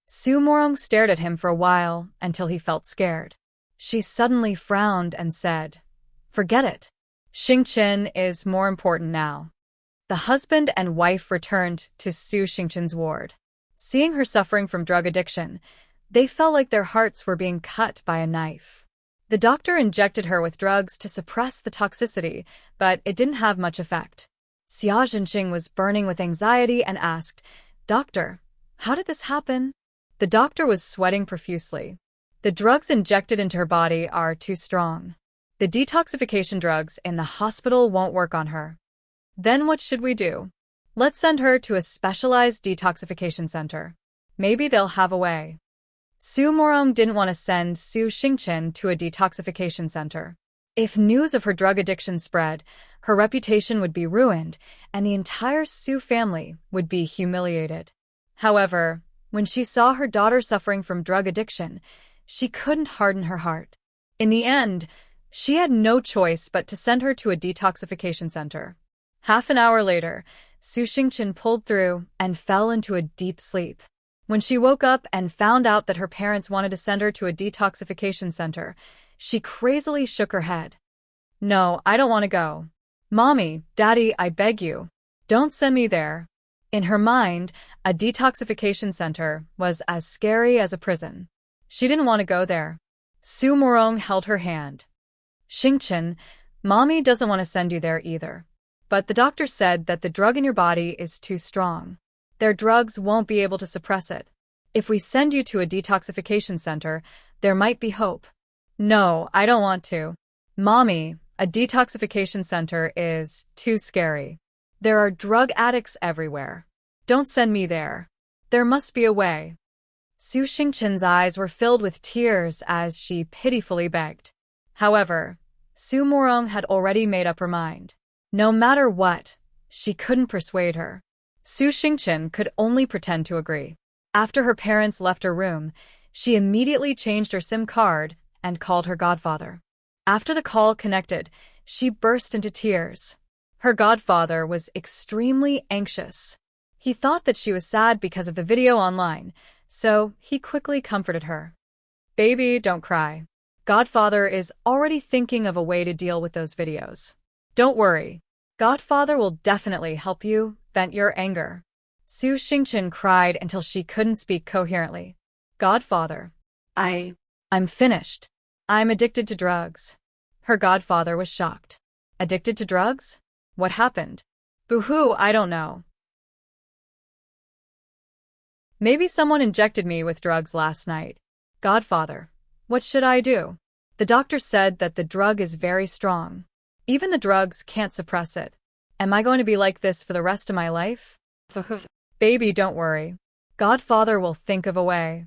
Su Morong stared at him for a while until he felt scared. She suddenly frowned and said, "Forget it. Xingchen is more important now." The husband and wife returned to Su Xingchen's ward. Seeing her suffering from drug addiction, they felt like their hearts were being cut by a knife. The doctor injected her with drugs to suppress the toxicity, but it didn't have much effect. Xia Zhenxing was burning with anxiety and asked, "Doctor, how did this happen?" The doctor was sweating profusely. "The drugs injected into her body are too strong. The detoxification drugs in the hospital won't work on her." "Then what should we do?" "Let's send her to a specialized detoxification center. Maybe they'll have a way." Su Morong didn't want to send Su Xingchen to a detoxification center. If news of her drug addiction spread, her reputation would be ruined, and the entire Su family would be humiliated. However, when she saw her daughter suffering from drug addiction, she couldn't harden her heart. In the end, she had no choice but to send her to a detoxification center. Half an hour later, Su Xingchen pulled through and fell into a deep sleep. When she woke up and found out that her parents wanted to send her to a detoxification center, she crazily shook her head. "No, I don't want to go. Mommy, Daddy, I beg you. Don't send me there." In her mind, a detoxification center was as scary as a prison. She didn't want to go there. Su Morong held her hand. "Xingchen, Mommy doesn't want to send you there either. But the doctor said that the drug in your body is too strong. Their drugs won't be able to suppress it. If we send you to a detoxification center, there might be hope." "No, I don't want to. Mommy, a detoxification center is too scary. There are drug addicts everywhere. Don't send me there. There must be a way." Su Xingchen's eyes were filled with tears as she pitifully begged. However, Su Morong had already made up her mind. No matter what, she couldn't persuade her. Su Xingchen could only pretend to agree. After her parents left her room, she immediately changed her SIM card and called her godfather. After the call connected, she burst into tears. Her godfather was extremely anxious. He thought that she was sad because of the video online, so he quickly comforted her. "Baby, don't cry. Godfather is already thinking of a way to deal with those videos. Don't worry. Godfather will definitely help you vent your anger." Su Xingchen cried until she couldn't speak coherently. "Godfather, I'm finished. I'm addicted to drugs." Her godfather was shocked. "Addicted to drugs? What happened?" "Boo-hoo, I don't know. Maybe someone injected me with drugs last night." "Godfather, what should I do?" "The doctor said that the drug is very strong. Even the drugs can't suppress it. Am I going to be like this for the rest of my life?" "Baby, don't worry. Godfather will think of a way."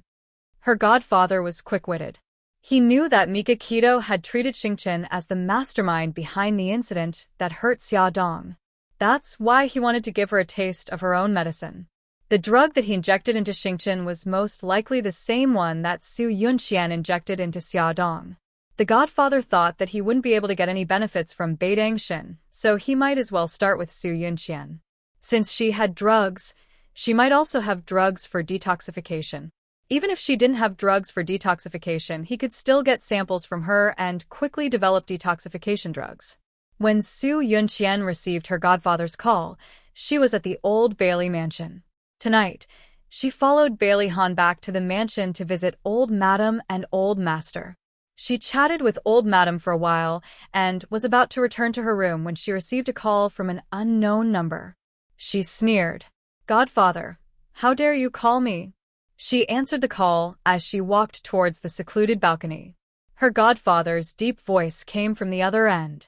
Her godfather was quick-witted. He knew that Mikakito had treated Xingqian as the mastermind behind the incident that hurt Xiaodong. That's why he wanted to give her a taste of her own medicine. The drug that he injected into Xingqian was most likely the same one that Su Yunqian injected into Xiaodong. The godfather thought that he wouldn't be able to get any benefits from Bai Dangshan, so he might as well start with Su Yunqian. Since she had drugs, she might also have drugs for detoxification. Even if she didn't have drugs for detoxification, he could still get samples from her and quickly develop detoxification drugs. When Su Yunqian received her godfather's call, she was at the Old Bailey mansion. Tonight, she followed Bailey Han back to the mansion to visit Old Madam and Old Master. She chatted with Old Madam for a while and was about to return to her room when she received a call from an unknown number. She sneered. "Godfather, how dare you call me?" She answered the call as she walked towards the secluded balcony. Her godfather's deep voice came from the other end.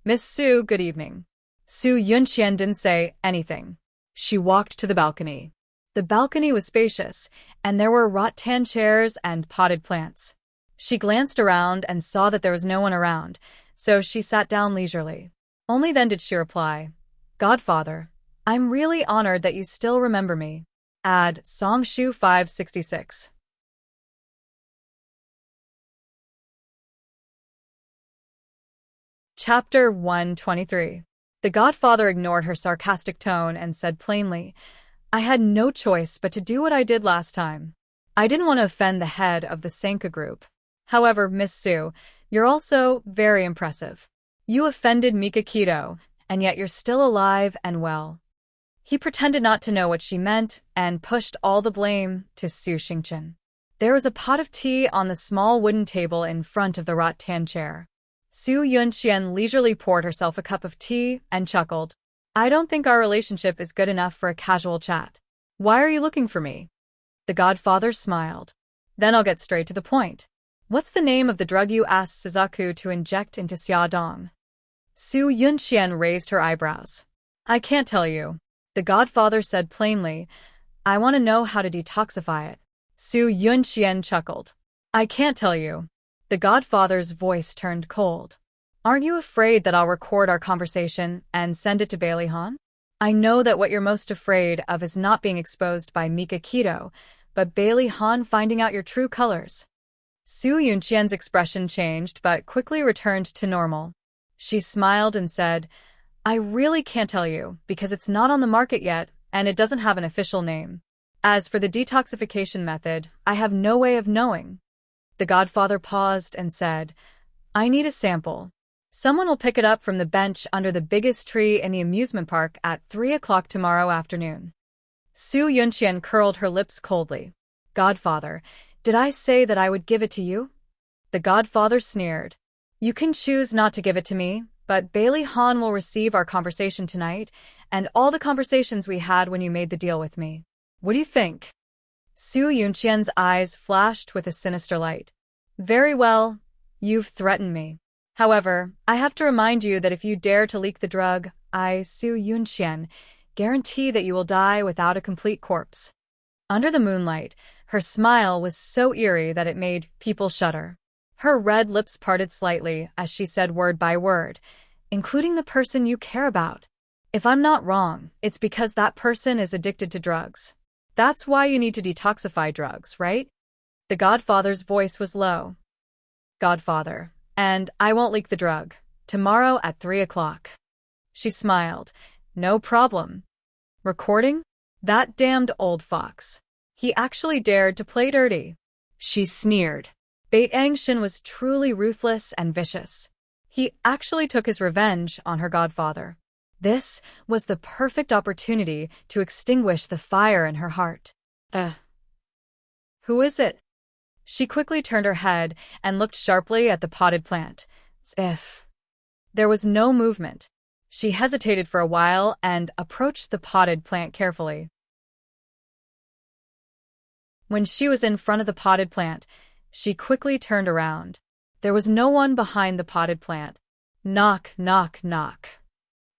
"Miss Su, good evening." Su Yunqian didn't say anything. She walked to the balcony. The balcony was spacious, and there were rattan chairs and potted plants. She glanced around and saw that there was no one around, so she sat down leisurely. Only then did she reply, "Godfather, I'm really honored that you still remember me." Add Songshu 566. Chapter 123. The godfather ignored her sarcastic tone and said plainly, "I had no choice but to do what I did last time. I didn't want to offend the head of the Senka group. However, Miss Su, you're also very impressive. You offended Mikakito, and yet you're still alive and well." He pretended not to know what she meant and pushed all the blame to Su Xingqian. There was a pot of tea on the small wooden table in front of the rattan chair. Su Yunqian leisurely poured herself a cup of tea and chuckled. "I don't think our relationship is good enough for a casual chat. Why are you looking for me?" The godfather smiled. "Then I'll get straight to the point. What's the name of the drug you asked Suzaku to inject into Xiaodong?" Su Yunqian raised her eyebrows. "I can't tell you." The godfather said plainly, "I want to know how to detoxify it." Su Yunqian chuckled. "I can't tell you." The godfather's voice turned cold. "Aren't you afraid that I'll record our conversation and send it to Bailey Han? I know that what you're most afraid of is not being exposed by Mikakito, but Bailey Han finding out your true colors." Su Yunqian's expression changed but quickly returned to normal. She smiled and said, "I really can't tell you because it's not on the market yet and it doesn't have an official name. As for the detoxification method, I have no way of knowing." The godfather paused and said, "I need a sample. Someone will pick it up from the bench under the biggest tree in the amusement park at 3 o'clock tomorrow afternoon." Su Yunqian curled her lips coldly. "Godfather, did I say that I would give it to you?" The godfather sneered. "You can choose not to give it to me, but Bailey Han will receive our conversation tonight and all the conversations we had when you made the deal with me. What do you think?" Su Yunqian's eyes flashed with a sinister light. "Very well, you've threatened me. However, I have to remind you that if you dare to leak the drug, I, Su Yunqian, guarantee that you will die without a complete corpse." Under the moonlight, her smile was so eerie that it made people shudder. Her red lips parted slightly as she said word by word, "Including the person you care about. If I'm not wrong, it's because that person is addicted to drugs. That's why you need to detoxify drugs, right?" The godfather's voice was low. "Godfather, and I won't leak the drug. Tomorrow at 3 o'clock. She smiled. "No problem." "Recording? That damned old fox. He actually dared to play dirty." She sneered. Bai Dangshan was truly ruthless and vicious. He actually took his revenge on her godfather. This was the perfect opportunity to extinguish the fire in her heart. Who is it?" She quickly turned her head and looked sharply at the potted plant. There was no movement. She hesitated for a while and approached the potted plant carefully. When she was in front of the potted plant, she quickly turned around. There was no one behind the potted plant. Knock, knock, knock.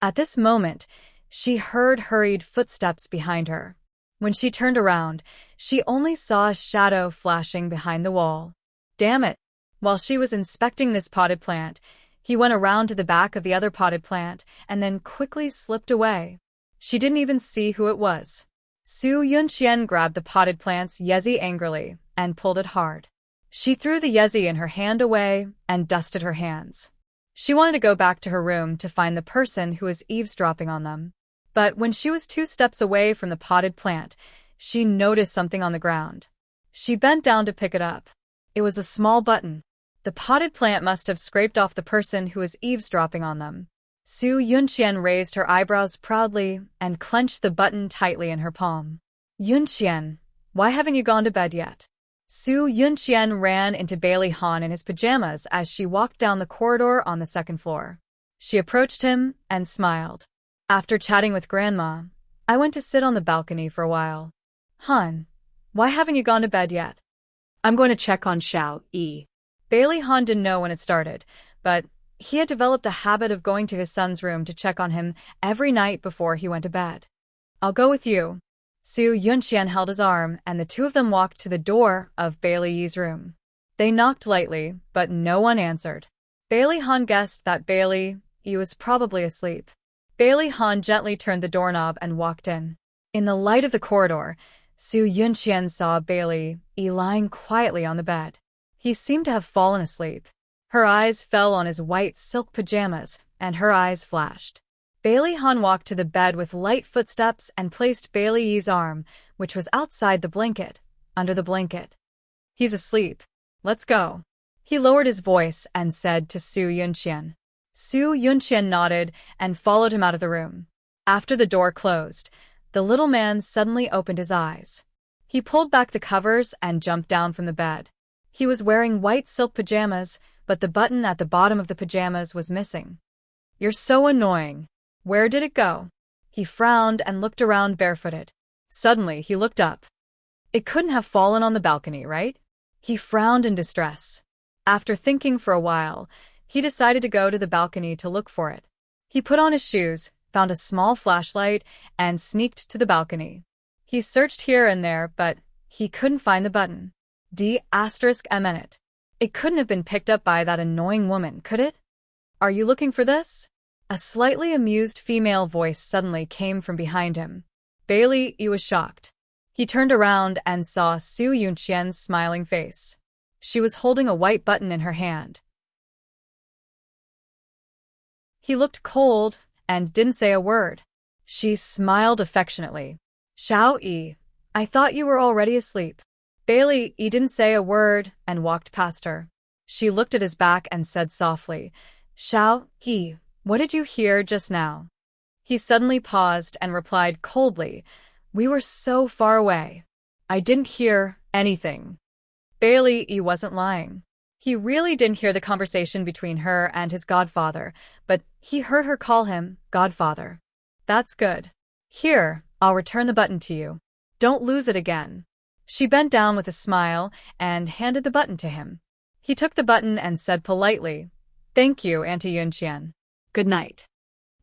At this moment, she heard hurried footsteps behind her. When she turned around, she only saw a shadow flashing behind the wall. Damn it! While she was inspecting this potted plant, he went around to the back of the other potted plant and then quickly slipped away. She didn't even see who it was. Su Yunqian grabbed the potted plant's yezi angrily and pulled it hard. She threw the yezi in her hand away and dusted her hands. She wanted to go back to her room to find the person who was eavesdropping on them. But when she was 2 steps away from the potted plant, she noticed something on the ground. She bent down to pick it up. It was a small button. The potted plant must have scraped off the person who was eavesdropping on them. Su Yunqian raised her eyebrows proudly and clenched the button tightly in her palm. Yunqian, why haven't you gone to bed yet? Su Yunqian ran into Bailey Han in his pajamas as she walked down the corridor on the 2nd floor. She approached him and smiled. After chatting with Grandma, I went to sit on the balcony for a while. Han, why haven't you gone to bed yet? I'm going to check on Xiao Yi. Bailey Han didn't know when it started, but he had developed a habit of going to his son's room to check on him every night before he went to bed. I'll go with you. Su Yunqian held his arm, and the 2 of them walked to the door of Bailey Yi's room. They knocked lightly, but no one answered. Bailey Han guessed that Bailey Yi was probably asleep. Bailey Han gently turned the doorknob and walked in. In the light of the corridor, Su Yunqian saw Bailey Yi lying quietly on the bed. He seemed to have fallen asleep. Her eyes fell on his white silk pajamas, and her eyes flashed. Bailey Han walked to the bed with light footsteps and placed Bailey Yi's arm, which was outside the blanket, under the blanket. He's asleep. Let's go. He lowered his voice and said to Su Yunqian. Su Yunqian nodded and followed him out of the room. After the door closed, the little man suddenly opened his eyes. He pulled back the covers and jumped down from the bed. He was wearing white silk pajamas, but the button at the bottom of the pajamas was missing. You're so annoying. Where did it go? He frowned and looked around barefooted. Suddenly, he looked up. It couldn't have fallen on the balcony, right? He frowned in distress. After thinking for a while, he decided to go to the balcony to look for it. He put on his shoes, found a small flashlight, and sneaked to the balcony. He searched here and there, but he couldn't find the button. ***. It couldn't have been picked up by that annoying woman, could it? Are you looking for this? A slightly amused female voice suddenly came from behind him. Bailey Yi was shocked. He turned around and saw Su Yunqian's smiling face. She was holding a white button in her hand. He looked cold and didn't say a word. She smiled affectionately. Xiao Yi, I thought you were already asleep. Bailey Yi didn't say a word and walked past her. She looked at his back and said softly, Xiao Yi, what did you hear just now? He suddenly paused and replied coldly, We were so far away. I didn't hear anything. Bailey Yi wasn't lying. He really didn't hear the conversation between her and his godfather, but he heard her call him godfather. That's good. Here, I'll return the button to you. Don't lose it again. She bent down with a smile and handed the button to him. He took the button and said politely, Thank you, Auntie Yunqian. Good night.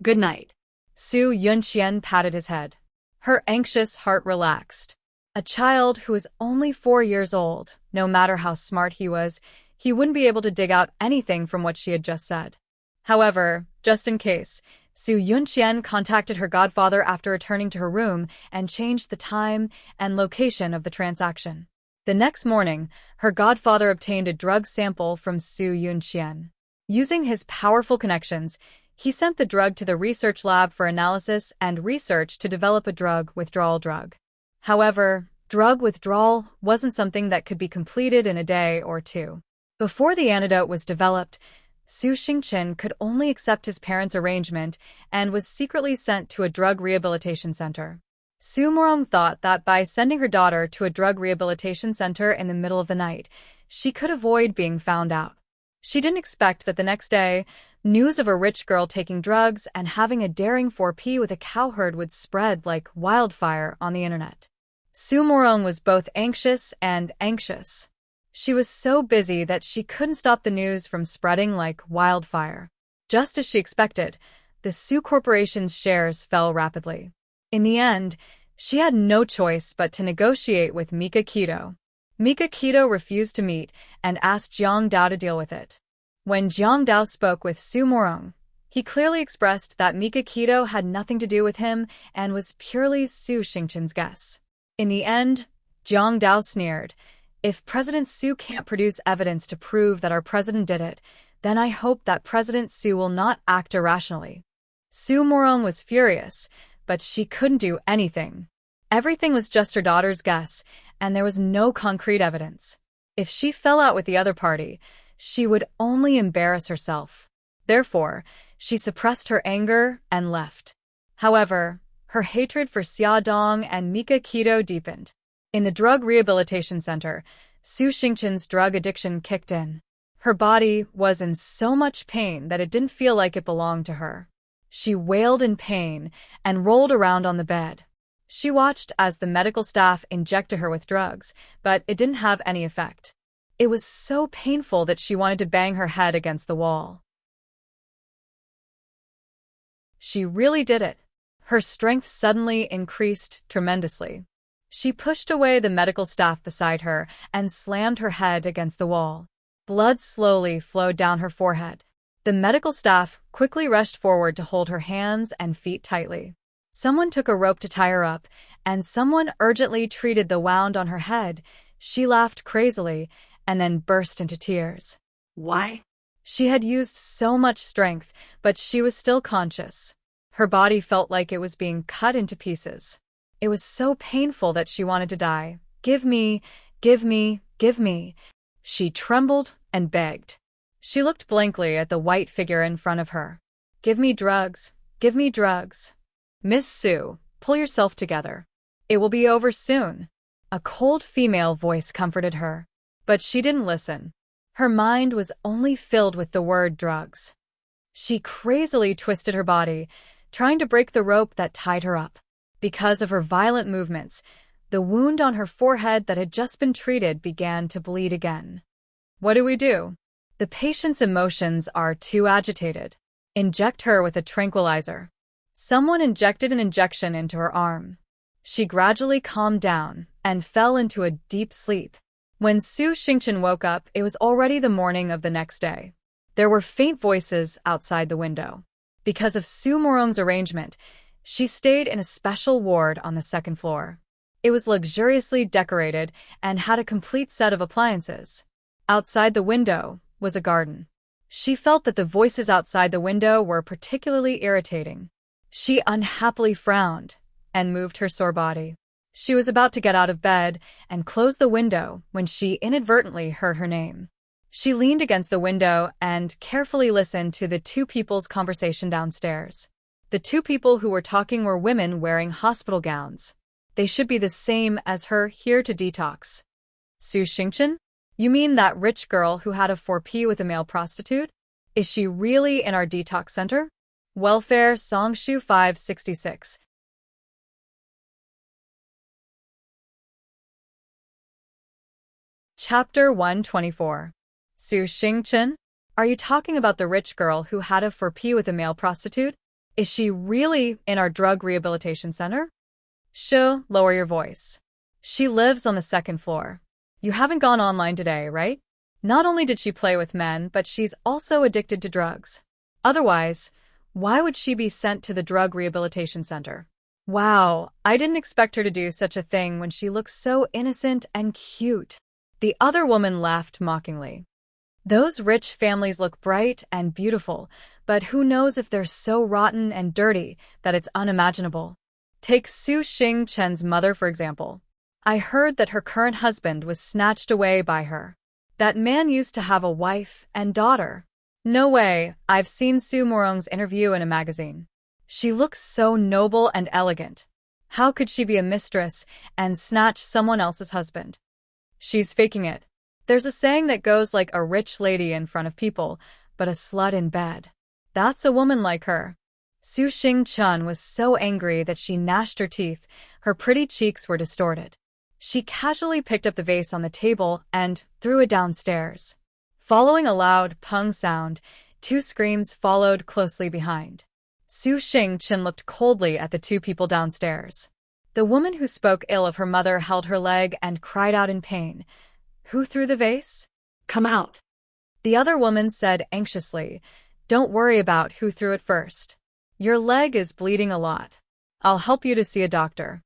Good night. Su Yunqian patted his head. Her anxious heart relaxed. A child who was only 4 years old, no matter how smart he was, he wouldn't be able to dig out anything from what she had just said. However, just in case, Su Yunqian contacted her godfather after returning to her room and changed the time and location of the transaction. The next morning, her godfather obtained a drug sample from Su Yunqian. Using his powerful connections, he sent the drug to the research lab for analysis and research to develop a drug withdrawal drug. However, drug withdrawal wasn't something that could be completed in a day or 2. Before the antidote was developed, Su Xingchen could only accept his parents' arrangement and was secretly sent to a drug rehabilitation center. Su Morong thought that by sending her daughter to a drug rehabilitation center in the middle of the night, she could avoid being found out. She didn't expect that the next day, news of a rich girl taking drugs and having a daring 4P with a cowherd would spread like wildfire on the internet. Su Morong was both anxious and anxious. She was so busy that she couldn't stop the news from spreading like wildfire. Just as she expected, the Su Corporation's shares fell rapidly. In the end, She had no choice but to negotiate with Mika Keto. Mika Keto refused to meet and asked Jiang Dao to deal with it. When Jiang Dao spoke with Su Morong, he clearly expressed that Mika Keto had nothing to do with him and was purely Su Xingchen's guess. In the end, Jiang Dao sneered, "If President Su can't produce evidence to prove that our president did it, then I hope that President Su will not act irrationally." Su Morong was furious, but she couldn't do anything. Everything was just her daughter's guess, and there was no concrete evidence. If she fell out with the other party, she would only embarrass herself. Therefore, she suppressed her anger and left. However, her hatred for Xia Dong and Mika Keto deepened. In the drug rehabilitation center, Su Xingchen's drug addiction kicked in. Her body was in so much pain that it didn't feel like it belonged to her. She wailed in pain and rolled around on the bed. She watched as the medical staff injected her with drugs, but it didn't have any effect. It was so painful that she wanted to bang her head against the wall. She really did it. Her strength suddenly increased tremendously. She pushed away the medical staff beside her and slammed her head against the wall. Blood slowly flowed down her forehead. The medical staff quickly rushed forward to hold her hands and feet tightly. Someone took a rope to tie her up, and someone urgently treated the wound on her head. She laughed crazily and then burst into tears. Why? She had used so much strength, but she was still conscious. Her body felt like it was being cut into pieces. It was so painful that she wanted to die. "Give me, give me, give me." She trembled and begged. She looked blankly at the white figure in front of her. "Give me drugs, give me drugs." "Miss Su, pull yourself together. It will be over soon." A cold female voice comforted her. But she didn't listen. Her mind was only filled with the word drugs. She crazily twisted her body, trying to break the rope that tied her up. Because of her violent movements, the wound on her forehead that had just been treated began to bleed again. What do we do? The patient's emotions are too agitated. Inject her with a tranquilizer. Someone injected an injection into her arm. She gradually calmed down and fell into a deep sleep. When Su Xingchen woke up, it was already the morning of the next day. There were faint voices outside the window. Because of Su Morong's arrangement, she stayed in a special ward on the second floor. It was luxuriously decorated and had a complete set of appliances. Outside the window was a garden. She felt that the voices outside the window were particularly irritating. She unhappily frowned and moved her sore body. She was about to get out of bed and close the window when she inadvertently heard her name. She leaned against the window and carefully listened to the two people's conversation downstairs. The two people who were talking were women wearing hospital gowns. They should be the same as her here to detox. Su Xingchen? You mean that rich girl who had a 4P with a male prostitute? Is she really in our detox center? Welfare Songshu 566. Chapter 124. Su Xingchen? Are you talking about the rich girl who had a 4P with a male prostitute? Is she really in our drug rehabilitation center? Shu, lower your voice. She lives on the second floor. You haven't gone online today, right? Not only did she play with men, but she's also addicted to drugs. Otherwise, why would she be sent to the drug rehabilitation center? Wow, I didn't expect her to do such a thing when she looks so innocent and cute. The other woman laughed mockingly. Those rich families look bright and beautiful, but who knows if they're so rotten and dirty that it's unimaginable. Take Su Xingchen's mother, for example. I heard that her current husband was snatched away by her. That man used to have a wife and daughter. No way, I've seen Su Morong's interview in a magazine. She looks so noble and elegant. How could she be a mistress and snatch someone else's husband? She's faking it. There's a saying that goes like a rich lady in front of people, but a slut in bed. That's a woman like her. Su Xingchen was so angry that she gnashed her teeth. Her pretty cheeks were distorted. She casually picked up the vase on the table and threw it downstairs. Following a loud pung sound, two screams followed closely behind. Su Xingchen looked coldly at the two people downstairs. The woman who spoke ill of her mother held her leg and cried out in pain. Who threw the vase? Come out. The other woman said anxiously, Don't worry about who threw it first. Your leg is bleeding a lot. I'll help you to see a doctor.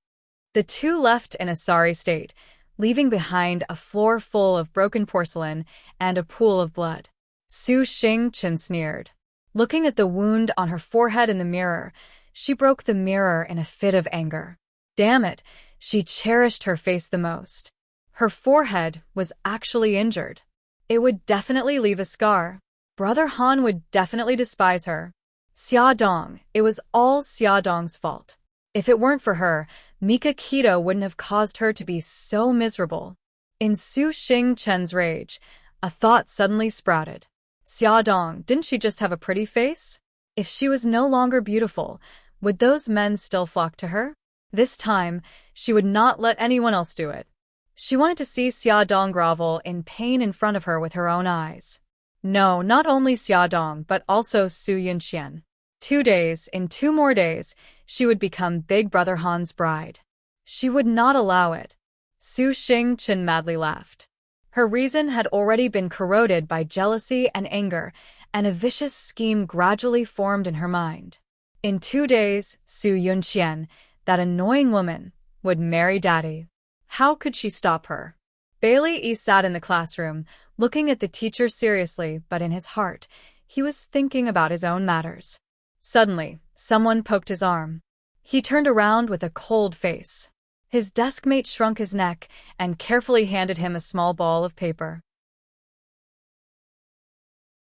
The two left in a sorry state, leaving behind a floor full of broken porcelain and a pool of blood. Su Xingchen sneered. Looking at the wound on her forehead in the mirror, she broke the mirror in a fit of anger. Damn it, she cherished her face the most. Her forehead was actually injured. It would definitely leave a scar. Brother Han would definitely despise her. Xia Dong, it was all Xia Dong's fault. If it weren't for her, Mika Keto wouldn't have caused her to be so miserable. In Su Xingchen's rage, a thought suddenly sprouted. Xia Dong, didn't she just have a pretty face? If she was no longer beautiful, would those men still flock to her? This time, she would not let anyone else do it. She wanted to see Xia Dong grovel in pain in front of her with her own eyes. No, not only Xia Dong, but also Su Yunxian. 2 days, in 2 more days, she would become Big Brother Han's bride. She would not allow it. Su Xingchen madly laughed. Her reason had already been corroded by jealousy and anger, and a vicious scheme gradually formed in her mind. In 2 days, Su Yunxian, that annoying woman, would marry Daddy. How could she stop her? Bailey Yi sat in the classroom, looking at the teacher seriously, but in his heart, he was thinking about his own matters. Suddenly, someone poked his arm. He turned around with a cold face. His deskmate shrunk his neck and carefully handed him a small ball of paper.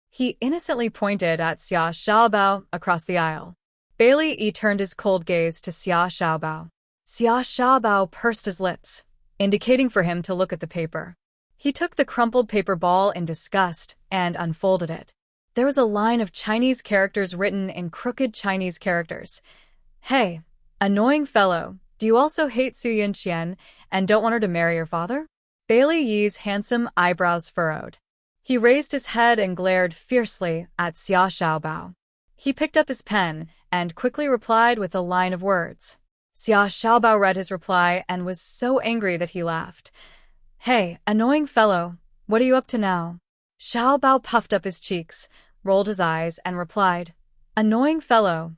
He innocently pointed at Xia Xiaobao across the aisle. Bailey Yi turned his cold gaze to Xia Xiaobao. Xia Xiaobao pursed his lips, indicating for him to look at the paper. He took the crumpled paper ball in disgust and unfolded it. There was a line of Chinese characters written in crooked Chinese characters. Hey, annoying fellow, do you also hate Su Yunxian and don't want her to marry your father? Bailey Yi's handsome eyebrows furrowed. He raised his head and glared fiercely at Xia Xiaobao. He picked up his pen and quickly replied with a line of words. Xia Xiaobao read his reply and was so angry that he laughed. Hey, annoying fellow, what are you up to now? Xiaobao puffed up his cheeks, rolled his eyes, and replied, Annoying fellow,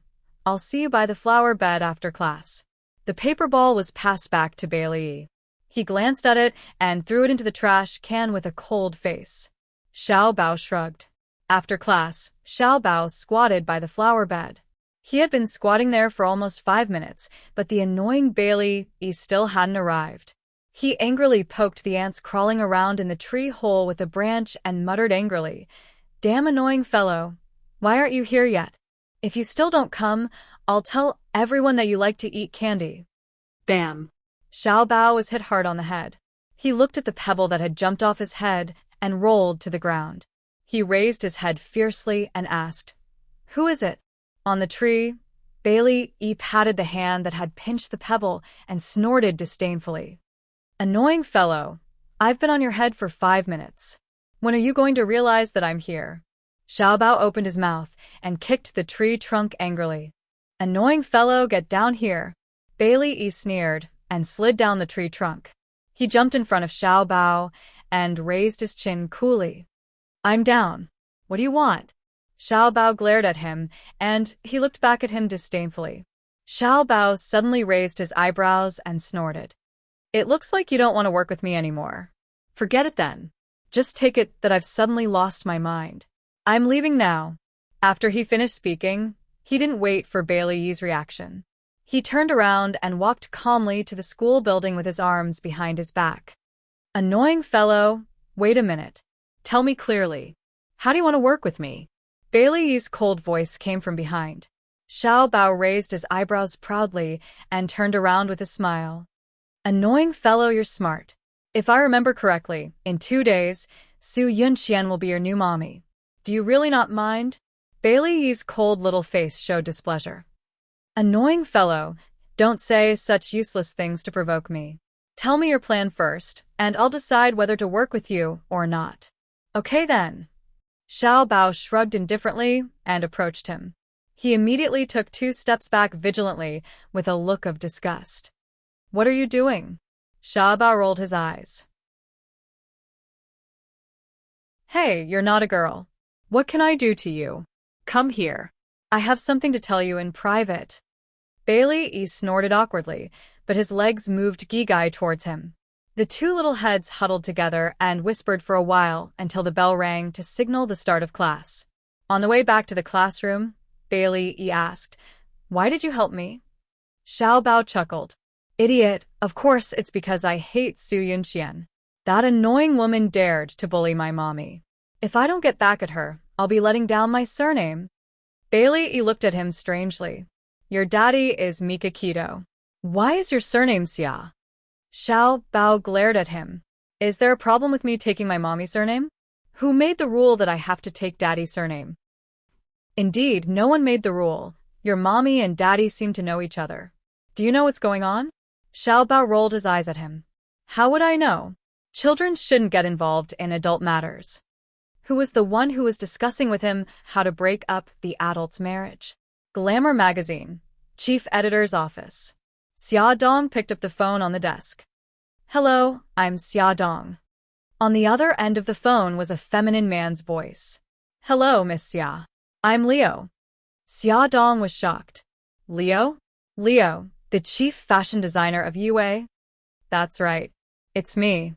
I'll see you by the flower bed after class. The paper ball was passed back to Bailey Yi. He glanced at it and threw it into the trash can with a cold face. Xiaobao shrugged. After class, Xiaobao squatted by the flower bed. He had been squatting there for almost 5 minutes, but the annoying Bailey Yi still hadn't arrived. He angrily poked the ants crawling around in the tree hole with a branch and muttered angrily, Damn annoying fellow, why aren't you here yet? If you still don't come, I'll tell everyone that you like to eat candy. Bam. Xiaobao was hit hard on the head. He looked at the pebble that had jumped off his head and rolled to the ground. He raised his head fiercely and asked, Who is it? On the tree, Bailey Yi patted the hand that had pinched the pebble and snorted disdainfully. Annoying fellow, I've been on your head for 5 minutes. When are you going to realize that I'm here? Xiaobao opened his mouth and kicked the tree trunk angrily. Annoying fellow, get down here. Bailey Yi sneered and slid down the tree trunk. He jumped in front of Xiaobao and raised his chin coolly. I'm down. What do you want? Xiaobao glared at him, and he looked back at him disdainfully. Xiaobao suddenly raised his eyebrows and snorted. It looks like you don't want to work with me anymore. Forget it then. Just take it that I've suddenly lost my mind. I'm leaving now. After he finished speaking, he didn't wait for Bailey Yi's reaction. He turned around and walked calmly to the school building with his arms behind his back. Annoying fellow, wait a minute. Tell me clearly. How do you want to work with me? Bailey Yi's cold voice came from behind. Xiaobao raised his eyebrows proudly and turned around with a smile. Annoying fellow, you're smart. If I remember correctly, in 2 days, Su Yunxian will be your new mommy. Do you really not mind? Bailey Yi's cold little face showed displeasure. Annoying fellow, don't say such useless things to provoke me. Tell me your plan first, and I'll decide whether to work with you or not. Okay then. Xiaobao shrugged indifferently and approached him. He immediately took 2 steps back vigilantly with a look of disgust. What are you doing? Xiaobao rolled his eyes. Hey, you're not a girl. What can I do to you? Come here. I have something to tell you in private. Bailey snorted awkwardly, but his legs moved Gigai towards him. The two little heads huddled together and whispered for a while until the bell rang to signal the start of class. On the way back to the classroom, Bailey asked, "Why did you help me?" Xiaobao chuckled. "Idiot, of course it's because I hate Su Yunqian. That annoying woman dared to bully my mommy. If I don't get back at her, I'll be letting down my surname." Bailey looked at him strangely. "Your daddy is Mikakito. Why is your surname Xia?" Xiaobao glared at him. "Is there a problem with me taking my mommy's surname? Who made the rule that I have to take daddy's surname?" "Indeed, no one made the rule. Your mommy and daddy seem to know each other. Do you know what's going on?" Xiaobao rolled his eyes at him. "How would I know? Children shouldn't get involved in adult matters." Who was the one who was discussing with him how to break up the adult's marriage? Glamour magazine. Chief editor's office. Xia Dong picked up the phone on the desk. "Hello, I'm Xia Dong." On the other end of the phone was a feminine man's voice. "Hello, Miss Xia. I'm Leo." Xia Dong was shocked. "Leo? Leo, the chief fashion designer of UA?" "That's right. It's me."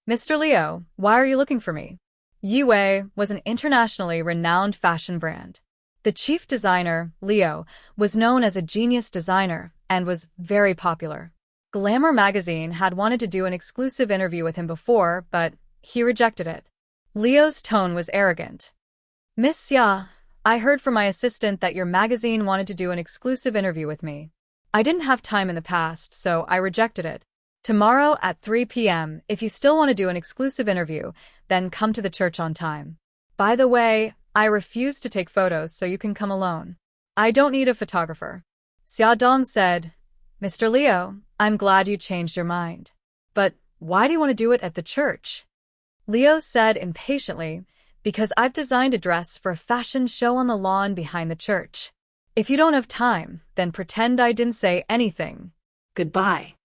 "Mr. Leo, why are you looking for me?" UA was an internationally renowned fashion brand. The chief designer, Leo, was known as a genius designer and was very popular. Glamour magazine had wanted to do an exclusive interview with him before, but he rejected it. Leo's tone was arrogant. "Miss Xia, I heard from my assistant that your magazine wanted to do an exclusive interview with me. I didn't have time in the past, so I rejected it. Tomorrow at 3 p.m., if you still want to do an exclusive interview, then come to the church on time. By the way, I refuse to take photos, so you can come alone. I don't need a photographer." Xia Dong said, "Mr. Leo, I'm glad you changed your mind. But why do you want to do it at the church?" Leo said impatiently, "Because I've designed a dress for a fashion show on the lawn behind the church. If you don't have time, then pretend I didn't say anything." Goodbye.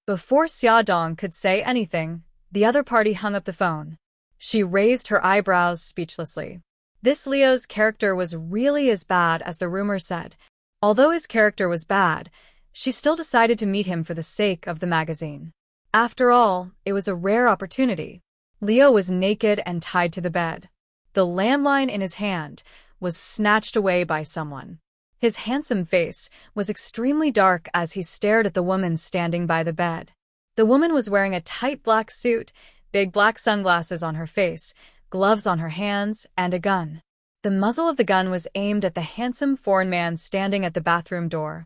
Before Xia Dong could say anything, the other party hung up the phone. She raised her eyebrows speechlessly. This Leo's character was really as bad as the rumor said. Although his character was bad, she still decided to meet him for the sake of the magazine. After all, it was a rare opportunity. Leo was naked and tied to the bed. The landline in his hand was snatched away by someone. His handsome face was extremely dark as he stared at the woman standing by the bed. The woman was wearing a tight black suit, big black sunglasses on her face, gloves on her hands, and a gun. The muzzle of the gun was aimed at the handsome foreign man standing at the bathroom door.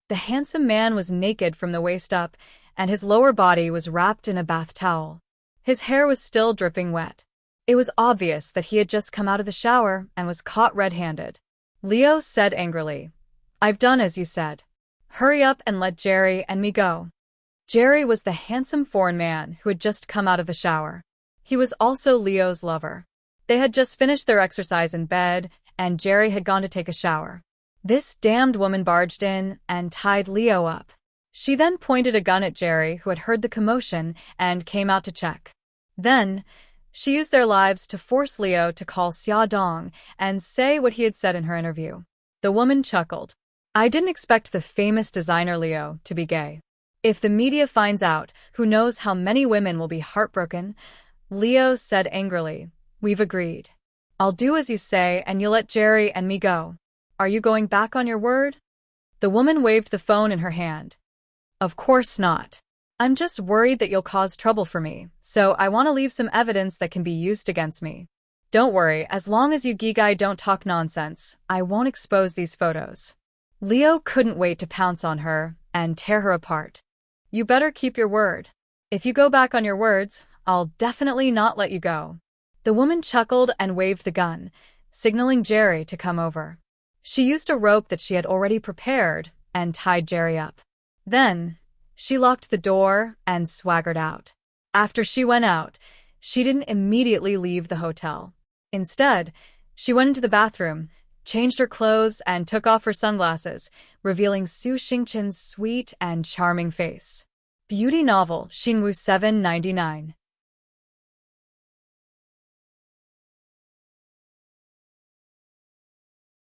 The handsome man was naked from the waist up, and his lower body was wrapped in a bath towel. His hair was still dripping wet. It was obvious that he had just come out of the shower and was caught red-handed. Leo said angrily, "I've done as you said. Hurry up and let Jerry and me go." Jerry was the handsome foreign man who had just come out of the shower. He was also Leo's lover. They had just finished their exercise in bed, and Jerry had gone to take a shower. This damned woman barged in and tied Leo up. She then pointed a gun at Jerry, who had heard the commotion and came out to check. Then, she used their lives to force Leo to call Xia Dong and say what he had said in her interview. The woman chuckled. "I didn't expect the famous designer Leo to be gay. If the media finds out, who knows how many women will be heartbroken?" Leo said angrily, "We've agreed. I'll do as you say and you'll let Jerry and me go. Are you going back on your word?" The woman waved the phone in her hand. "Of course not. I'm just worried that you'll cause trouble for me, so I want to leave some evidence that can be used against me. Don't worry, as long as you Gigai don't talk nonsense, I won't expose these photos." Leo couldn't wait to pounce on her and tear her apart. "You better keep your word. If you go back on your words, I'll definitely not let you go." The woman chuckled and waved the gun, signaling Jerry to come over. She used a rope that she had already prepared and tied Jerry up. Then, she locked the door and swaggered out. After she went out, she didn't immediately leave the hotel. Instead, she went into the bathroom, changed her clothes, and took off her sunglasses, revealing Su Xingqian's sweet and charming face. Beauty novel, Xingwu 799.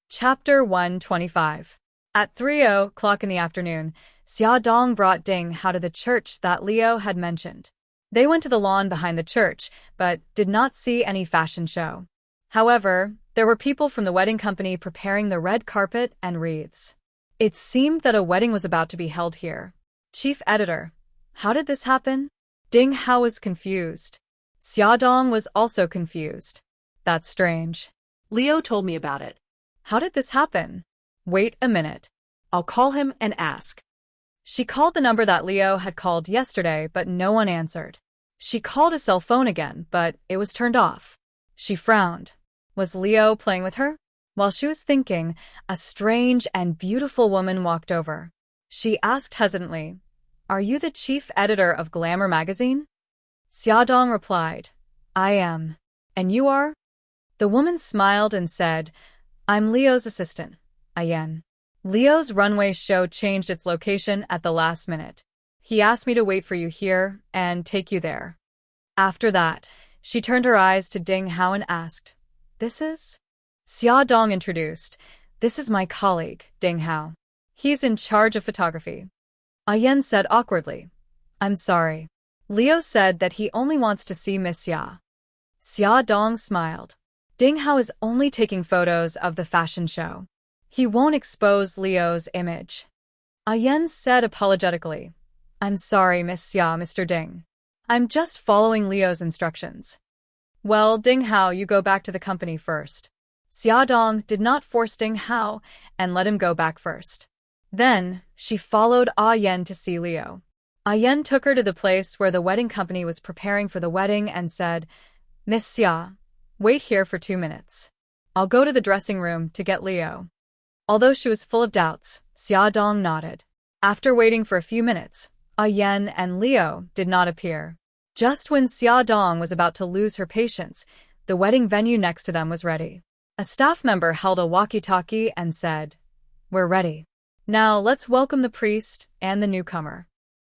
Chapter 125. At 3:00 in the afternoon, Xia Dong brought Ding Hao to the church that Liu had mentioned. They went to the lawn behind the church, but did not see any fashion show. However, there were people from the wedding company preparing the red carpet and wreaths. It seemed that a wedding was about to be held here. Chief Editor, how did this happen? Ding Hao was confused. Xia Dong was also confused. That's strange. Leo told me about it. How did this happen? Wait a minute. I'll call him and ask. She called the number that Leo had called yesterday, but no one answered. She called his cell phone again, but it was turned off. She frowned. Was Leo playing with her? While she was thinking, a strange and beautiful woman walked over. She asked hesitantly, "Are you the chief editor of Glamour magazine?" Xia Dong replied, "I am. And you are?" The woman smiled and said, "I'm Leo's assistant, Ayen. Leo's runway show changed its location at the last minute. He asked me to wait for you here and take you there." After that, she turned her eyes to Ding Hao and asked, "This is?" Xia Dong introduced, "This is my colleague, Ding Hao. He's in charge of photography." Ayen said awkwardly, "I'm sorry." Leo said that he only wants to see Miss Xia. Xia Dong smiled. Ding Hao is only taking photos of the fashion show. He won't expose Leo's image. Ayen said apologetically, "I'm sorry, Miss Xia, Mr. Ding. I'm just following Leo's instructions." "Well, Ding Hao, you go back to the company first." Xia Dong did not force Ding Hao and let him go back first. Then, she followed Ayen to see Leo. Ayen took her to the place where the wedding company was preparing for the wedding and said, "Miss Xia, wait here for 2 minutes. I'll go to the dressing room to get Leo." Although she was full of doubts, Xia Dong nodded. After waiting for a few minutes, Ayen and Leo did not appear. Just when Xia Dong was about to lose her patience, the wedding venue next to them was ready. A staff member held a walkie-talkie and said, "We're ready. Now let's welcome the priest and the newcomer."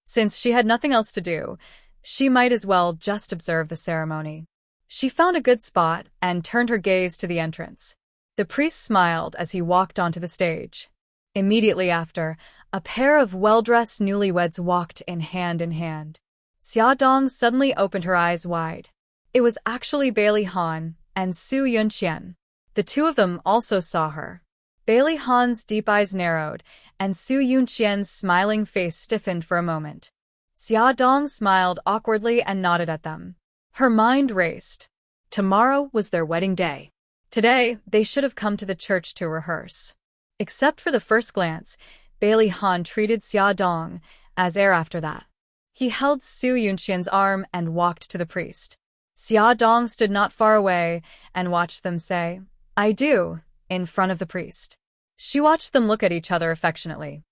Since she had nothing else to do, she might as well just observe the ceremony. She found a good spot and turned her gaze to the entrance. The priest smiled as he walked onto the stage. Immediately after, a pair of well-dressed newlyweds walked in hand. Xia Dong suddenly opened her eyes wide. It was actually Bailey Han and Su Yunqian. The two of them also saw her. Bailey Han's deep eyes narrowed, and Su Yunqian's smiling face stiffened for a moment. Xia Dong smiled awkwardly and nodded at them. Her mind raced. Tomorrow was their wedding day. Today, they should have come to the church to rehearse. Except for the first glance, Bailey Han treated Xia Dong as air after that. He held Su Yunqian's arm and walked to the priest. Xia Dong stood not far away and watched them say, "I do," in front of the priest. She watched them look at each other affectionately.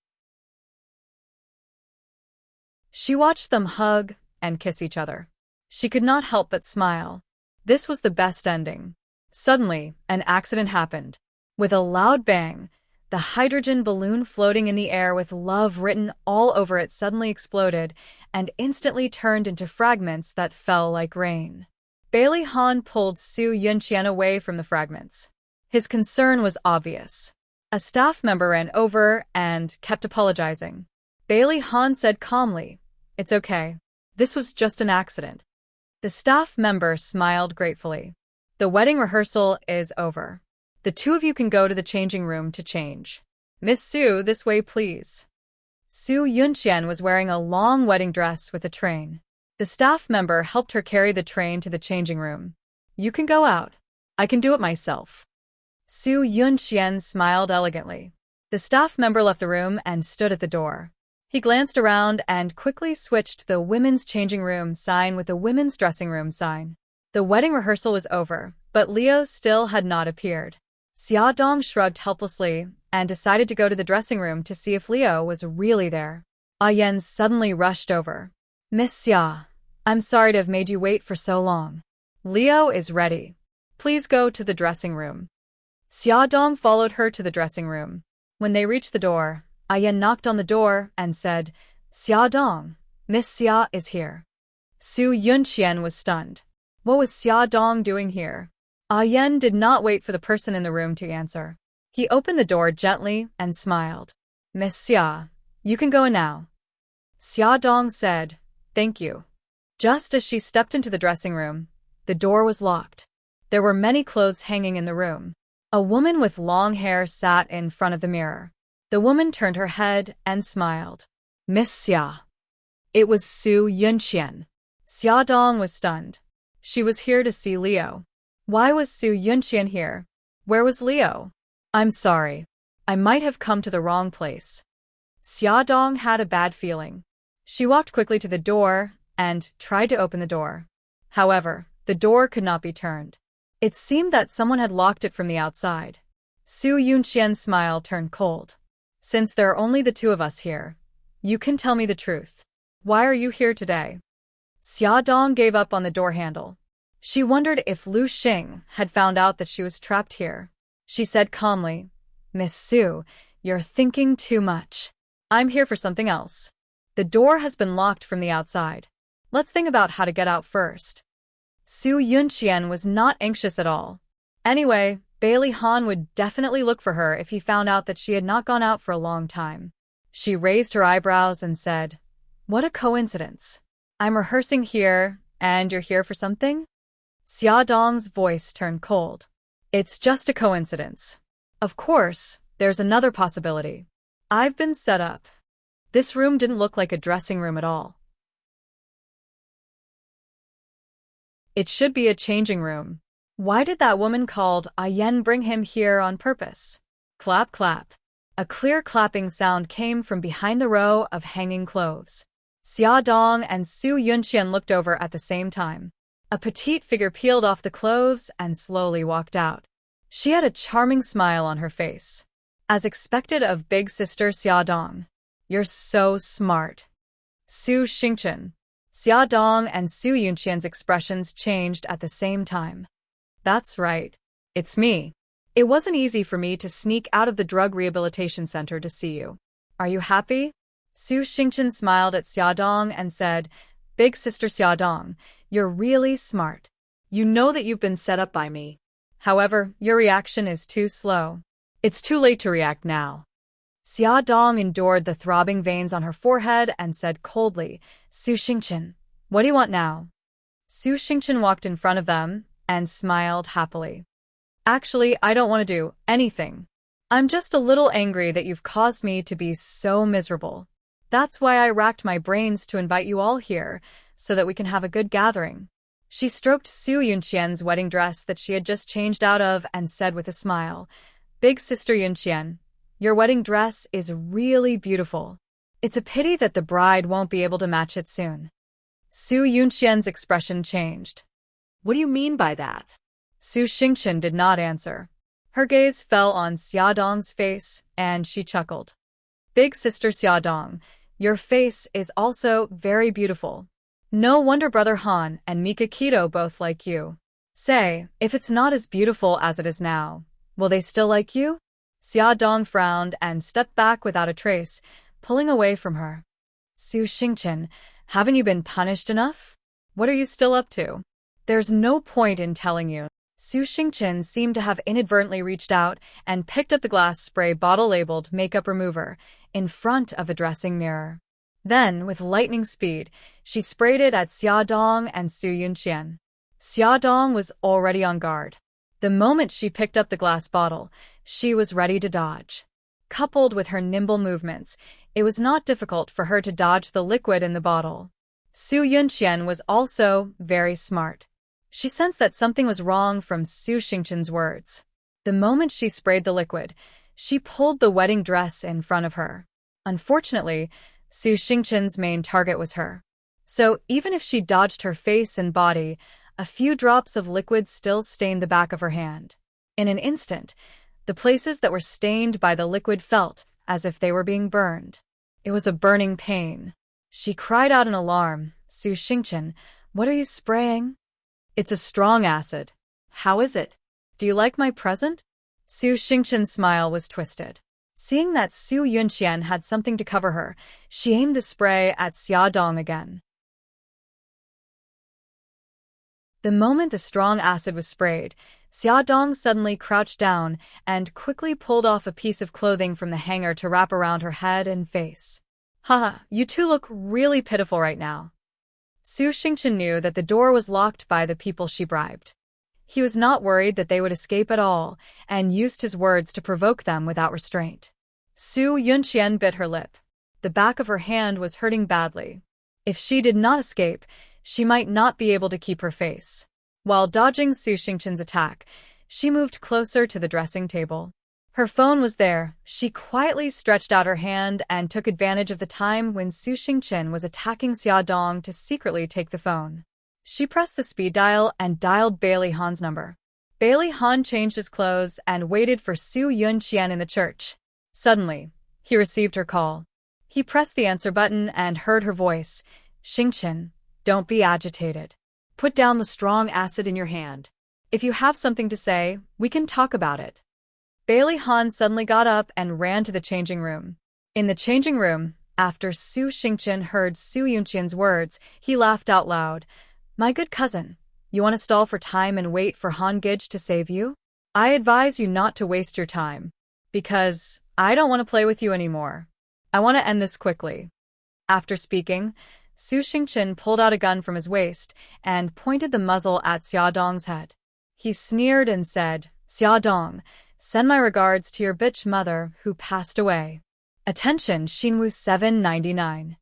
She watched them hug and kiss each other. She could not help but smile. This was the best ending. Suddenly, an accident happened. With a loud bang, the hydrogen balloon floating in the air with love written all over it suddenly exploded and instantly turned into fragments that fell like rain. Bailey Han pulled Su Yunqian away from the fragments. His concern was obvious. A staff member ran over and kept apologizing. Bailey Han said calmly, "It's okay. This was just an accident." The staff member smiled gratefully. "The wedding rehearsal is over. The two of you can go to the changing room to change. Miss Su, this way please." Su Yunqian was wearing a long wedding dress with a train. The staff member helped her carry the train to the changing room. "You can go out. I can do it myself." Su Yunqian smiled elegantly. The staff member left the room and stood at the door. He glanced around and quickly switched the women's changing room sign with the women's dressing room sign. The wedding rehearsal was over, but Leo still had not appeared. Xia Dong shrugged helplessly and decided to go to the dressing room to see if Leo was really there. Ayen suddenly rushed over. "Miss Xia, I'm sorry to have made you wait for so long. Leo is ready. Please go to the dressing room." Xiaodong followed her to the dressing room. When they reached the door, Ayan knocked on the door and said, Xiaodong, Miss Xia is here. Su Yunqian was stunned. What was Xiaodong doing here? Ayan did not wait for the person in the room to answer. He opened the door gently and smiled. Miss Xia, you can go in now. Xiaodong said, Thank you. Just as she stepped into the dressing room, the door was locked. There were many clothes hanging in the room. A woman with long hair sat in front of the mirror. The woman turned her head and smiled. Miss Xia. It was Su Yunqian. Xiaodong was stunned. She was here to see Leo. Why was Su Yunqian here? Where was Leo? I'm sorry. I might have come to the wrong place. Xiaodong had a bad feeling. She walked quickly to the door and tried to open the door. However, the door could not be turned. It seemed that someone had locked it from the outside. Su Yunqian's smile turned cold. Since there are only the two of us here, you can tell me the truth. Why are you here today? Xiaodong gave up on the door handle. She wondered if Lu Xing had found out that she was trapped here. She said calmly, Miss Su, you're thinking too much. I'm here for something else. The door has been locked from the outside. Let's think about how to get out first. Su Yunqian was not anxious at all. Anyway, Bailey Han would definitely look for her if he found out that she had not gone out for a long time. She raised her eyebrows and said, What a coincidence. I'm rehearsing here, and you're here for something? Xiaodong's voice turned cold. It's just a coincidence. Of course, there's another possibility. I've been set up. This room didn't look like a dressing room at all. It should be a changing room. Why did that woman called Ayan bring him here on purpose? Clap, clap. A clear clapping sound came from behind the row of hanging clothes. Xiaodong and Su Yunqian looked over at the same time. A petite figure peeled off the clothes and slowly walked out. She had a charming smile on her face. As expected of big sister Xiaodong. You're so smart. Su Xingchen. Xiaodong and Su Yunqian's expressions changed at the same time. That's right. It's me. It wasn't easy for me to sneak out of the drug rehabilitation center to see you. Are you happy? Su Xingchen smiled at Xiaodong and said, Big sister Xiaodong, you're really smart. You know that you've been set up by me. However, your reaction is too slow. It's too late to react now. Xiaodong endured the throbbing veins on her forehead and said coldly, Su Xingchen, what do you want now? Su Xingchen walked in front of them and smiled happily. Actually, I don't want to do anything. I'm just a little angry that you've caused me to be so miserable. That's why I racked my brains to invite you all here, so that we can have a good gathering. She stroked Su Yunqian's wedding dress that she had just changed out of and said with a smile, Big sister Yunqian, your wedding dress is really beautiful. It's a pity that the bride won't be able to match it soon. Su Yunqian's expression changed. What do you mean by that? Su Xingchen did not answer. Her gaze fell on Xiaodong's face, and she chuckled. Big sister Xiaodong, your face is also very beautiful. No wonder Brother Han and Mika Keto both like you. Say, if it's not as beautiful as it is now, will they still like you? Xiaodong frowned and stepped back without a trace, pulling away from her. Su Xingchen, haven't you been punished enough? What are you still up to? There's no point in telling you. Su Xingchen seemed to have inadvertently reached out and picked up the glass spray bottle labeled makeup remover in front of a dressing mirror. Then, with lightning speed, she sprayed it at Xiaodong and Su Yunqian. Xiaodong was already on guard. The moment she picked up the glass bottle, she was ready to dodge. Coupled with her nimble movements, it was not difficult for her to dodge the liquid in the bottle. Su Yunqian was also very smart. She sensed that something was wrong from Su Xingchen's words. The moment she sprayed the liquid, she pulled the wedding dress in front of her. Unfortunately, Su Xingchen's main target was her. So even if she dodged her face and body, a few drops of liquid still stained the back of her hand. In an instant, the places that were stained by the liquid felt as if they were being burned. It was a burning pain. She cried out in alarm, Su Xingchen, what are you spraying? It's a strong acid. How is it? Do you like my present? Su Xingqian's smile was twisted. Seeing that Su Yunqian had something to cover her, she aimed the spray at Xia Dong again. The moment the strong acid was sprayed, Xia Dong suddenly crouched down and quickly pulled off a piece of clothing from the hanger to wrap around her head and face. Haha, you two look really pitiful right now. Su Xingqian knew that the door was locked by the people she bribed. He was not worried that they would escape at all, and used his words to provoke them without restraint. Su Yunqian bit her lip. The back of her hand was hurting badly. If she did not escape, she might not be able to keep her face. While dodging Su Xingqian's attack, she moved closer to the dressing table. Her phone was there. She quietly stretched out her hand and took advantage of the time when Su Xingqian was attacking Xia Dong to secretly take the phone. She pressed the speed dial and dialed Bailey Han's number. Bailey Han changed his clothes and waited for Su Yunqian in the church. Suddenly, he received her call. He pressed the answer button and heard her voice. Xingqian, don't be agitated. Put down the strong acid in your hand. If you have something to say, we can talk about it. Bailey Han suddenly got up and ran to the changing room. In the changing room, after Su Xingqian heard Su Yunqian's words, he laughed out loud. My good cousin, you want to stall for time and wait for Han Gij to save you? I advise you not to waste your time. Because I don't want to play with you anymore. I want to end this quickly. After speaking, Su Xingqian pulled out a gun from his waist and pointed the muzzle at Xia Dong's head. He sneered and said, Xia Dong, send my regards to your bitch mother who passed away. Attention Xinwu 799.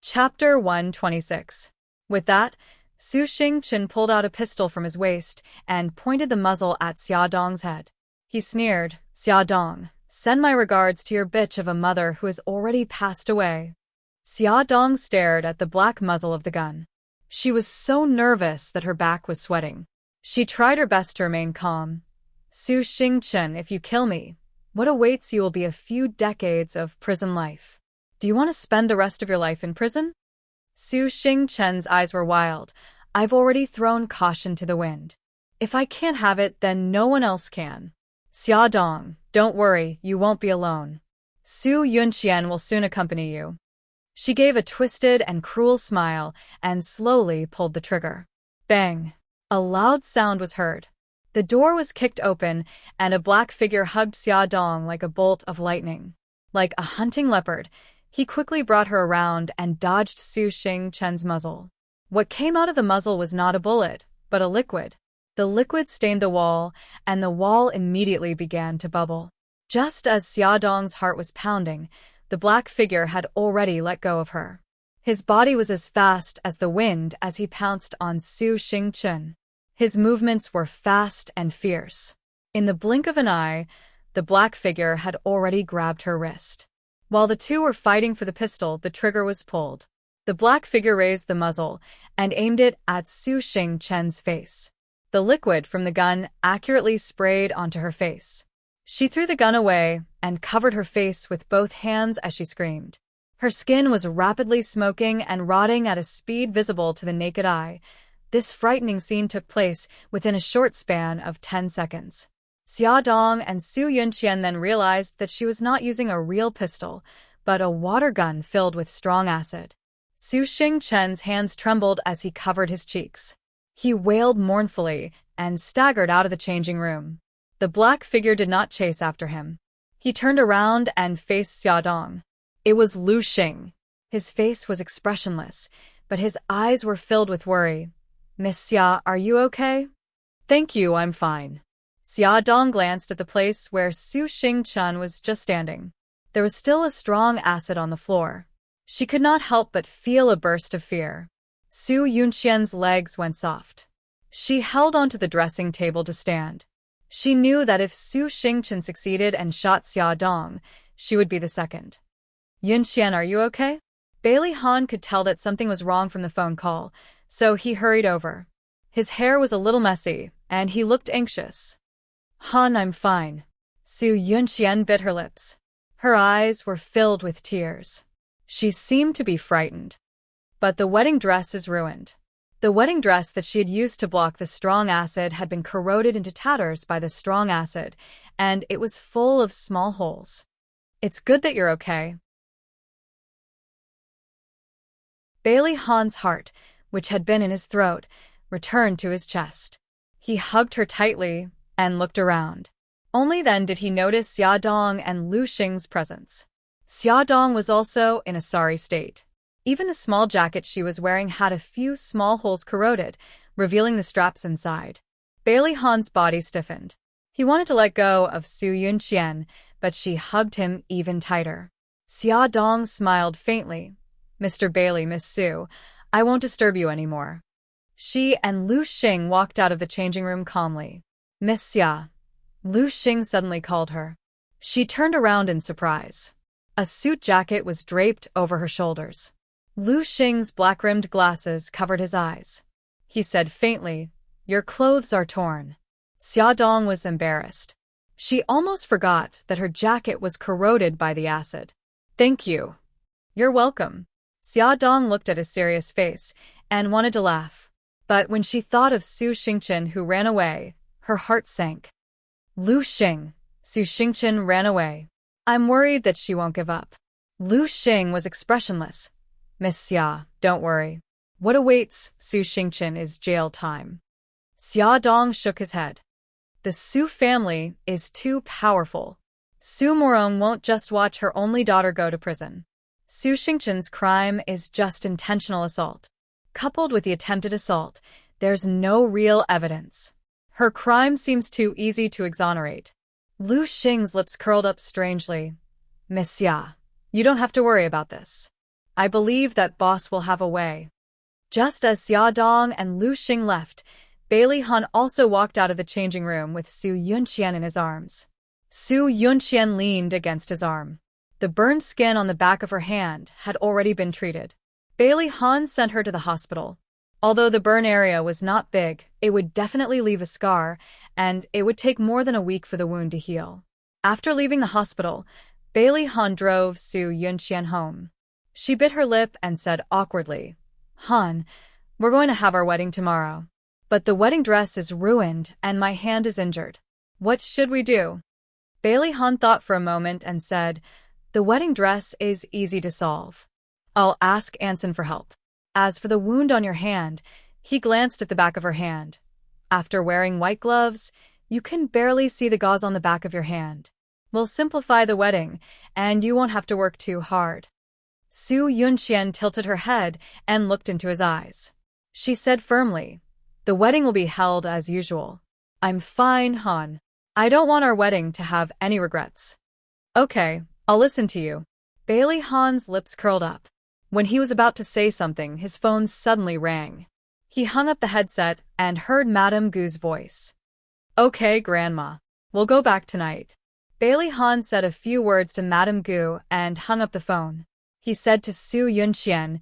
Chapter 126. With that, Su Xingqian pulled out a pistol from his waist and pointed the muzzle at Xia Dong's head. He sneered, Xia Dong, send my regards to your bitch of a mother who has already passed away. Xia Dong stared at the black muzzle of the gun. She was so nervous that her back was sweating. She tried her best to remain calm. Su Xingqian, if you kill me, what awaits you will be a few decades of prison life. Do you want to spend the rest of your life in prison? Su Xingqian's eyes were wild. I've already thrown caution to the wind. If I can't have it, then no one else can. Xia Dong, don't worry, you won't be alone. Su Yunqian will soon accompany you. She gave a twisted and cruel smile and slowly pulled the trigger. Bang! A loud sound was heard. The door was kicked open and a black figure hugged Xia Dong like a bolt of lightning. Like a hunting leopard, he quickly brought her around and dodged Su Xingqian's muzzle. What came out of the muzzle was not a bullet, but a liquid. The liquid stained the wall, and the wall immediately began to bubble. Just as Xia Dong's heart was pounding, the black figure had already let go of her. His body was as fast as the wind as he pounced on Su Xingqian. His movements were fast and fierce. In the blink of an eye, the black figure had already grabbed her wrist. While the two were fighting for the pistol, the trigger was pulled. The black figure raised the muzzle and aimed it at Su Xingqian's face. The liquid from the gun accurately sprayed onto her face. She threw the gun away and covered her face with both hands as she screamed. Her skin was rapidly smoking and rotting at a speed visible to the naked eye. This frightening scene took place within a short span of 10 seconds. Xia Dong and Su Yunqian then realized that she was not using a real pistol, but a water gun filled with strong acid. Su Xingqian's hands trembled as he covered his cheeks. He wailed mournfully and staggered out of the changing room. The black figure did not chase after him. He turned around and faced Xia Dong. It was Lu Xing. His face was expressionless, but his eyes were filled with worry. Miss Xia, are you okay? Thank you, I'm fine. Xia Dong glanced at the place where Su Xingqian was just standing. There was still a strong acid on the floor. She could not help but feel a burst of fear. Su Yunqian's legs went soft. She held onto the dressing table to stand. She knew that if Su Xingqian succeeded and shot Xia Dong, she would be the second. Yunqian, are you okay? Bailey Han could tell that something was wrong from the phone call, so he hurried over. His hair was a little messy, and he looked anxious. Han, I'm fine. Su Yunqian bit her lips. Her eyes were filled with tears. She seemed to be frightened. But the wedding dress is ruined. The wedding dress that she had used to block the strong acid had been corroded into tatters by the strong acid, and it was full of small holes. "It's good that you're okay." Bailey Han's heart, which had been in his throat, returned to his chest. He hugged her tightly and looked around. Only then did he notice Xia Dong and Lu Xing's presence. Xia Dong was also in a sorry state. Even the small jacket she was wearing had a few small holes corroded, revealing the straps inside. Bailey Han's body stiffened. He wanted to let go of Su Yunqian, but she hugged him even tighter. Xia Dong smiled faintly. "Mr. Bailey, Miss Su, I won't disturb you anymore." She and Lu Xing walked out of the changing room calmly. "Miss Xia," Lu Xing suddenly called her. She turned around in surprise. A suit jacket was draped over her shoulders. Lu Xing's black-rimmed glasses covered his eyes. He said faintly, "Your clothes are torn." Xia Dong was embarrassed. She almost forgot that her jacket was corroded by the acid. "Thank you." "You're welcome." Xia Dong looked at his serious face and wanted to laugh. But when she thought of Su Xingchen who ran away, her heart sank. Lu Xing, Su Xingchen ran away. "I'm worried that she won't give up." Lu Xing was expressionless. "Miss Xia, don't worry. What awaits Su Xingchen is jail time." Xia Dong shook his head. "The Su family is too powerful. Su Morong won't just watch her only daughter go to prison. Su Xingchen's crime is just intentional assault. Coupled with the attempted assault, there's no real evidence. Her crime seems too easy to exonerate." Lu Xing's lips curled up strangely. "Miss Xia, you don't have to worry about this. I believe that boss will have a way." Just as Xia Dong and Lu Xing left, Bailey Han also walked out of the changing room with Su Yunqian in his arms. Su Yunqian leaned against his arm. The burned skin on the back of her hand had already been treated. Bailey Han sent her to the hospital. Although the burn area was not big, it would definitely leave a scar, and it would take more than a week for the wound to heal. After leaving the hospital, Bailey Han drove Su Yunqian home. She bit her lip and said awkwardly, "Han, we're going to have our wedding tomorrow. But the wedding dress is ruined and my hand is injured. What should we do?" Bailey Han thought for a moment and said, "The wedding dress is easy to solve. I'll ask Anson for help. As for the wound on your hand," he glanced at the back of her hand. "After wearing white gloves, you can barely see the gauze on the back of your hand. We'll simplify the wedding, and you won't have to work too hard." Su Yunqian tilted her head and looked into his eyes. She said firmly, "The wedding will be held as usual." "I'm fine, Han. I don't want our wedding to have any regrets." "Okay, I'll listen to you." Bailey Han's lips curled up. When he was about to say something, his phone suddenly rang. He hung up the headset and heard Madame Gu's voice. "Okay, Grandma. We'll go back tonight." Bailey Han said a few words to Madame Gu and hung up the phone. He said to Su Yunqian,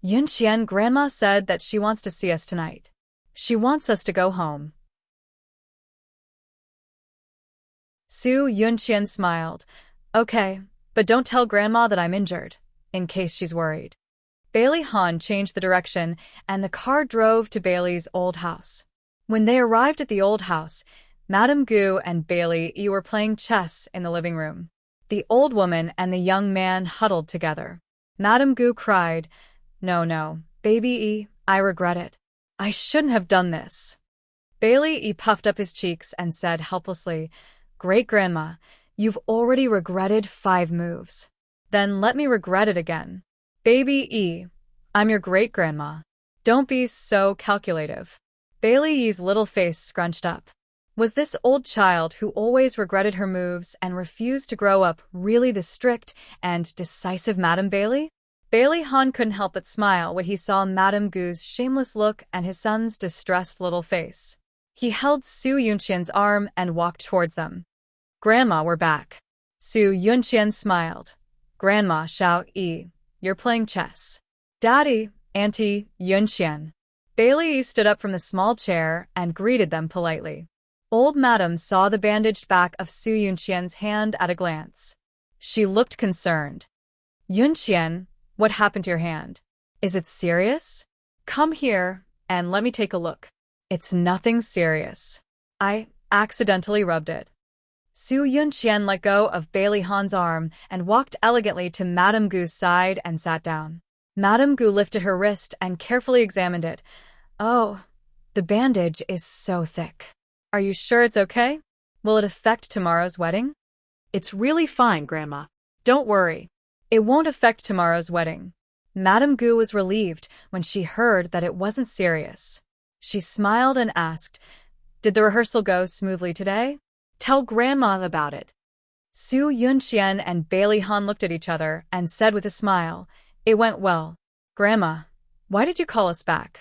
"Yunqian, Grandma said that she wants to see us tonight. She wants us to go home." Su Yunqian smiled. "Okay, but don't tell Grandma that I'm injured, in case she's worried." Bailey Han changed the direction, and the car drove to Bailey's old house. When they arrived at the old house, Madame Gu and Bailey were playing chess in the living room. The old woman and the young man huddled together. Madame Gu cried, No, baby I regret it. I shouldn't have done this." Bailey puffed up his cheeks and said helplessly, "Great-grandma, you've already regretted 5 moves. Then let me regret it again. Baby I'm your great-grandma. Don't be so calculative." Bailey's little face scrunched up. Was this old child who always regretted her moves and refused to grow up really the strict and decisive Madame Bailey? Bailey Han couldn't help but smile when he saw Madame Gu's shameless look and his son's distressed little face. He held Su Yunqian's arm and walked towards them. "Grandma, we're back." Su Yunqian smiled. "Grandma Xiao Yi, you're playing chess." "Daddy, Auntie Yunqian." Bailey stood up from the small chair and greeted them politely. Old Madame saw the bandaged back of Su Yunqian's hand at a glance. She looked concerned. "Yunqian, what happened to your hand? Is it serious? Come here, and let me take a look. It's nothing serious. I accidentally rubbed it. Su Yunqian let go of Bailey Han's arm and walked elegantly to Madame Gu's side and sat down. Madame Gu lifted her wrist and carefully examined it. Oh, the bandage is so thick. Are you sure it's okay? Will it affect tomorrow's wedding? It's really fine, Grandma. Don't worry. It won't affect tomorrow's wedding. Madame Gu was relieved when she heard that it wasn't serious. She smiled and asked, "Did the rehearsal go smoothly today?" Tell Grandma about it. Su Yunqian and Bailey Han looked at each other and said with a smile, "It went well." "Grandma, why did you call us back?"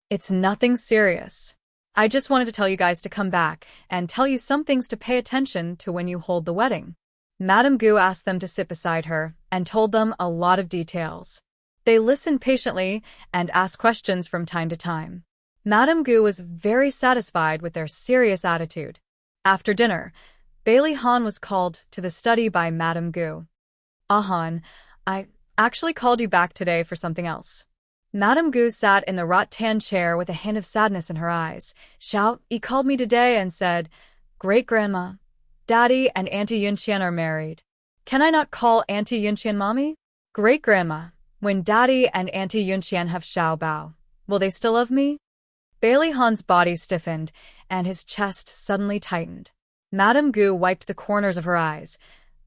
"It's nothing serious. I just wanted to tell you guys to come back and tell you some things to pay attention to when you hold the wedding." Madame Gu asked them to sit beside her and told them a lot of details. They listened patiently and asked questions from time to time. Madame Gu was very satisfied with their serious attitude. After dinner, Bailey Han was called to the study by Madame Gu. Han, I actually called you back today for something else." Madame Gu sat in the rattan chair with a hint of sadness in her eyes. "Xiao Yi called me today and said, 'Great-grandma, Daddy and Auntie Yunqian are married.' Can I not call Auntie Yunqian Mommy? Great-grandma, when Daddy and Auntie Yunqian have Xiao Bao, will they still love me?" Bailey Han's body stiffened, and his chest suddenly tightened. Madame Gu wiped the corners of her eyes.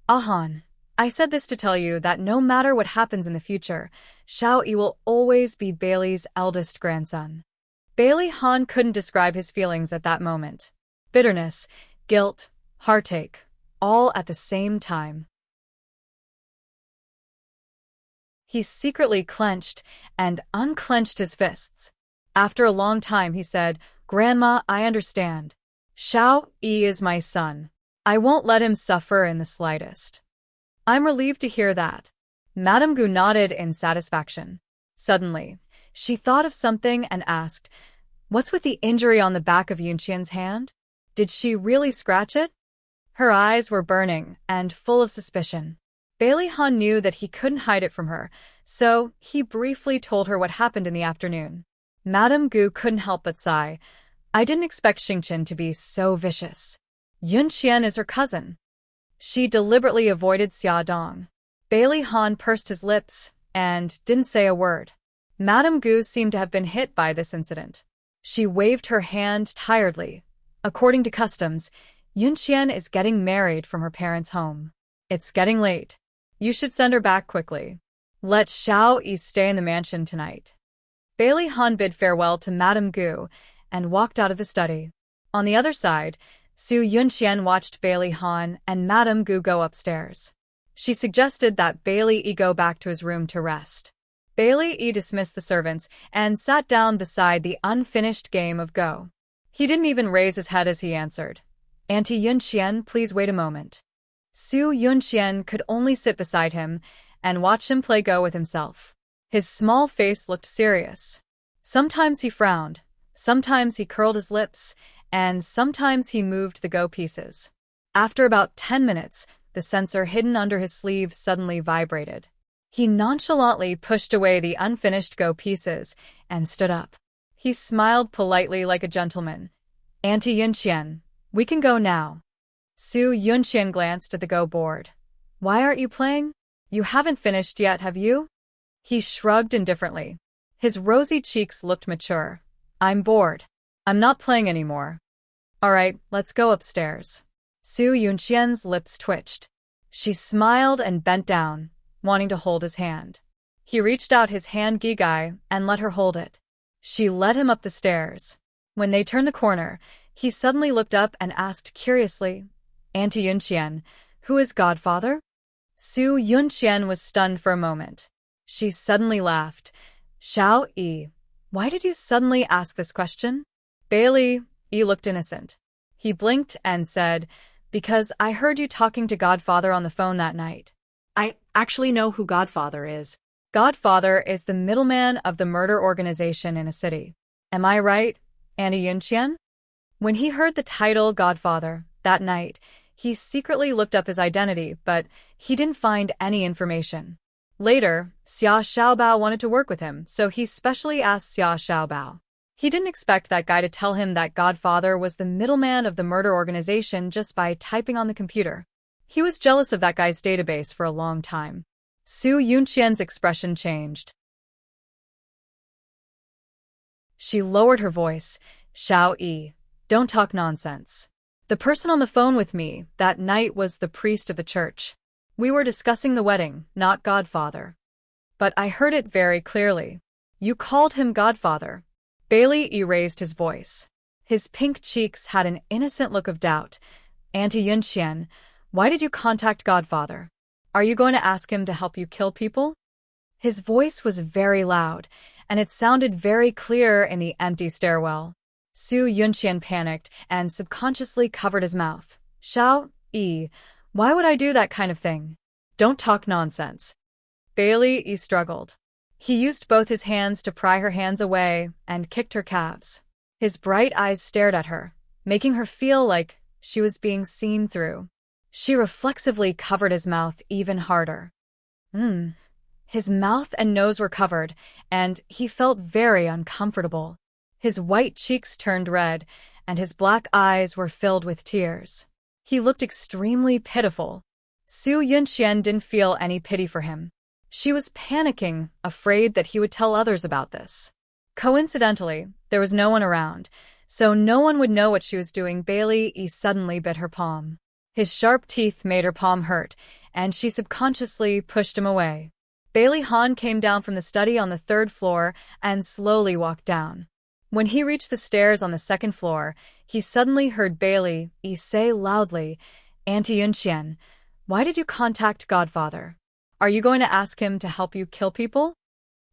"Han, I said this to tell you that no matter what happens in the future, Xiao Yi will always be Bailey's eldest grandson." Bailey Han couldn't describe his feelings at that moment. Bitterness, guilt, heartache, all at the same time. He secretly clenched and unclenched his fists. After a long time, he said, "Grandma, I understand. Xiao Yi is my son. I won't let him suffer in the slightest." "I'm relieved to hear that." Madame Gu nodded in satisfaction. Suddenly, she thought of something and asked, "What's with the injury on the back of Yunqian's hand? Did she really scratch it?" Her eyes were burning and full of suspicion. Bailey Han knew that he couldn't hide it from her, so he briefly told her what happened in the afternoon. Madame Gu couldn't help but sigh. "I didn't expect Xingqian to be so vicious. Yunqian is her cousin." She deliberately avoided Xia Dong. Bailey Han pursed his lips and didn't say a word. Madame Gu seemed to have been hit by this incident. She waved her hand tiredly. "According to customs, Yunqian is getting married from her parents' home. It's getting late. You should send her back quickly. Let Xiao Yi stay in the mansion tonight." Bailey Han bid farewell to Madame Gu and walked out of the study. On the other side, Su Yunqian watched Bailey Han and Madame Gu go upstairs. She suggested that Bailey Yi go back to his room to rest. Bailey Yi dismissed the servants and sat down beside the unfinished game of Go. He didn't even raise his head as he answered, "Auntie Yunqian, please wait a moment." Su Yunqian could only sit beside him and watch him play Go with himself. His small face looked serious. Sometimes he frowned, sometimes he curled his lips, and sometimes he moved the Go pieces. After about 10 minutes, the sensor hidden under his sleeve suddenly vibrated. He nonchalantly pushed away the unfinished Go pieces and stood up. He smiled politely like a gentleman. "Auntie Yunqian, we can go now." Su Yunqian glanced at the Go board. "Why aren't you playing? You haven't finished yet, have you?" He shrugged indifferently. His rosy cheeks looked mature. "I'm bored. I'm not playing anymore." "All right, let's go upstairs." Su Yunqian's lips twitched. She smiled and bent down, wanting to hold his hand. He reached out his hand Gigai and let her hold it. She led him up the stairs. When they turned the corner, he suddenly looked up and asked curiously, "Auntie Yunqian, who is Godfather?" Su Yunqian was stunned for a moment. She suddenly laughed. "Xiao Yi, why did you suddenly ask this question?" Bailey Yi looked innocent. He blinked and said, "Because I heard you talking to Godfather on the phone that night." I actually know who Godfather is. Godfather is the middleman of the murder organization in a city. Am I right, Auntie Yunqian? When he heard the title Godfather that night, he secretly looked up his identity, but he didn't find any information. Later, Xia Xiaobao wanted to work with him, so he specially asked Xia Xiaobao. He didn't expect that guy to tell him that Godfather was the middleman of the murder organization just by typing on the computer. He was jealous of that guy's database for a long time. Su Yunqian's expression changed. She lowered her voice. Xiao Yi, don't talk nonsense. The person on the phone with me that night was the priest of the church. We were discussing the wedding, not Godfather. But I heard it very clearly. You called him Godfather. Bailey erased his voice. His pink cheeks had an innocent look of doubt. Auntie Yunqian, why did you contact Godfather? Are you going to ask him to help you kill people? His voice was very loud, and it sounded very clear in the empty stairwell. Su Yunqian panicked and subconsciously covered his mouth. Xiao Yi, why would I do that kind of thing? Don't talk nonsense. Bailey struggled. He used both his hands to pry her hands away and kicked her calves. His bright eyes stared at her, making her feel like she was being seen through. She reflexively covered his mouth even harder. His mouth and nose were covered, and he felt very uncomfortable. His white cheeks turned red, and his black eyes were filled with tears. He looked extremely pitiful. Su Yunqian didn't feel any pity for him. She was panicking, afraid that he would tell others about this. Coincidentally, there was no one around, so no one would know what she was doing. Bailey suddenly bit her palm. His sharp teeth made her palm hurt, and she subconsciously pushed him away. Bailey Han came down from the study on the 3rd floor and slowly walked down. When he reached the stairs on the 2nd floor, he suddenly heard Bailey say loudly, Auntie Yunqian, why did you contact Godfather? Are you going to ask him to help you kill people?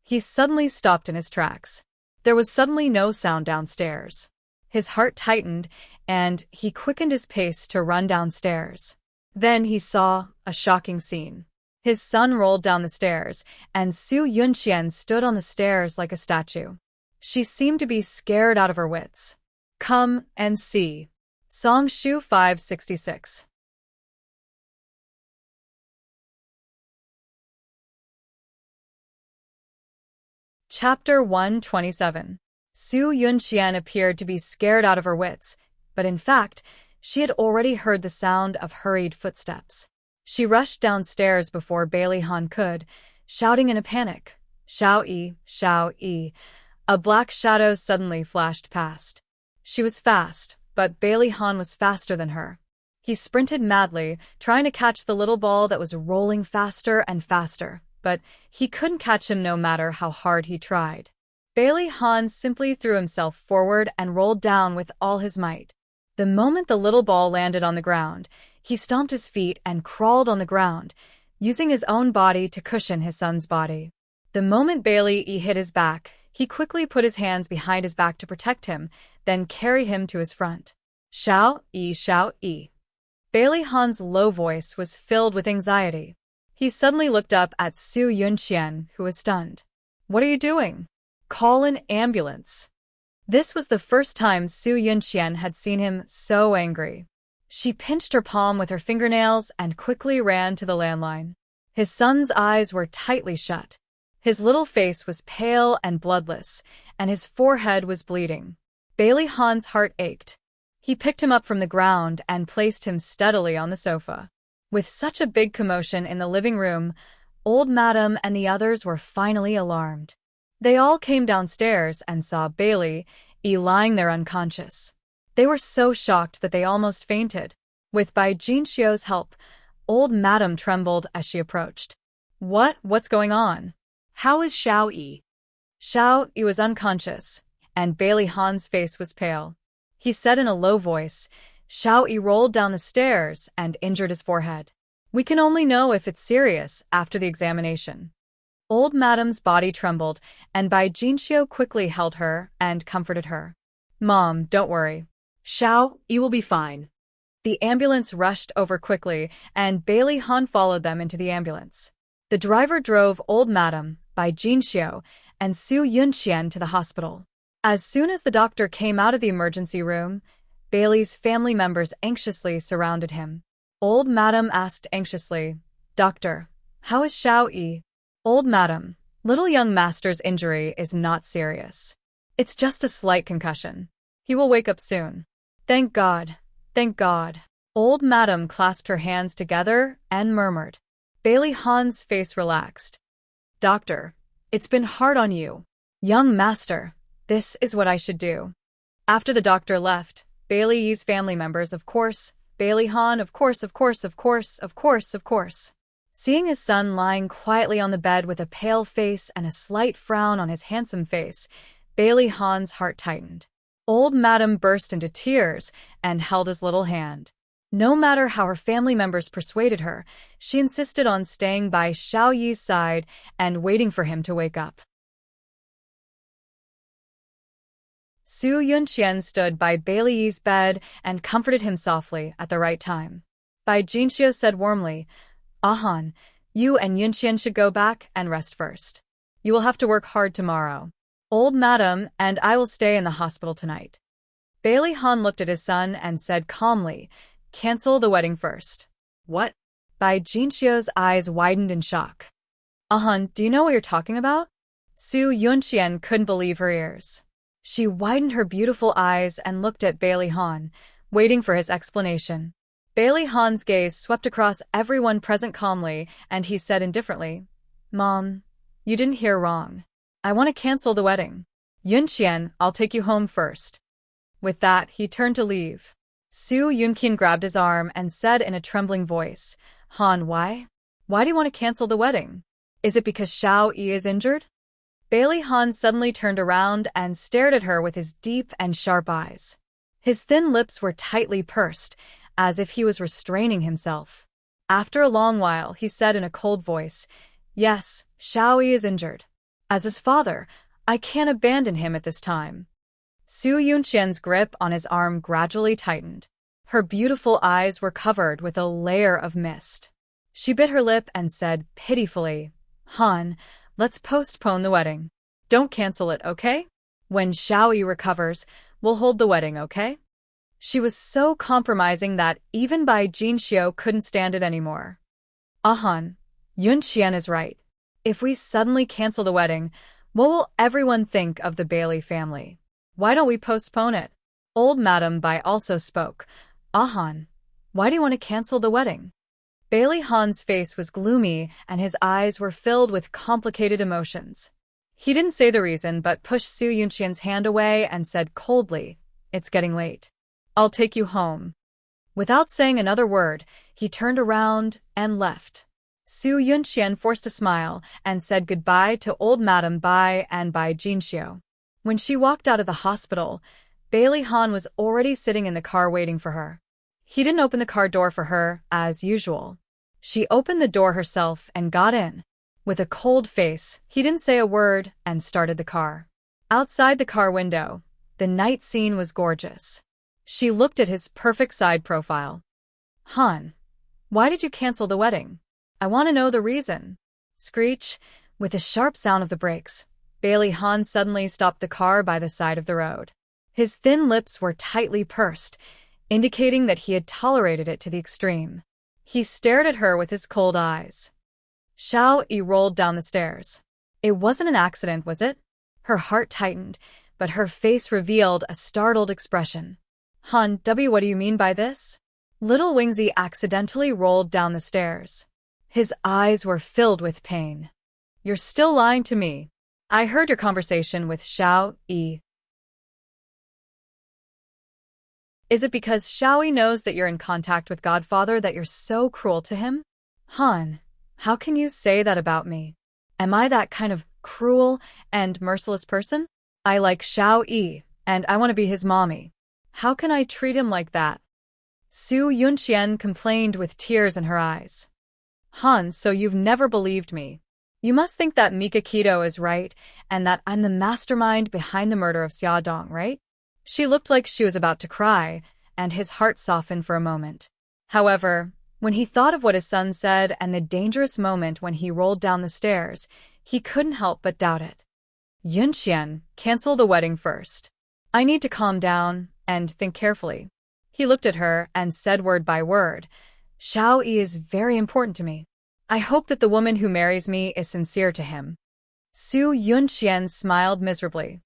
He suddenly stopped in his tracks. There was suddenly no sound downstairs. His heart tightened, and he quickened his pace to run downstairs. Then he saw a shocking scene. His son rolled down the stairs, and Su Yunqian stood on the stairs like a statue. She seemed to be scared out of her wits. Come and see. Song Shu 566. Chapter 127. Su Yunqian appeared to be scared out of her wits, but in fact, she had already heard the sound of hurried footsteps. She rushed downstairs before Bailey Han could, shouting in a panic, Xiao Yi, Xiao Yi. A black shadow suddenly flashed past. She was fast, but Bailey Han was faster than her. He sprinted madly, trying to catch the little ball that was rolling faster and faster, but he couldn't catch him no matter how hard he tried. Bailey Han simply threw himself forward and rolled down with all his might. The moment the little ball landed on the ground, he stomped his feet and crawled on the ground, using his own body to cushion his son's body. The moment Bailey hit his back, he quickly put his hands behind his back to protect him, then carried him to his front. Xiao Yi, Xiao Yi. Bailey Han's low voice was filled with anxiety. He suddenly looked up at Su Yunqian, who was stunned. What are you doing? Call an ambulance. This was the first time Su Yunqian had seen him so angry. She pinched her palm with her fingernails and quickly ran to the landline. His son's eyes were tightly shut. His little face was pale and bloodless, and his forehead was bleeding. Bailey Han's heart ached. He picked him up from the ground and placed him steadily on the sofa. With such a big commotion in the living room, Old Madam and the others were finally alarmed. They all came downstairs and saw Bailey lying there unconscious. They were so shocked that they almost fainted. With Bai Jinxiu's help, Old Madam trembled as she approached. What's going on? How is Xiao Yi? Xiao Yi was unconscious, and Bailey Han's face was pale. He said in a low voice, Xiao Yi rolled down the stairs and injured his forehead. We can only know if it's serious after the examination. Old Madam's body trembled, and Bai Jinxiu quickly held her and comforted her. Mom, don't worry. Xiao Yi will be fine. The ambulance rushed over quickly, and Bailey Han followed them into the ambulance. The driver drove Old Madam, Bai Jinxiu, and Su Yunqian to the hospital. As soon as the doctor came out of the emergency room, Bailey's family members anxiously surrounded him. Old Madam asked anxiously, Doctor, how is Xiao Yi? Old Madam, little young master's injury is not serious. It's just a slight concussion. He will wake up soon. Thank God. Thank God. Old Madam clasped her hands together and murmured. Bailey Han's face relaxed. Doctor, it's been hard on you. Young master, this is what I should do. After the doctor left, Bailey's family members, of course, Bailey Han, of course. Seeing his son lying quietly on the bed with a pale face and a slight frown on his handsome face, Bailey Han's heart tightened. Old Madam burst into tears and held his little hand. No matter how her family members persuaded her, she insisted on staying by Xiao Yi's side and waiting for him to wake up. Su Yunqian stood by Bailey Yi's bed and comforted him softly at the right time. Bai Jinxiu said warmly, Han, you and Yunqian should go back and rest first. You will have to work hard tomorrow. Old Madam and I will stay in the hospital tonight. Bailey Han looked at his son and said calmly, cancel the wedding first. What? Bai Jinxiu's eyes widened in shock. Han, do you know what you're talking about? Su Yunqian couldn't believe her ears. She widened her beautiful eyes and looked at Bailey Han, waiting for his explanation. Bailey Han's gaze swept across everyone present calmly, and he said indifferently, Mom, you didn't hear wrong. I want to cancel the wedding. Yunqian, I'll take you home first. With that, he turned to leave. Su Yunqian grabbed his arm and said in a trembling voice, Han, why? Why do you want to cancel the wedding? Is it because Xiao Yi is injured? Bailey Han suddenly turned around and stared at her with his deep and sharp eyes. His thin lips were tightly pursed, as if he was restraining himself. After a long while, he said in a cold voice, Yes, Xiao Yi is injured. As his father, I can't abandon him at this time. Su Yunqian's grip on his arm gradually tightened. Her beautiful eyes were covered with a layer of mist. She bit her lip and said pitifully, Han, let's postpone the wedding. Don't cancel it, okay? When Xiao Yi recovers, we'll hold the wedding, okay? She was so compromising that even Bai Jinxiu couldn't stand it anymore. Han, Yunqian is right. If we suddenly cancel the wedding, what will everyone think of the Bailey family? Why don't we postpone it? Old Madam Bai also spoke. Han, why do you want to cancel the wedding? Bailey Han's face was gloomy and his eyes were filled with complicated emotions. He didn't say the reason but pushed Su Yunqian's hand away and said coldly, It's getting late. I'll take you home. Without saying another word, he turned around and left. Su Yunqian forced a smile and said goodbye to Old Madam Bai and Bai Jinxiu. When she walked out of the hospital, Bailey Han was already sitting in the car waiting for her. He didn't open the car door for her, as usual. She opened the door herself and got in. With a cold face, he didn't say a word and started the car. Outside the car window, the night scene was gorgeous. She looked at his perfect side profile. Han, why did you cancel the wedding? I want to know the reason. Screech, with the sharp sound of the brakes, Bailey Han suddenly stopped the car by the side of the road. His thin lips were tightly pursed, indicating that he had tolerated it to the extreme. He stared at her with his cold eyes. Xiao Yi rolled down the stairs. It wasn't an accident, was it? Her heart tightened, but her face revealed a startled expression. Han, what do you mean by this? Little Wingzy accidentally rolled down the stairs. His eyes were filled with pain. You're still lying to me. I heard your conversation with Xiao Yi. Is it because Xiao Yi knows that you're in contact with Godfather that you're so cruel to him? Han, how can you say that about me? Am I that kind of cruel and merciless person? I like Xiao Yi, and I want to be his mommy. How can I treat him like that? Su Yunqian complained with tears in her eyes. Han, so you've never believed me. You must think that Mika Keto is right, and that I'm the mastermind behind the murder of Xiaodong, right? She looked like she was about to cry, and his heart softened for a moment. However, when he thought of what his son said and the dangerous moment when he rolled down the stairs, he couldn't help but doubt it. Yunqian, cancel the wedding first. I need to calm down and think carefully. He looked at her and said word by word, Xiao Yi is very important to me. I hope that the woman who marries me is sincere to him. Su Yunqian smiled miserably.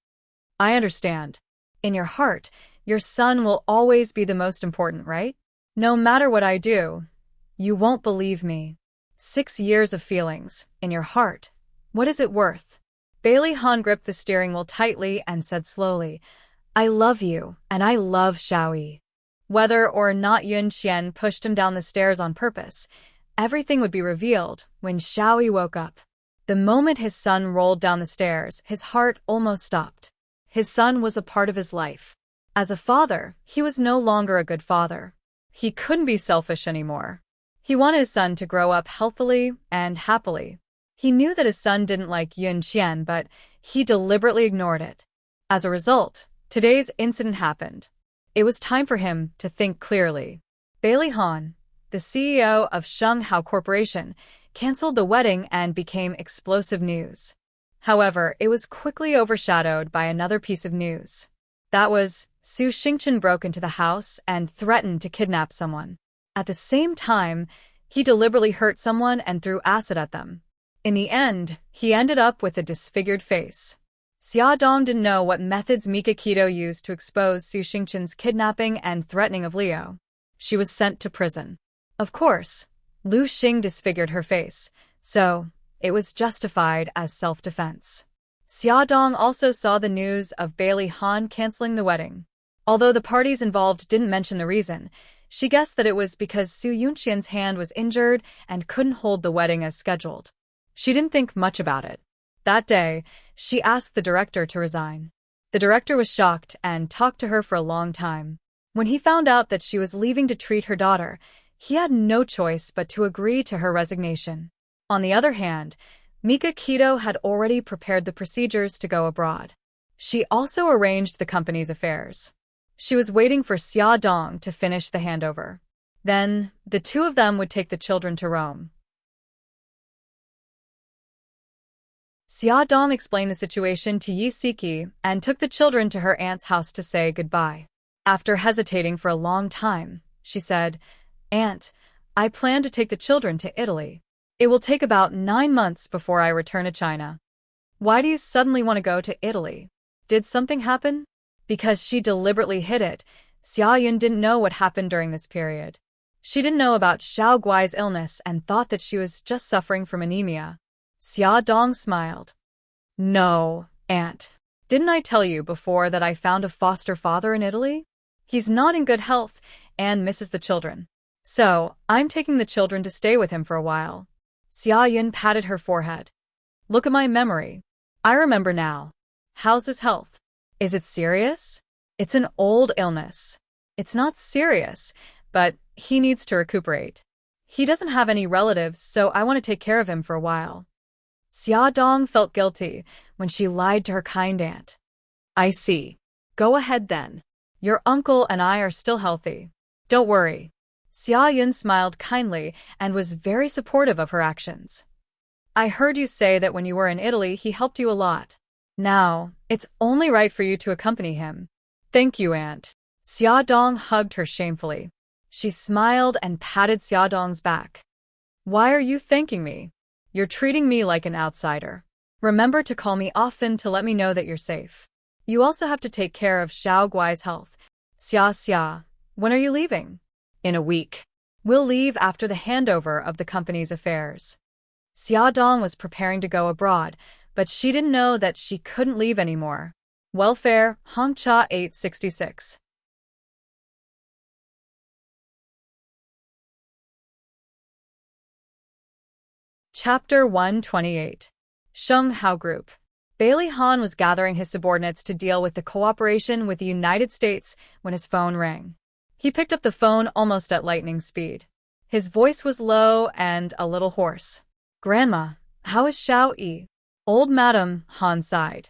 I understand. In your heart, your son will always be the most important, right? No matter what I do, you won't believe me. 6 years of feelings, in your heart. What is it worth? Bailey Han gripped the steering wheel tightly and said slowly, I love you, and I love Xiaoyi. Whether or not Yun Qian pushed him down the stairs on purpose, everything would be revealed when Xiaoyi woke up. The moment his son rolled down the stairs, his heart almost stopped. His son was a part of his life. As a father, he was no longer a good father. He couldn't be selfish anymore. He wanted his son to grow up healthily and happily. He knew that his son didn't like Yun Qian, but he deliberately ignored it. As a result, today's incident happened. It was time for him to think clearly. Bailey Han, the CEO of Shenghao Corporation, canceled the wedding and became explosive news. However, it was quickly overshadowed by another piece of news. That was, Su Xingchen broke into the house and threatened to kidnap someone. At the same time, he deliberately hurt someone and threw acid at them. In the end, he ended up with a disfigured face. Xia Dong didn't know what methods Mika Keto used to expose Su Xingchen's kidnapping and threatening of Liu. She was sent to prison. Of course, Lu Xing disfigured her face, so it was justified as self-defense. Xia Dong also saw the news of Bailey Han canceling the wedding. Although the parties involved didn't mention the reason, she guessed that it was because Su Yunqian's hand was injured and couldn't hold the wedding as scheduled. She didn't think much about it. That day, she asked the director to resign. The director was shocked and talked to her for a long time. When he found out that she was leaving to treat her daughter, he had no choice but to agree to her resignation. On the other hand, Mika Keto had already prepared the procedures to go abroad. She also arranged the company's affairs. She was waiting for Xia Dong to finish the handover. Then, the two of them would take the children to Rome. Xia Dong explained the situation to Yi Siki and took the children to her aunt's house to say goodbye. After hesitating for a long time, she said, Aunt, I plan to take the children to Italy. It will take about 9 months before I return to China. Why do you suddenly want to go to Italy? Did something happen? Because she deliberately hid it, Xia Yun didn't know what happened during this period. She didn't know about Xiao Guai's illness and thought that she was just suffering from anemia. Xia Dong smiled. No, Aunt. Didn't I tell you before that I found a foster father in Italy? He's not in good health and misses the children. So, I'm taking the children to stay with him for a while. Xia Yun patted her forehead. Look at my memory. I remember now. How's his health? Is it serious? It's an old illness. It's not serious, but he needs to recuperate. He doesn't have any relatives, so I want to take care of him for a while. Xia Dong felt guilty when she lied to her kind aunt. I see. Go ahead then. Your uncle and I are still healthy. Don't worry. Xia Yun smiled kindly and was very supportive of her actions. I heard you say that when you were in Italy he helped you a lot. Now, it's only right for you to accompany him. Thank you, Aunt. Xia Dong hugged her shamefully. She smiled and patted Xia Dong's back. Why are you thanking me? You're treating me like an outsider. Remember to call me often to let me know that you're safe. You also have to take care of Xiao Guai's health. Xia, when are you leaving? In a week. We'll leave after the handover of the company's affairs. Xia Dong was preparing to go abroad, but she didn't know that she couldn't leave anymore. Welfare, Hongcha 866. Chapter 128. Shenghao Group. Bailey Han was gathering his subordinates to deal with the cooperation with the United States when his phone rang. He picked up the phone almost at lightning speed. His voice was low and a little hoarse. Grandma, how is Xiao Yi? Old Madam Han sighed.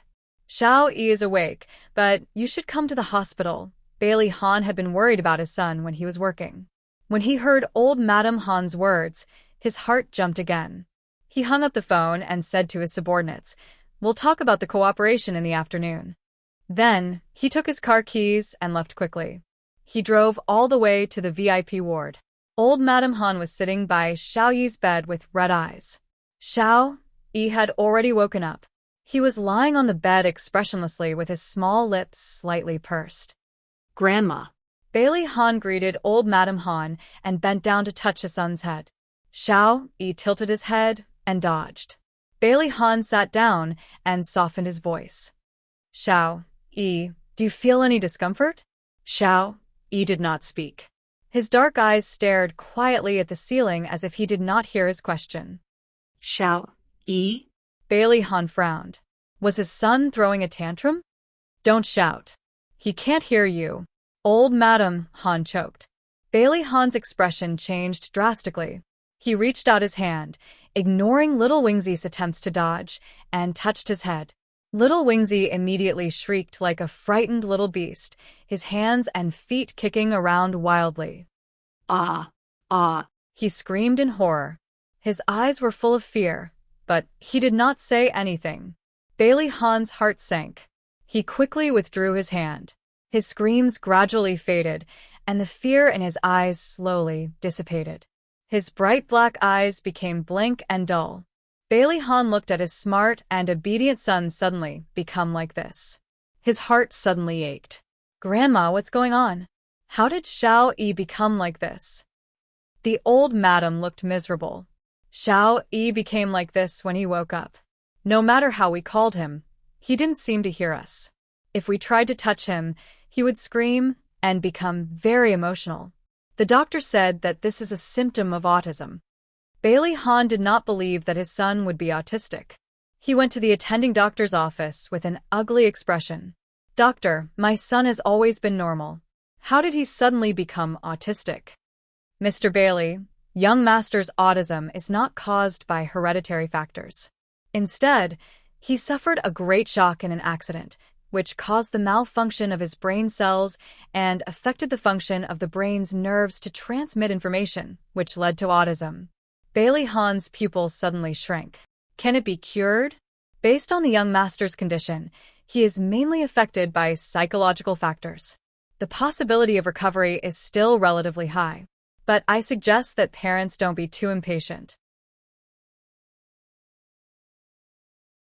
Xiao Yi is awake, but you should come to the hospital. Bailey Han had been worried about his son when he was working. When he heard old Madam Han's words, his heart jumped again. He hung up the phone and said to his subordinates, We'll talk about the cooperation in the afternoon. Then, he took his car keys and left quickly. He drove all the way to the VIP ward. Old Madam Han was sitting by Xiao Yi's bed with red eyes. Xiao Yi had already woken up. He was lying on the bed expressionlessly with his small lips slightly pursed. Grandma. Bailey Han greeted old Madam Han and bent down to touch his son's head. Xiao Yi tilted his head and dodged. Bailey Han sat down and softened his voice. Xiao Yi, do you feel any discomfort? Xiao Yi did not speak. His dark eyes stared quietly at the ceiling as if he did not hear his question. Xiao Yi? Bailey Han frowned. Was his son throwing a tantrum? Don't shout. He can't hear you. Old Madam Han choked. Bailey Han's expression changed drastically. He reached out his hand, ignoring little Wingzi's attempts to dodge, and touched his head. Little Wingzi immediately shrieked like a frightened little beast, his hands and feet kicking around wildly. Ah! Ah! He screamed in horror. His eyes were full of fear, but he did not say anything. Bailey Han's heart sank. He quickly withdrew his hand. His screams gradually faded, and the fear in his eyes slowly dissipated. His bright black eyes became blank and dull. Bailey Han looked at his smart and obedient son suddenly become like this. His heart suddenly ached. Grandma, what's going on? How did Xiao Yi become like this? The old madam looked miserable. Xiao Yi became like this when he woke up. No matter how we called him, he didn't seem to hear us. If we tried to touch him, he would scream and become very emotional. The doctor said that this is a symptom of autism. Bailey Han did not believe that his son would be autistic. He went to the attending doctor's office with an ugly expression. Doctor, my son has always been normal. How did he suddenly become autistic? Mr. Bailey, young master's autism is not caused by hereditary factors. Instead, he suffered a great shock in an accident, which caused the malfunction of his brain cells and affected the function of the brain's nerves to transmit information, which led to autism. Bailey Han's pupils suddenly shrank. Can it be cured? Based on the young master's condition, he is mainly affected by psychological factors. The possibility of recovery is still relatively high, but I suggest that parents don't be too impatient.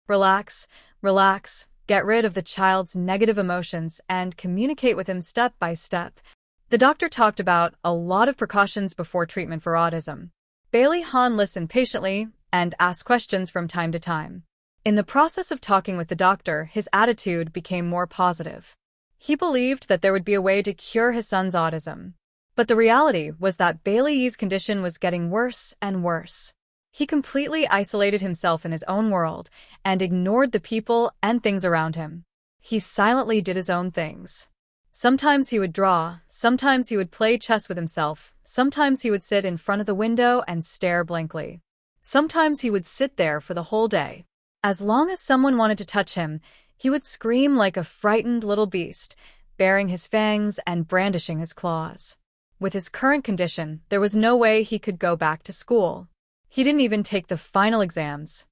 Relax, relax. Get rid of the child's negative emotions and communicate with him step by step. The doctor talked about a lot of precautions before treatment for autism. Bailey Han listened patiently and asked questions from time to time. In the process of talking with the doctor, his attitude became more positive. He believed that there would be a way to cure his son's autism. But the reality was that Bailey Yi's condition was getting worse and worse. He completely isolated himself in his own world and ignored the people and things around him. He silently did his own things. Sometimes he would draw, sometimes he would play chess with himself, sometimes he would sit in front of the window and stare blankly. Sometimes he would sit there for the whole day. As long as someone wanted to touch him, he would scream like a frightened little beast, baring his fangs and brandishing his claws. With his current condition, there was no way he could go back to school. He didn't even take the final exams.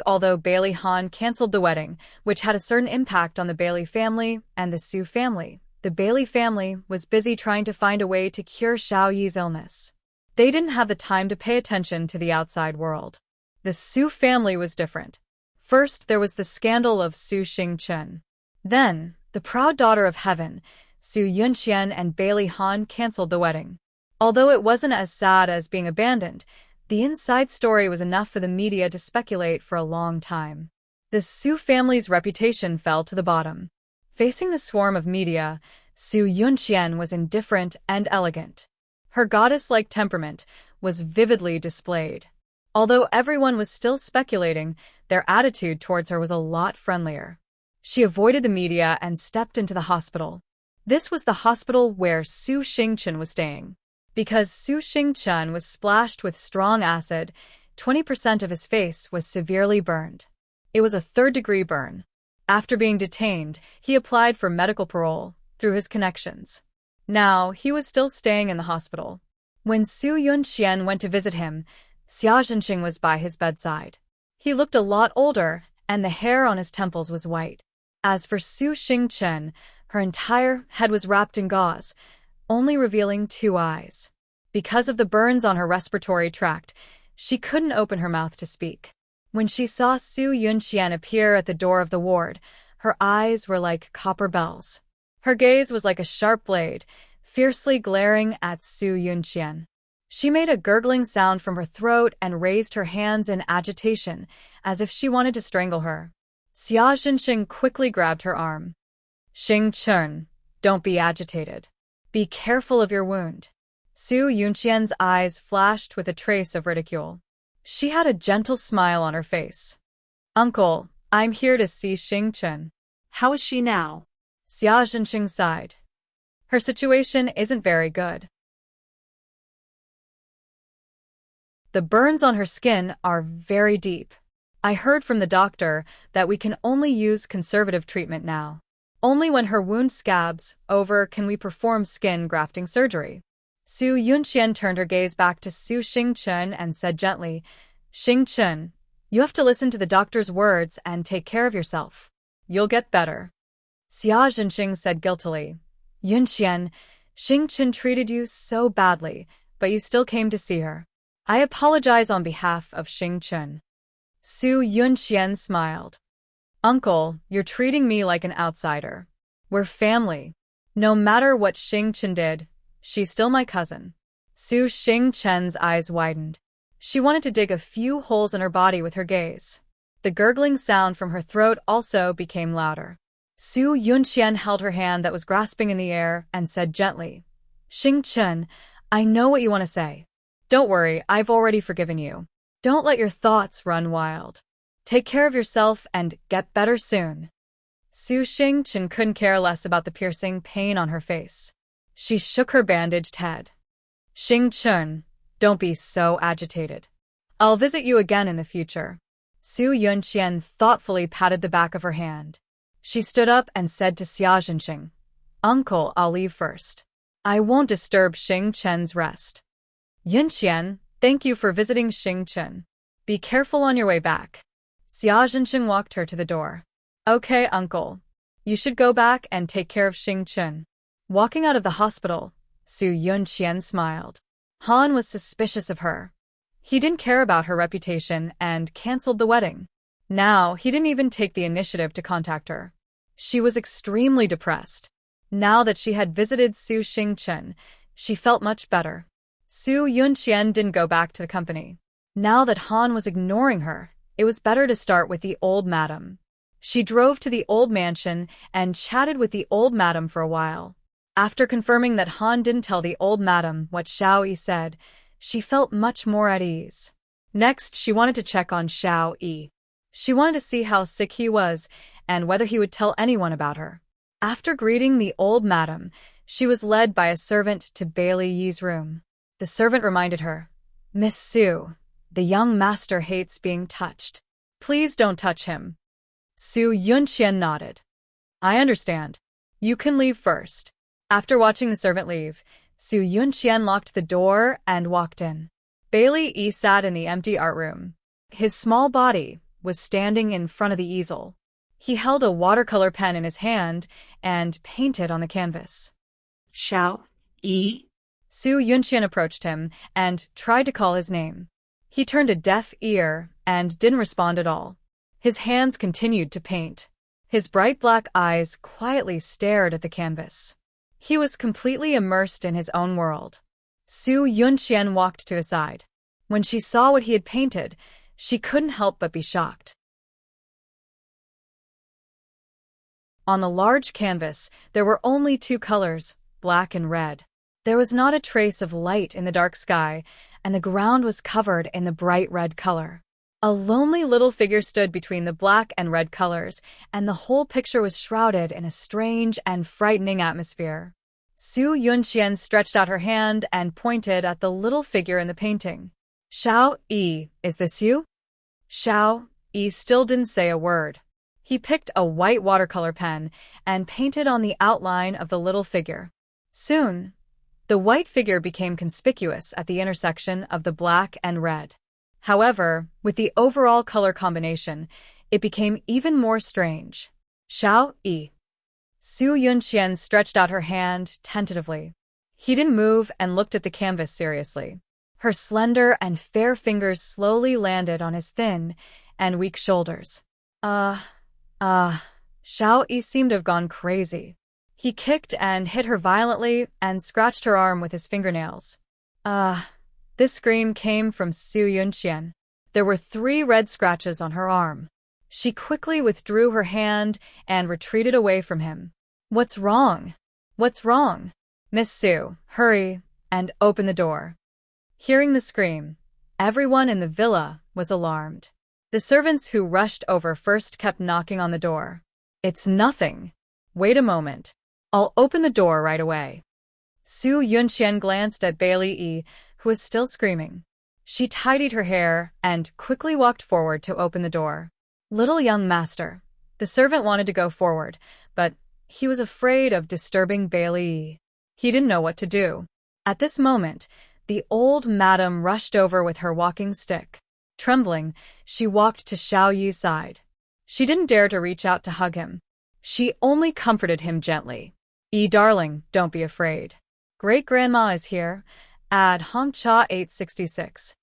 Although Bailey Han canceled the wedding, which had a certain impact on the Bailey family and the Su family, the Bailey family was busy trying to find a way to cure Xiao Yi's illness. They didn't have the time to pay attention to the outside world. The Su family was different. First, there was the scandal of Su Xingchen. Then, the proud daughter of heaven, Su Yunxian and Bailey Han canceled the wedding. Although it wasn't as sad as being abandoned, the inside story was enough for the media to speculate for a long time. The Su family's reputation fell to the bottom. Facing the swarm of media, Su Yunxian was indifferent and elegant. Her goddess-like temperament was vividly displayed. Although everyone was still speculating, their attitude towards her was a lot friendlier. She avoided the media and stepped into the hospital. This was the hospital where Su Xingchen was staying. Because Su Xingchen was splashed with strong acid, 20% of his face was severely burned. It was a third-degree burn. After being detained, he applied for medical parole through his connections. Now, he was still staying in the hospital. When Su Yunxian went to visit him, Xia Zhenxing was by his bedside. He looked a lot older, and the hair on his temples was white. As for Su Xingchen, her entire head was wrapped in gauze, only revealing 2 eyes. Because of the burns on her respiratory tract, she couldn't open her mouth to speak. When she saw Su Yunqian appear at the door of the ward, her eyes were like copper bells. Her gaze was like a sharp blade, fiercely glaring at Su Yunqian. She made a gurgling sound from her throat and raised her hands in agitation, as if she wanted to strangle her. Xia Zhenxing quickly grabbed her arm. Xing Chen, don't be agitated. Be careful of your wound. Su Yunqian's eyes flashed with a trace of ridicule. She had a gentle smile on her face. Uncle, I'm here to see Xing Chen. How is she now? Xia Zhenxing sighed. Her situation isn't very good. The burns on her skin are very deep. I heard from the doctor that we can only use conservative treatment now. Only when her wound scabs over can we perform skin grafting surgery. Su Yunqian turned her gaze back to Su Xingchen and said gently, Xingchen, you have to listen to the doctor's words and take care of yourself. You'll get better. Xia Zhenxing said guiltily, Yunqian, Xingchen treated you so badly, but you still came to see her. I apologize on behalf of Xingchen. Su Yunqian smiled. Uncle, you're treating me like an outsider. We're family. No matter what Xingchen did, she's still my cousin. Su Xingchen's eyes widened. She wanted to dig a few holes in her body with her gaze. The gurgling sound from her throat also became louder. Su Yunqian held her hand that was grasping in the air and said gently, Xingchen, I know what you want to say. Don't worry, I've already forgiven you. Don't let your thoughts run wild. Take care of yourself and get better soon. Su Xingchen couldn't care less about the piercing pain on her face. She shook her bandaged head. Xingchen, don't be so agitated. I'll visit you again in the future. Su Yunqian thoughtfully patted the back of her hand. She stood up and said to Xia Zhenxing, Uncle, I'll leave first. I won't disturb Xingchen's rest. Yunqian, thank you for visiting Xingchen. Be careful on your way back. Xia Zhenxing walked her to the door. Okay, uncle. You should go back and take care of Xingchen. Walking out of the hospital, Su Yunqian smiled. Han was suspicious of her. He didn't care about her reputation and canceled the wedding. Now, he didn't even take the initiative to contact her. She was extremely depressed. Now that she had visited Su Xingchen, she felt much better. Su Yunqian didn't go back to the company. Now that Han was ignoring her, it was better to start with the old madam. She drove to the old mansion and chatted with the old madam for a while. After confirming that Han didn't tell the old madam what Xiao Yi said, she felt much more at ease. Next, she wanted to check on Xiao Yi. She wanted to see how sick he was and whether he would tell anyone about her. After greeting the old madam, she was led by a servant to Bailey Yi's room. The servant reminded her, Miss Su, the young master hates being touched. Please don't touch him. Su Yunqian nodded. I understand. You can leave first. After watching the servant leave, Su Yunqian locked the door and walked in. Bailey Yi sat in the empty art room. His small body was standing in front of the easel. He held a watercolor pen in his hand and painted on the canvas. Xiao Yi? Su Yunqian approached him and tried to call his name. He turned a deaf ear and didn't respond at all. His hands continued to paint. His bright black eyes quietly stared at the canvas. He was completely immersed in his own world. Su Yunqian walked to his side. When she saw what he had painted, she couldn't help but be shocked. On the large canvas, there were only two colors, black and red. There was not a trace of light in the dark sky, and the ground was covered in the bright red color. A lonely little figure stood between the black and red colors, and the whole picture was shrouded in a strange and frightening atmosphere. Su Yunqian stretched out her hand and pointed at the little figure in the painting. Xiao Yi, is this you? Xiao Yi still didn't say a word. He picked a white watercolor pen and painted on the outline of the little figure. Soon, the white figure became conspicuous at the intersection of the black and red. However, with the overall color combination, it became even more strange. Xiao Yi. Su Yunqian stretched out her hand tentatively. He didn't move and looked at the canvas seriously. Her slender and fair fingers slowly landed on his thin and weak shoulders. Xiao Yi seemed to have gone crazy. He kicked and hit her violently and scratched her arm with his fingernails. This scream came from Su Yunqian. There were 3 red scratches on her arm. She quickly withdrew her hand and retreated away from him. What's wrong? What's wrong? Miss Su, hurry and open the door. Hearing the scream, everyone in the villa was alarmed. The servants who rushed over first kept knocking on the door. It's nothing. Wait a moment. I'll open the door right away. Su Yunqian glanced at Bailey Yi, who was still screaming. She tidied her hair and quickly walked forward to open the door. Little young master. The servant wanted to go forward, but he was afraid of disturbing Bailey Yi. He didn't know what to do. At this moment, the old madam rushed over with her walking stick. Trembling, she walked to Xiao Yi's side. She didn't dare to reach out to hug him. She only comforted him gently. Darling, don't be afraid. Great-grandma is here. Add Hongcha 866.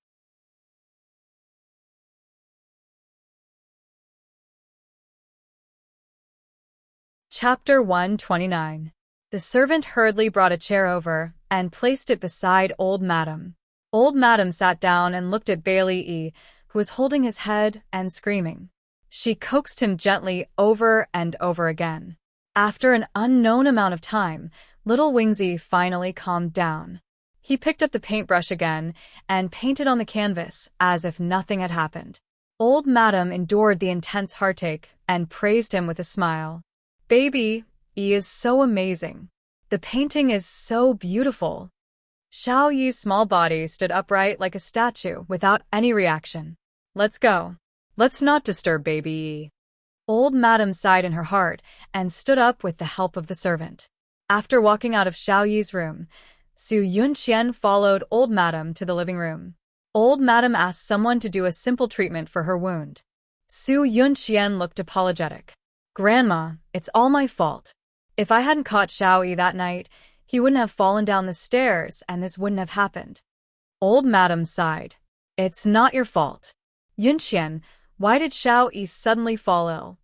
Chapter 129. The servant hurriedly brought a chair over and placed it beside Old Madam. Old Madam sat down and looked at Bailey Yi, who was holding his head and screaming. She coaxed him gently over and over again. After an unknown amount of time, little Wingsy finally calmed down. He picked up the paintbrush again and painted on the canvas as if nothing had happened. Old Madam endured the intense heartache and praised him with a smile. Baby Yi is so amazing. The painting is so beautiful. Xiao Yi's small body stood upright like a statue without any reaction. Let's go. Let's not disturb Baby Yi. Old Madam sighed in her heart and stood up with the help of the servant. After walking out of Xiao Yi's room, Su Yunqian followed Old Madam to the living room. Old Madam asked someone to do a simple treatment for her wound. Su Yunqian looked apologetic. Grandma, it's all my fault. If I hadn't caught Xiao Yi that night, he wouldn't have fallen down the stairs and this wouldn't have happened. Old Madam sighed. It's not your fault. Yunqian, why did Xiao Yi suddenly fall ill?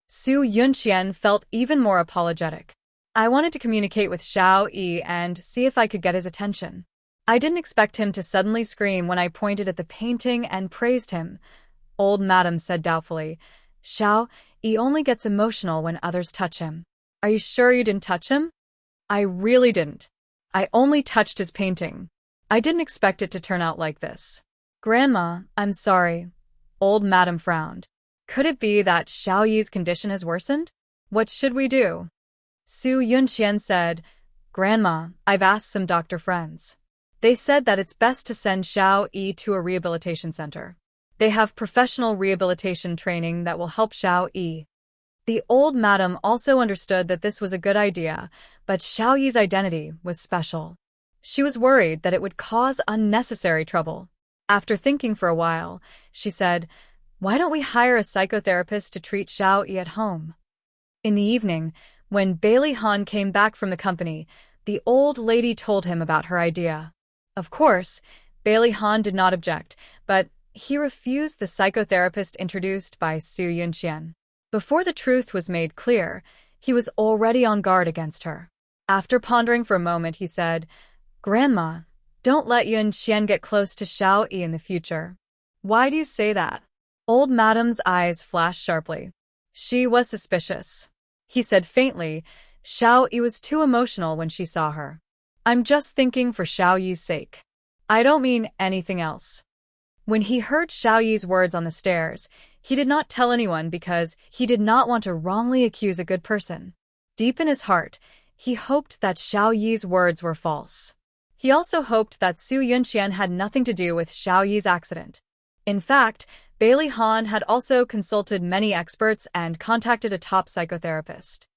Su Yunqian felt even more apologetic. I wanted to communicate with Xiao Yi and see if I could get his attention. I didn't expect him to suddenly scream when I pointed at the painting and praised him. Old Madam said doubtfully. Xiao Yi only gets emotional when others touch him. Are you sure you didn't touch him? I really didn't. I only touched his painting. I didn't expect it to turn out like this. Grandma, I'm sorry. Old Madam frowned. Could it be that Xiao Yi's condition has worsened? What should we do? Su Yunqian said, Grandma, I've asked some doctor friends. They said that it's best to send Xiao Yi to a rehabilitation center. They have professional rehabilitation training that will help Xiao Yi. The old madam also understood that this was a good idea, but Xiao Yi's identity was special. She was worried that it would cause unnecessary trouble. After thinking for a while, she said, Why don't we hire a psychotherapist to treat Xiao Yi at home? In the evening, when Bailey Han came back from the company, the old lady told him about her idea. Of course, Bailey Han did not object, but he refused the psychotherapist introduced by Su Yunqian. Before the truth was made clear, he was already on guard against her. After pondering for a moment, he said, Grandma, don't let Yunqian get close to Xiao Yi in the future. Why do you say that? Old Madam's eyes flashed sharply. She was suspicious. He said faintly, Xiao Yi was too emotional when she saw her. I'm just thinking for Xiao Yi's sake. I don't mean anything else. When he heard Xiao Yi's words on the stairs, he did not tell anyone because he did not want to wrongly accuse a good person. Deep in his heart, he hoped that Xiao Yi's words were false. He also hoped that Su Yunqian had nothing to do with Xiao Yi's accident. In fact, Bailey Han had also consulted many experts and contacted a top psychotherapist.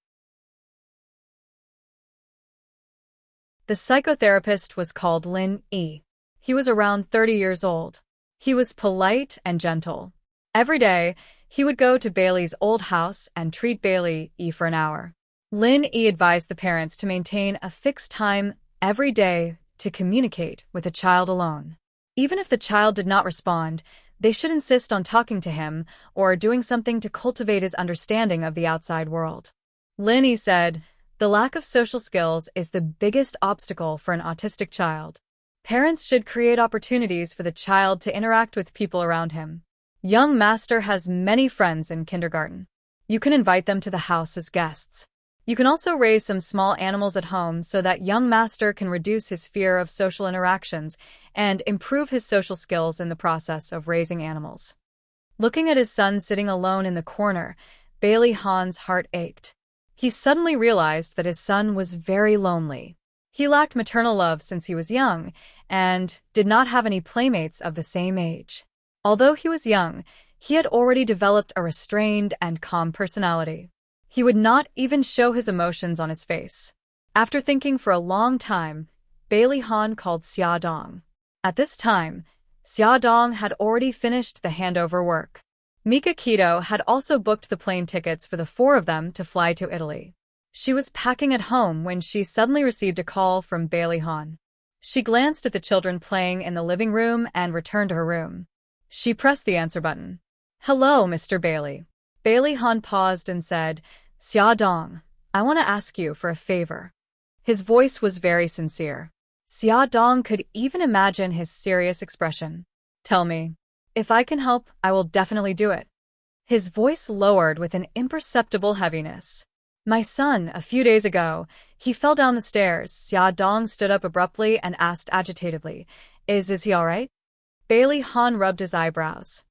The psychotherapist was called Lin Yi. He was around 30 years old. He was polite and gentle. Every day, he would go to Bailey's old house and treat Bailey Yi for an hour. Lin Yi advised the parents to maintain a fixed time every day to communicate with a child alone. Even if the child did not respond, They should insist on talking to him or doing something to cultivate his understanding of the outside world. Linny said, "The lack of social skills is the biggest obstacle for an autistic child. Parents should create opportunities for the child to interact with people around him. Young Master has many friends in kindergarten. You can invite them to the house as guests. You can also raise some small animals at home so that young Master can reduce his fear of social interactions and improve his social skills in the process of raising animals." Looking at his son sitting alone in the corner, Bailey Hahn's heart ached. He suddenly realized that his son was very lonely. He lacked maternal love since he was young and did not have any playmates of the same age. Although he was young, he had already developed a restrained and calm personality. He would not even show his emotions on his face. After thinking for a long time, Bailey Hahn called Xia Dong. At this time, Xia Dong had already finished the handover work. Mika Keto had also booked the plane tickets for the four of them to fly to Italy. She was packing at home when she suddenly received a call from Bailey Hahn. She glanced at the children playing in the living room and returned to her room. She pressed the answer button. "Hello, Mr. Bailey." Bailey Hahn paused and said, "Xia Dong, I want to ask you for a favor." His voice was very sincere. Xia Dong could even imagine his serious expression. "Tell me. If I can help, I will definitely do it." His voice lowered with an imperceptible heaviness. "My son, a few days ago, he fell down the stairs." Xia Dong stood up abruptly and asked agitatedly, Is he all right?" Bailey Hahn rubbed his eyebrows.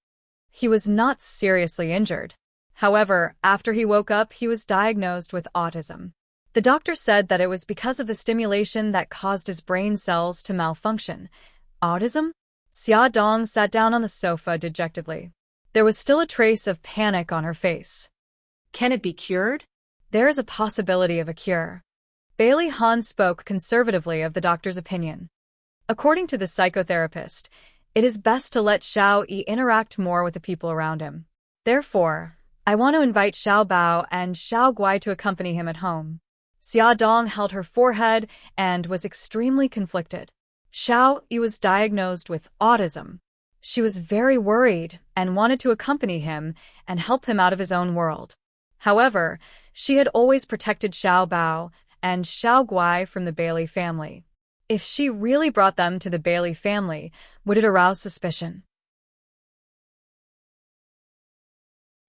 He was not seriously injured. However, after he woke up, he was diagnosed with autism. The doctor said that it was because of the stimulation that caused his brain cells to malfunction. Autism? Xia Dong sat down on the sofa dejectedly. There was still a trace of panic on her face. Can it be cured? There is a possibility of a cure. Bailey Hahn spoke conservatively of the doctor's opinion. According to the psychotherapist, it is best to let Xiao Yi interact more with the people around him. Therefore, I want to invite Xiao Bao and Xiao Guai to accompany him at home. Xia Dong held her forehead and was extremely conflicted. Xiao Yi was diagnosed with autism. She was very worried and wanted to accompany him and help him out of his own world. However, she had always protected Xiao Bao and Xiao Guai from the Bailey family. If she really brought them to the Bailey family, would it arouse suspicion?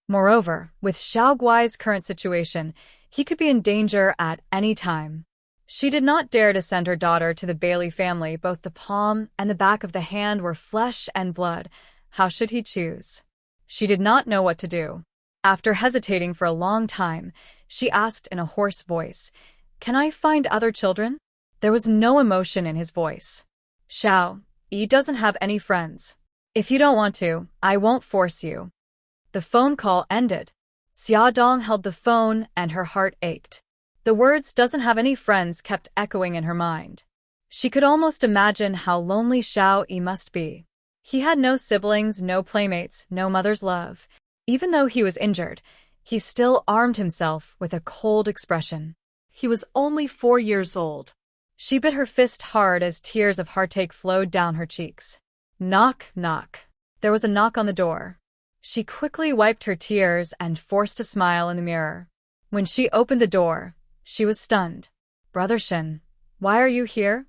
Moreover, with Xiao Guai's current situation, he could be in danger at any time. She did not dare to send her daughter to the Bailey family. Both the palm and the back of the hand were flesh and blood. How should he choose? She did not know what to do. After hesitating for a long time, she asked in a hoarse voice, "Can I find other children?" There was no emotion in his voice. "Xiao Yi doesn't have any friends. If you don't want to, I won't force you." The phone call ended. Xia Dong held the phone and her heart ached. The words "doesn't have any friends" kept echoing in her mind. She could almost imagine how lonely Xiao Yi must be. He had no siblings, no playmates, no mother's love. Even though he was injured, he still armed himself with a cold expression. He was only 4 years old. She bit her fist hard as tears of heartache flowed down her cheeks. Knock, knock. There was a knock on the door. She quickly wiped her tears and forced a smile in the mirror. When she opened the door, she was stunned. "Brother Shin, why are you here?"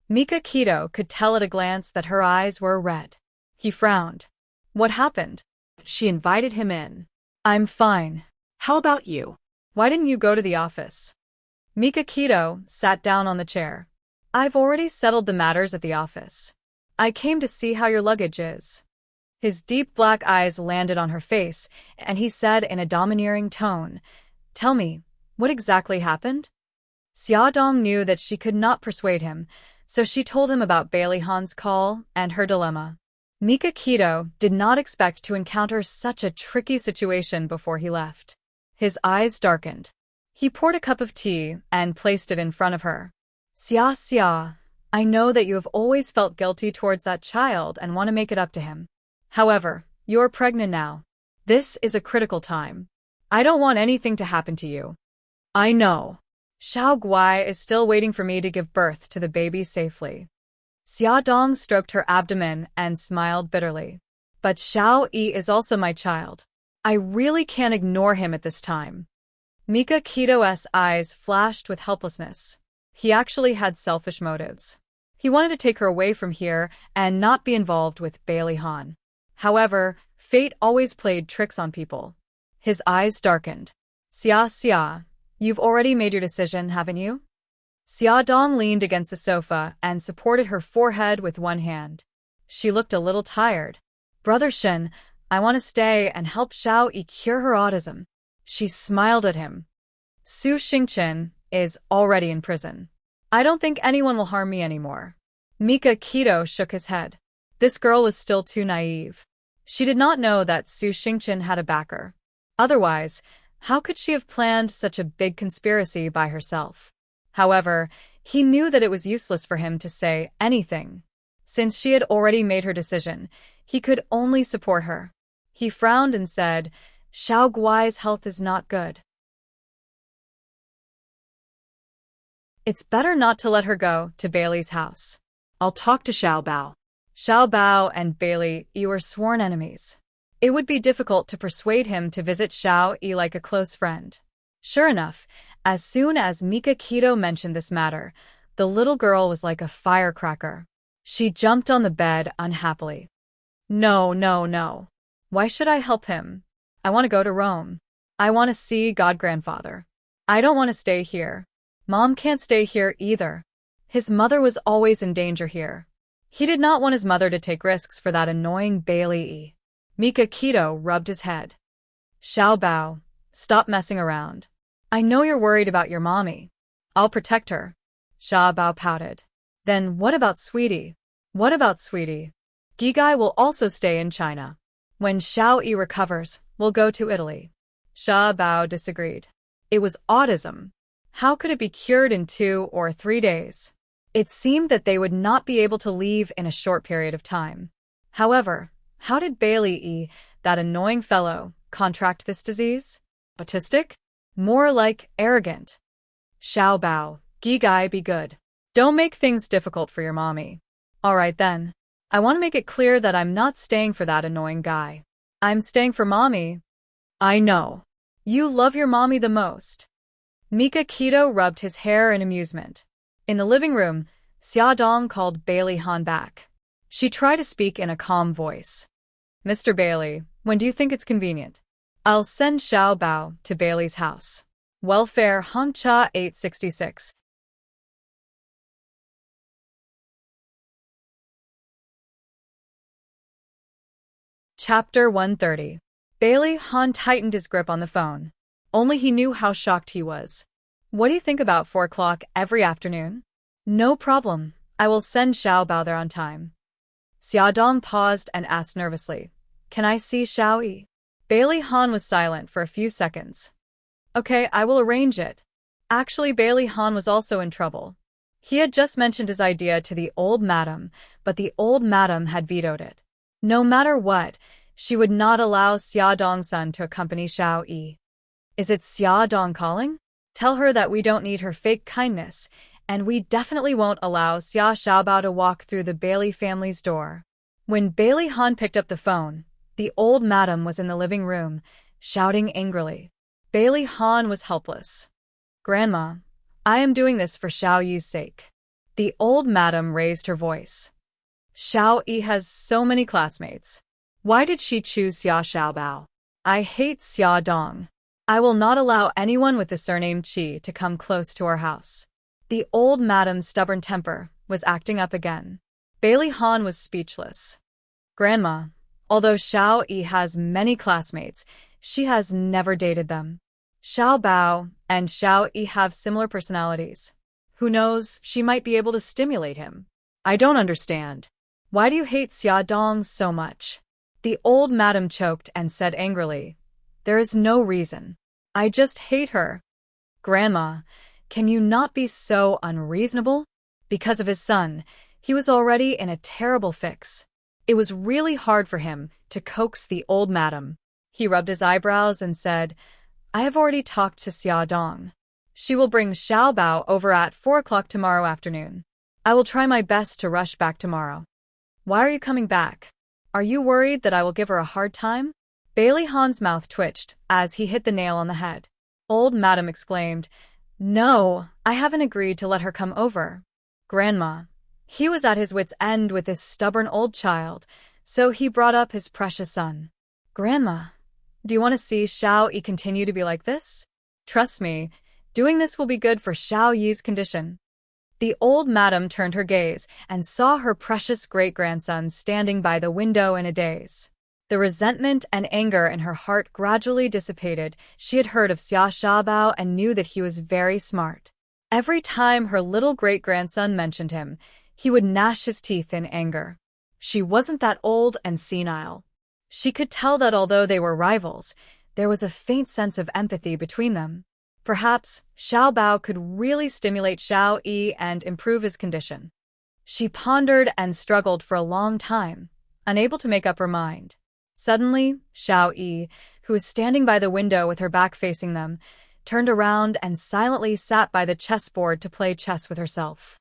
Mika Keto could tell at a glance that her eyes were red. He frowned. "What happened?" She invited him in. "I'm fine. How about you?" Why didn't you go to the office?" Mika Keto sat down on the chair. "I've already settled the matters at the office. I came to see how your luggage is." His deep black eyes landed on her face, and he said in a domineering tone, "Tell me, what exactly happened?" Xia Dong knew that she could not persuade him, so she told him about Bailey Han's call and her dilemma. Mika Keto did not expect to encounter such a tricky situation before he left. His eyes darkened. He poured a cup of tea and placed it in front of her. Xia, I know that you have always felt guilty towards that child and want to make it up to him. However, you're pregnant now. This is a critical time. I don't want anything to happen to you." "I know. Xiao Guai is still waiting for me to give birth to the baby safely." Xia Dong stroked her abdomen and smiled bitterly. But Xiao Yi is also my child. I really can't ignore him at this time. Mika Kito's eyes flashed with helplessness. He actually had selfish motives. He wanted to take her away from here and not be involved with Bailey Han. However, fate always played tricks on people. His eyes darkened. Xia, you've already made your decision, haven't you? Xia Dong leaned against the sofa and supported her forehead with one hand. She looked a little tired. Brother Shen, I want to stay and help Xiao Yi cure her autism. She smiled at him. Su Xingchen is already in prison. I don't think anyone will harm me anymore. Mika Kito shook his head. This girl was still too naive. She did not know that Su Xingchen had a backer. Otherwise, how could she have planned such a big conspiracy by herself? However, he knew that it was useless for him to say anything. Since she had already made her decision, he could only support her. He frowned and said, Xiao Guai's health is not good. It's better not to let her go to Bailey's house. I'll talk to Xiao Bao. Xiao Bao and Bailey Yi were sworn enemies. It would be difficult to persuade him to visit Xiao Yi like a close friend. Sure enough, as soon as Mika Kito mentioned this matter, the little girl was like a firecracker. She jumped on the bed unhappily. No. Why should I help him? I want to go to Rome. I want to see God-grandfather. I don't want to stay here. Mom can't stay here either. His mother was always in danger here. He did not want his mother to take risks for that annoying Bailey Yi. Mika Kito rubbed his head. Xiao Bao, stop messing around. I know you're worried about your mommy. I'll protect her. Xiao Bao pouted. Then what about Sweetie? What about Sweetie? Gigai will also stay in China. When Xiao Yi recovers, we'll go to Italy. Xiao Bao disagreed. It was autism. How could it be cured in 2 or 3 days? It seemed that they would not be able to leave in a short period of time. However, how did Bailey Yi, that annoying fellow, contract this disease? Autistic? More like arrogant. Xiao Bao, Gigai be good. Don't make things difficult for your mommy. Alright then. I want to make it clear that I'm not staying for that annoying guy. I'm staying for mommy. I know. You love your mommy the most. Mika Kito rubbed his hair in amusement. In the living room, Xia Dong called Bailey Han back. She tried to speak in a calm voice. Mr. Bailey, when do you think it's convenient? I'll send Xiao Bao to Bailey's house. Welfare Hongcha 866. Chapter 130. Bailey Han tightened his grip on the phone. Only he knew how shocked he was. What do you think about 4 o'clock every afternoon? No problem. I will send Xiao Bao there on time. Xia Dong paused and asked nervously, Can I see Xiao Yi? Bailey Han was silent for a few seconds. Okay, I will arrange it. Actually, Bailey Han was also in trouble. He had just mentioned his idea to the old madam, but the old madam had vetoed it. No matter what, she would not allow Xia Dong's son to accompany Xiao Yi. Is it Xia Dong calling? Tell her that we don't need her fake kindness, and we definitely won't allow Xia Xiaobao to walk through the Bailey family's door. When Bailey Han picked up the phone, the old madam was in the living room, shouting angrily. Bailey Han was helpless. Grandma, I am doing this for Xiao Yi's sake. The old madam raised her voice. Xiao Yi has so many classmates. Why did she choose Xia Xiaobao? I hate Xia Dong. I will not allow anyone with the surname Qi to come close to our house. The old madam's stubborn temper was acting up again. Bailey Han was speechless. Grandma, although Xiao Yi has many classmates, she has never dated them. Xiao Bao and Xiao Yi have similar personalities. Who knows, she might be able to stimulate him. I don't understand. Why do you hate Xia Dong so much? The old madam choked and said angrily, There is no reason. I just hate her. Grandma, can you not be so unreasonable? Because of his son, he was already in a terrible fix. It was really hard for him to coax the old madam. He rubbed his eyebrows and said, I have already talked to Xia Dong. She will bring Xiao Bao over at 4 o'clock tomorrow afternoon. I will try my best to rush back tomorrow. Why are you coming back? Are you worried that I will give her a hard time? Bailey Han's mouth twitched as he hit the nail on the head. Old Madam exclaimed, No, I haven't agreed to let her come over. Grandma. He was at his wit's end with this stubborn old child, so he brought up his precious son. Grandma, do you want to see Xiao Yi continue to be like this? Trust me, doing this will be good for Xiao Yi's condition. The old madam turned her gaze and saw her precious great-grandson standing by the window in a daze. The resentment and anger in her heart gradually dissipated. She had heard of Xia Xiaobao and knew that he was very smart. Every time her little great-grandson mentioned him, he would gnash his teeth in anger. She wasn't that old and senile. She could tell that although they were rivals, there was a faint sense of empathy between them. Perhaps Xiao Bao could really stimulate Xiao Yi and improve his condition. She pondered and struggled for a long time, unable to make up her mind. Suddenly, Xiao Yi, who was standing by the window with her back facing them, turned around and silently sat by the chessboard to play chess with herself.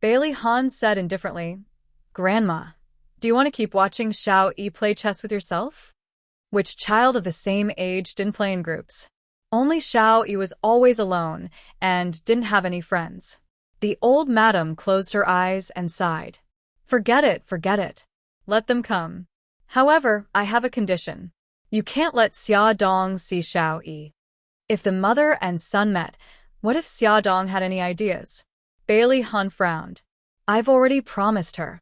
Bailey Han said indifferently, Grandma, do you want to keep watching Xiao Yi play chess with yourself? Which child of the same age didn't play in groups? Only Xiao Yi was always alone and didn't have any friends. The old madam closed her eyes and sighed. Forget it. Let them come. However, I have a condition. You can't let Xia Dong see Xiao Yi. If the mother and son met, what if Xia Dong had any ideas? Bailey Han frowned. I've already promised her.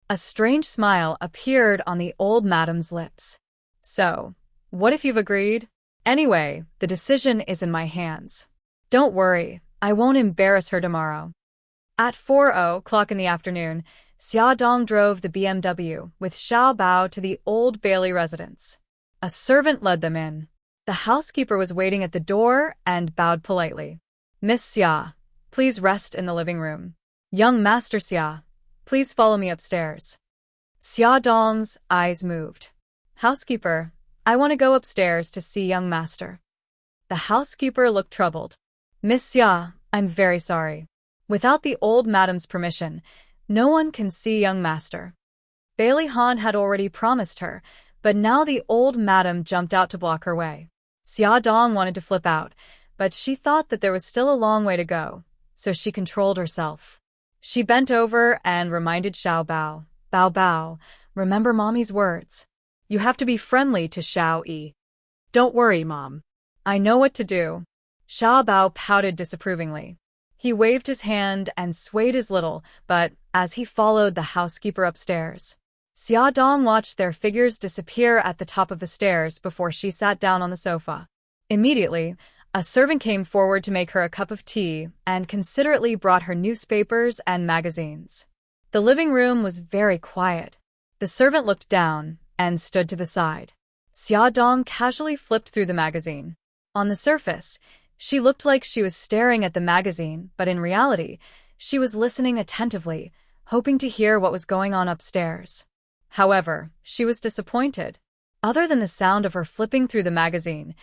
A strange smile appeared on the old madam's lips. So, what if you've agreed? Anyway, the decision is in my hands. Don't worry, I won't embarrass her tomorrow. At 4:00 in the afternoon, Xia Dong drove the BMW with Xiao Bao to the Old Bailey residence. A servant led them in. The housekeeper was waiting at the door and bowed politely. Miss Xia, please rest in the living room. Young Master Xia, please follow me upstairs. Xia Dong's eyes moved. Housekeeper, I want to go upstairs to see young master. The housekeeper looked troubled. Miss Xia, I'm very sorry. Without the old madam's permission, no one can see young master. Bailey Han had already promised her, but now the old madam jumped out to block her way. Xia Dong wanted to flip out, but she thought that there was still a long way to go, so she controlled herself. She bent over and reminded Xiao Bao, Bao Bao, remember mommy's words. You have to be friendly to Xiao Yi. Don't worry, Mom. I know what to do. Xiao Bao pouted disapprovingly. He waved his hand and swayed his little, but as he followed the housekeeper upstairs, Xia Dong watched their figures disappear at the top of the stairs before she sat down on the sofa. Immediately, a servant came forward to make her a cup of tea and considerately brought her newspapers and magazines. The living room was very quiet. The servant looked down and stood to the side. Xia Dong casually flipped through the magazine. On the surface, she looked like she was staring at the magazine, but in reality, she was listening attentively, hoping to hear what was going on upstairs. However, she was disappointed. Other than the sound of her flipping through the magazine,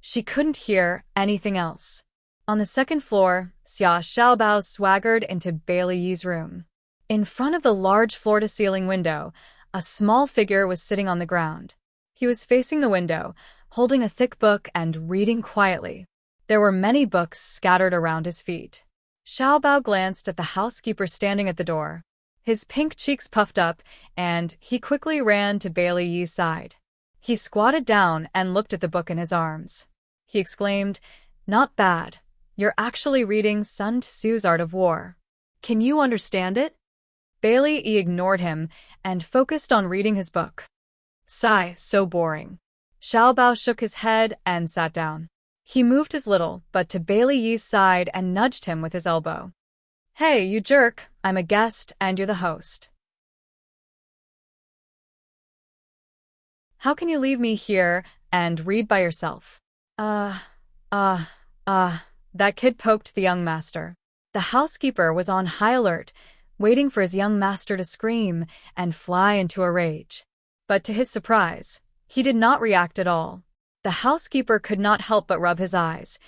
she couldn't hear anything else. On the second floor, Xia Xiaobao swaggered into Bailey Yi's room. In front of the large floor-to-ceiling window, a small figure was sitting on the ground. He was facing the window, holding a thick book and reading quietly. There were many books scattered around his feet. Xiao Bao glanced at the housekeeper standing at the door. His pink cheeks puffed up, and he quickly ran to Bailey Yi's side. He squatted down and looked at the book in his arms. He exclaimed, Not bad. You're actually reading Sun Tzu's Art of War. Can you understand it? Bailey Yi ignored him and focused on reading his book. Sigh, so boring. Xiao Bao shook his head and sat down. He moved his little butt to Bailey Yi's side and nudged him with his elbow. Hey, you jerk, I'm a guest and you're the host. How can you leave me here and read by yourself? That kid poked the young master. The housekeeper was on high alert, waiting for his young master to scream and fly into a rage. But to his surprise, he did not react at all. The housekeeper could not help but rub his eyes,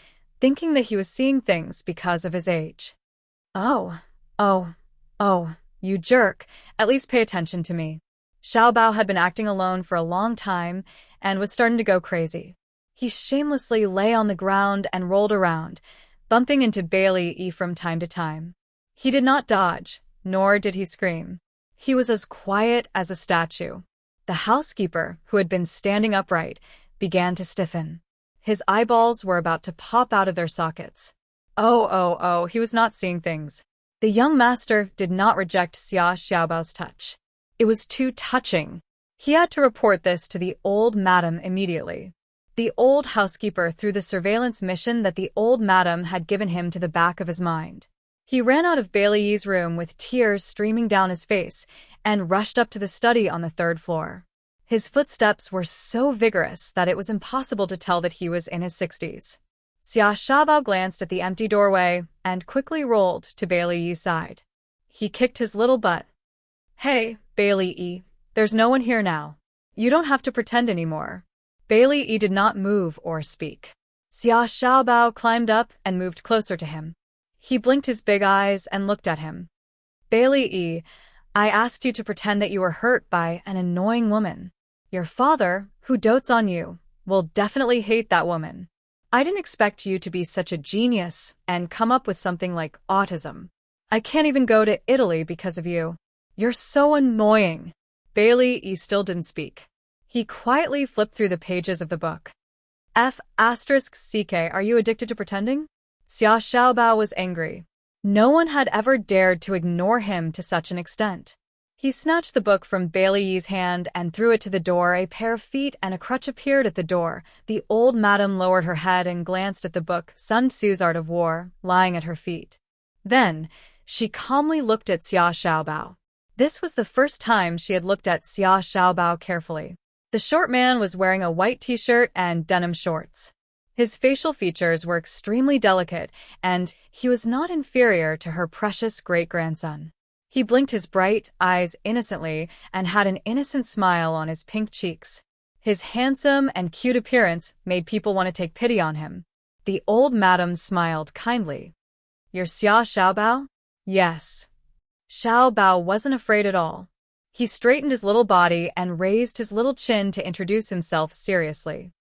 thinking that he was seeing things because of his age. Oh, You jerk, at least pay attention to me. Xiao Bao had been acting alone for a long time and was starting to go crazy. He shamelessly lay on the ground and rolled around, bumping into Bailey Yi from time to time. He did not dodge, nor did he scream. He was as quiet as a statue. The housekeeper, who had been standing upright, began to stiffen. His eyeballs were about to pop out of their sockets. Oh, he was not seeing things. The young master did not reject Xia Xiaobao's touch. It was too touching. He had to report this to the old madam immediately. The old housekeeper threw the surveillance mission that the old madam had given him to the back of his mind. He ran out of Bailey Yi's room with tears streaming down his face and rushed up to the study on the 3rd floor. His footsteps were so vigorous that it was impossible to tell that he was in his 60s. Xia Xiaobao glanced at the empty doorway and quickly rolled to Bailey Yi's side. He kicked his little butt. Hey, Bailey Yi, there's no one here now. You don't have to pretend anymore. Bailey Yi did not move or speak. Xia Xiaobao climbed up and moved closer to him. He blinked his big eyes and looked at him. Bailey Yi, I asked you to pretend that you were hurt by an annoying woman. Your father, who dotes on you, will definitely hate that woman. I didn't expect you to be such a genius and come up with something like autism. I can't even go to Italy because of you. You're so annoying. Bailey Yi still didn't speak. He quietly flipped through the pages of the book. F***ck, are you addicted to pretending? Xia Xiaobao was angry. No one had ever dared to ignore him to such an extent. He snatched the book from Bailey Yi's hand and threw it to the door. A pair of feet and a crutch appeared at the door. The old madam lowered her head and glanced at the book, Sun Tzu's Art of War, lying at her feet. Then, she calmly looked at Xia Xiaobao. This was the first time she had looked at Xia Xiaobao carefully. The short man was wearing a white t-shirt and denim shorts. His facial features were extremely delicate, and he was not inferior to her precious great-grandson. He blinked his bright eyes innocently and had an innocent smile on his pink cheeks. His handsome and cute appearance made people want to take pity on him. The old madam smiled kindly. You're Xia Xiaobao? Yes. Xiaobao wasn't afraid at all. He straightened his little body and raised his little chin to introduce himself seriously.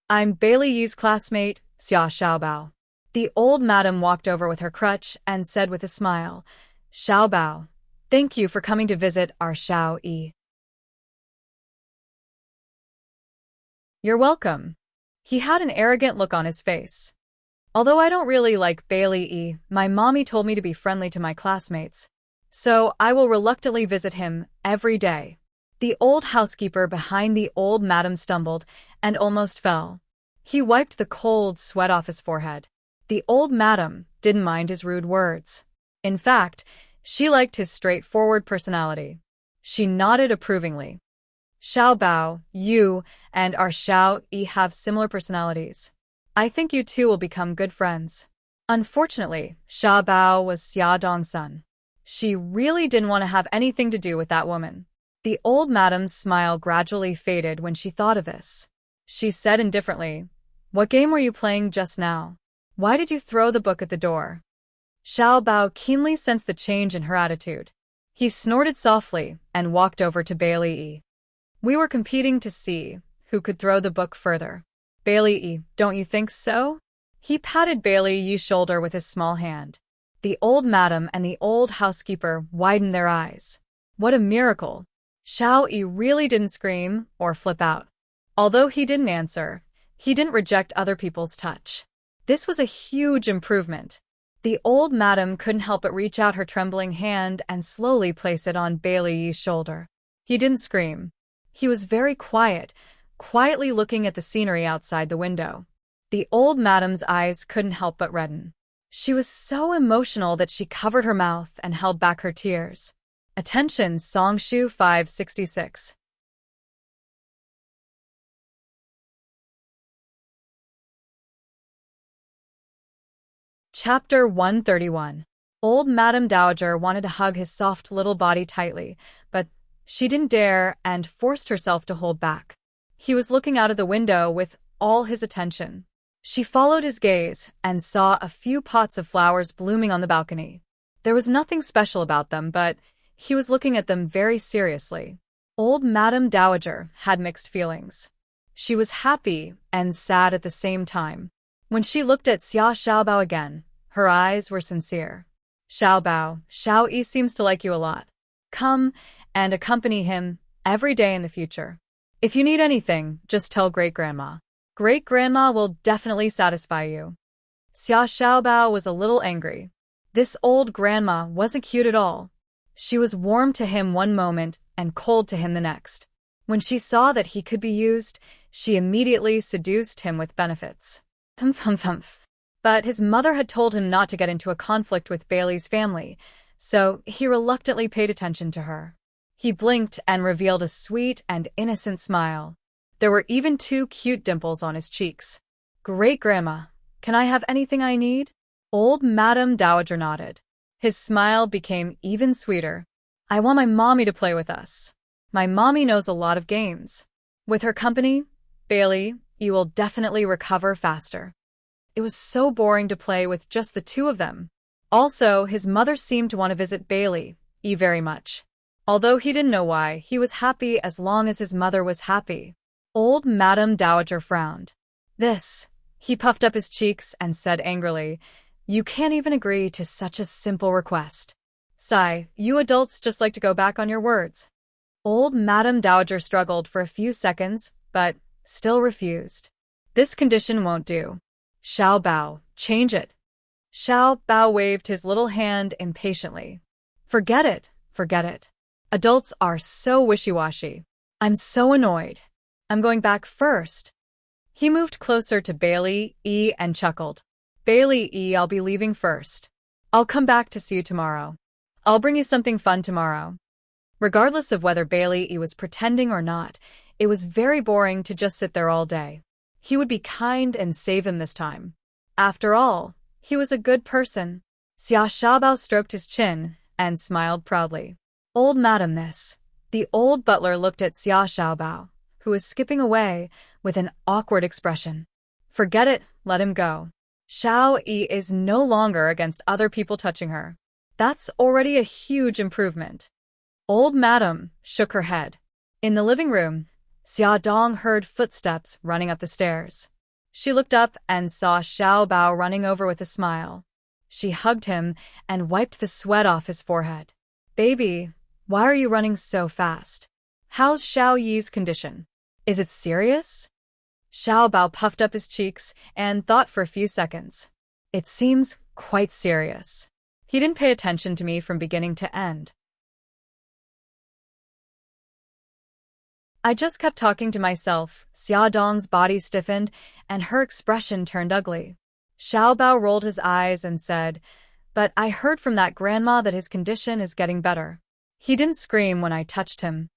I'm Bailey Yi's classmate, Xia Xiaobao. The old madam walked over with her crutch and said with a smile, Xiaobao, thank you for coming to visit our Xiao Yi. You're welcome. He had an arrogant look on his face. Although I don't really like Bailey Yi, my mommy told me to be friendly to my classmates. So I will reluctantly visit him every day. The old housekeeper behind the old madam stumbled and almost fell. He wiped the cold sweat off his forehead. The old madam didn't mind his rude words. In fact, she liked his straightforward personality. She nodded approvingly. Xiaobao, you and our Xiao Yi have similar personalities. I think you two will become good friends. Unfortunately, Xiaobao was Xia Dong's son. She really didn't want to have anything to do with that woman. The old madam's smile gradually faded when she thought of this. She said indifferently, What game were you playing just now? Why did you throw the book at the door? Xiaobao keenly sensed the change in her attitude. He snorted softly and walked over to Bailey Yi. We were competing to see who could throw the book further. Bailey Yi, don't you think so? He patted Bailey Yi's shoulder with his small hand. The old madam and the old housekeeper widened their eyes. What a miracle! Xiao Yi really didn't scream or flip out. Although he didn't answer, he didn't reject other people's touch. This was a huge improvement. The old madam couldn't help but reach out her trembling hand and slowly place it on Bailey Yi's shoulder. He didn't scream. He was very quiet, quietly looking at the scenery outside the window. The old madam's eyes couldn't help but redden. She was so emotional that she covered her mouth and held back her tears. Attention, Songshu 566. Chapter 131. Old Madame Dowager wanted to hug his soft little body tightly, but she didn't dare and forced herself to hold back. He was looking out of the window with all his attention. She followed his gaze and saw a few pots of flowers blooming on the balcony. There was nothing special about them, but He was looking at them very seriously. Old Madame Dowager had mixed feelings. She was happy and sad at the same time. When she looked at Xia Xiaobao again, her eyes were sincere. Xiaobao, Xiao Yi seems to like you a lot. Come and accompany him every day in the future. If you need anything, just tell Great-Grandma. Great-Grandma will definitely satisfy you. Xia Xiaobao was a little angry. This old grandma wasn't cute at all. She was warm to him one moment and cold to him the next. When she saw that he could be used, she immediately seduced him with benefits. Humph. But his mother had told him not to get into a conflict with Bailey's family, so he reluctantly paid attention to her. He blinked and revealed a sweet and innocent smile. There were even 2 cute dimples on his cheeks. Great-Grandma, can I have anything I need? Old Madame Dowager nodded. His smile became even sweeter. I want my mommy to play with us. My mommy knows a lot of games. With her company, Bailey, you will definitely recover faster. It was so boring to play with just the 2 of them. Also, his mother seemed to want to visit Bailey very much. Although he didn't know why, he was happy as long as his mother was happy. Old Madame Dowager frowned. He puffed up his cheeks and said angrily, you can't even agree to such a simple request. Sigh, you adults just like to go back on your words. Old Madame Dowager struggled for a few seconds, but still refused. This condition won't do. Xiaobao, change it. Xiaobao waved his little hand impatiently. Forget it. Adults are so wishy-washy. I'm so annoyed. I'm going back first. He moved closer to Bailey E and chuckled. Bailey E, I'll be leaving first. I'll come back to see you tomorrow. I'll bring you something fun tomorrow. Regardless of whether Bailey E was pretending or not, it was very boring to just sit there all day. He would be kind and save him this time. After all, he was a good person. Xia Xiaobao stroked his chin and smiled proudly. Old Madam Miss. The old butler looked at Xia Xiaobao, who was skipping away, with an awkward expression. Forget it, let him go. Xiao Yi is no longer against other people touching her. That's already a huge improvement. Old Madam shook her head. In the living room, Xia Dong heard footsteps running up the stairs. She looked up and saw Xiao Bao running over with a smile. She hugged him and wiped the sweat off his forehead. Baby, why are you running so fast? How's Xiao Yi's condition? Is it serious? Xiao Bao puffed up his cheeks and thought for a few seconds. It seems quite serious. He didn't pay attention to me from beginning to end. I just kept talking to myself. Xia Dong's body stiffened and her expression turned ugly. Xiao Bao rolled his eyes and said, but I heard from that grandma that his condition is getting better. He didn't scream when I touched him.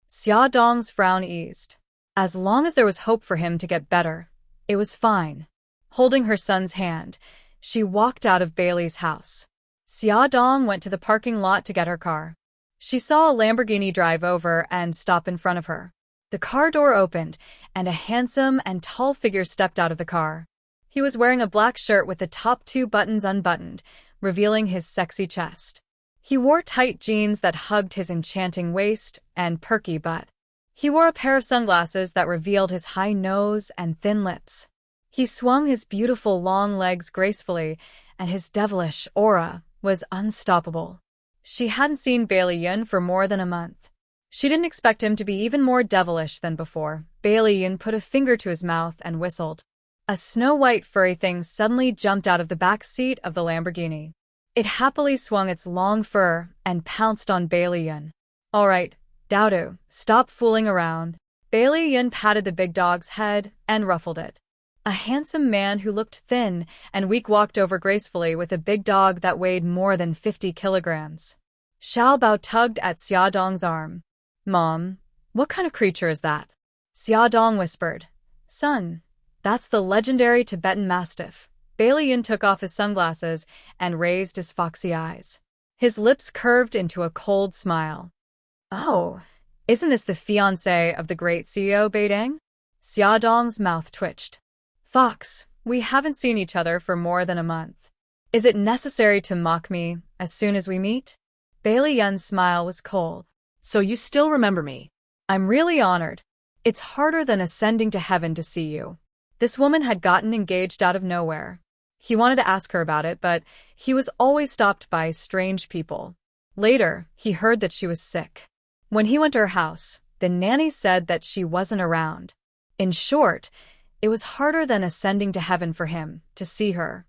Xia Dong's frown eased. As long as there was hope for him to get better, it was fine. Holding her son's hand, she walked out of Bailey's house. Xia Dong went to the parking lot to get her car. She saw a Lamborghini drive over and stop in front of her. The car door opened, and a handsome and tall figure stepped out of the car. He was wearing a black shirt with the top 2 buttons unbuttoned, revealing his sexy chest. He wore tight jeans that hugged his enchanting waist and perky butt. He wore a pair of sunglasses that revealed his high nose and thin lips. He swung his beautiful long legs gracefully, and his devilish aura was unstoppable. She hadn't seen Bailey Yin for more than a month. She didn't expect him to be even more devilish than before. Bailey Yin put a finger to his mouth and whistled. A snow-white furry thing suddenly jumped out of the back seat of the Lamborghini. It happily swung its long fur and pounced on Bailey Yin. All right, Dowdo, stop fooling around. Bailey Yin patted the big dog's head and ruffled it. A handsome man who looked thin and weak walked over gracefully with a big dog that weighed more than 50 kilograms. Xiao Bao tugged at Xia Dong's arm. Mom, what kind of creature is that? Xia Dong whispered. Son, that's the legendary Tibetan Mastiff. Bailey Yin took off his sunglasses and raised his foxy eyes. His lips curved into a cold smile. Oh, isn't this the fiancé of the great CEO Beideng? Xia Dong's mouth twitched. Fox, we haven't seen each other for more than a month. Is it necessary to mock me as soon as we meet? Bailey Yun's smile was cold. So you still remember me? I'm really honored. It's harder than ascending to heaven to see you. This woman had gotten engaged out of nowhere. He wanted to ask her about it, but he was always stopped by strange people. Later, he heard that she was sick. When he went to her house, the nanny said that she wasn't around. In short, it was harder than ascending to heaven for him to see her.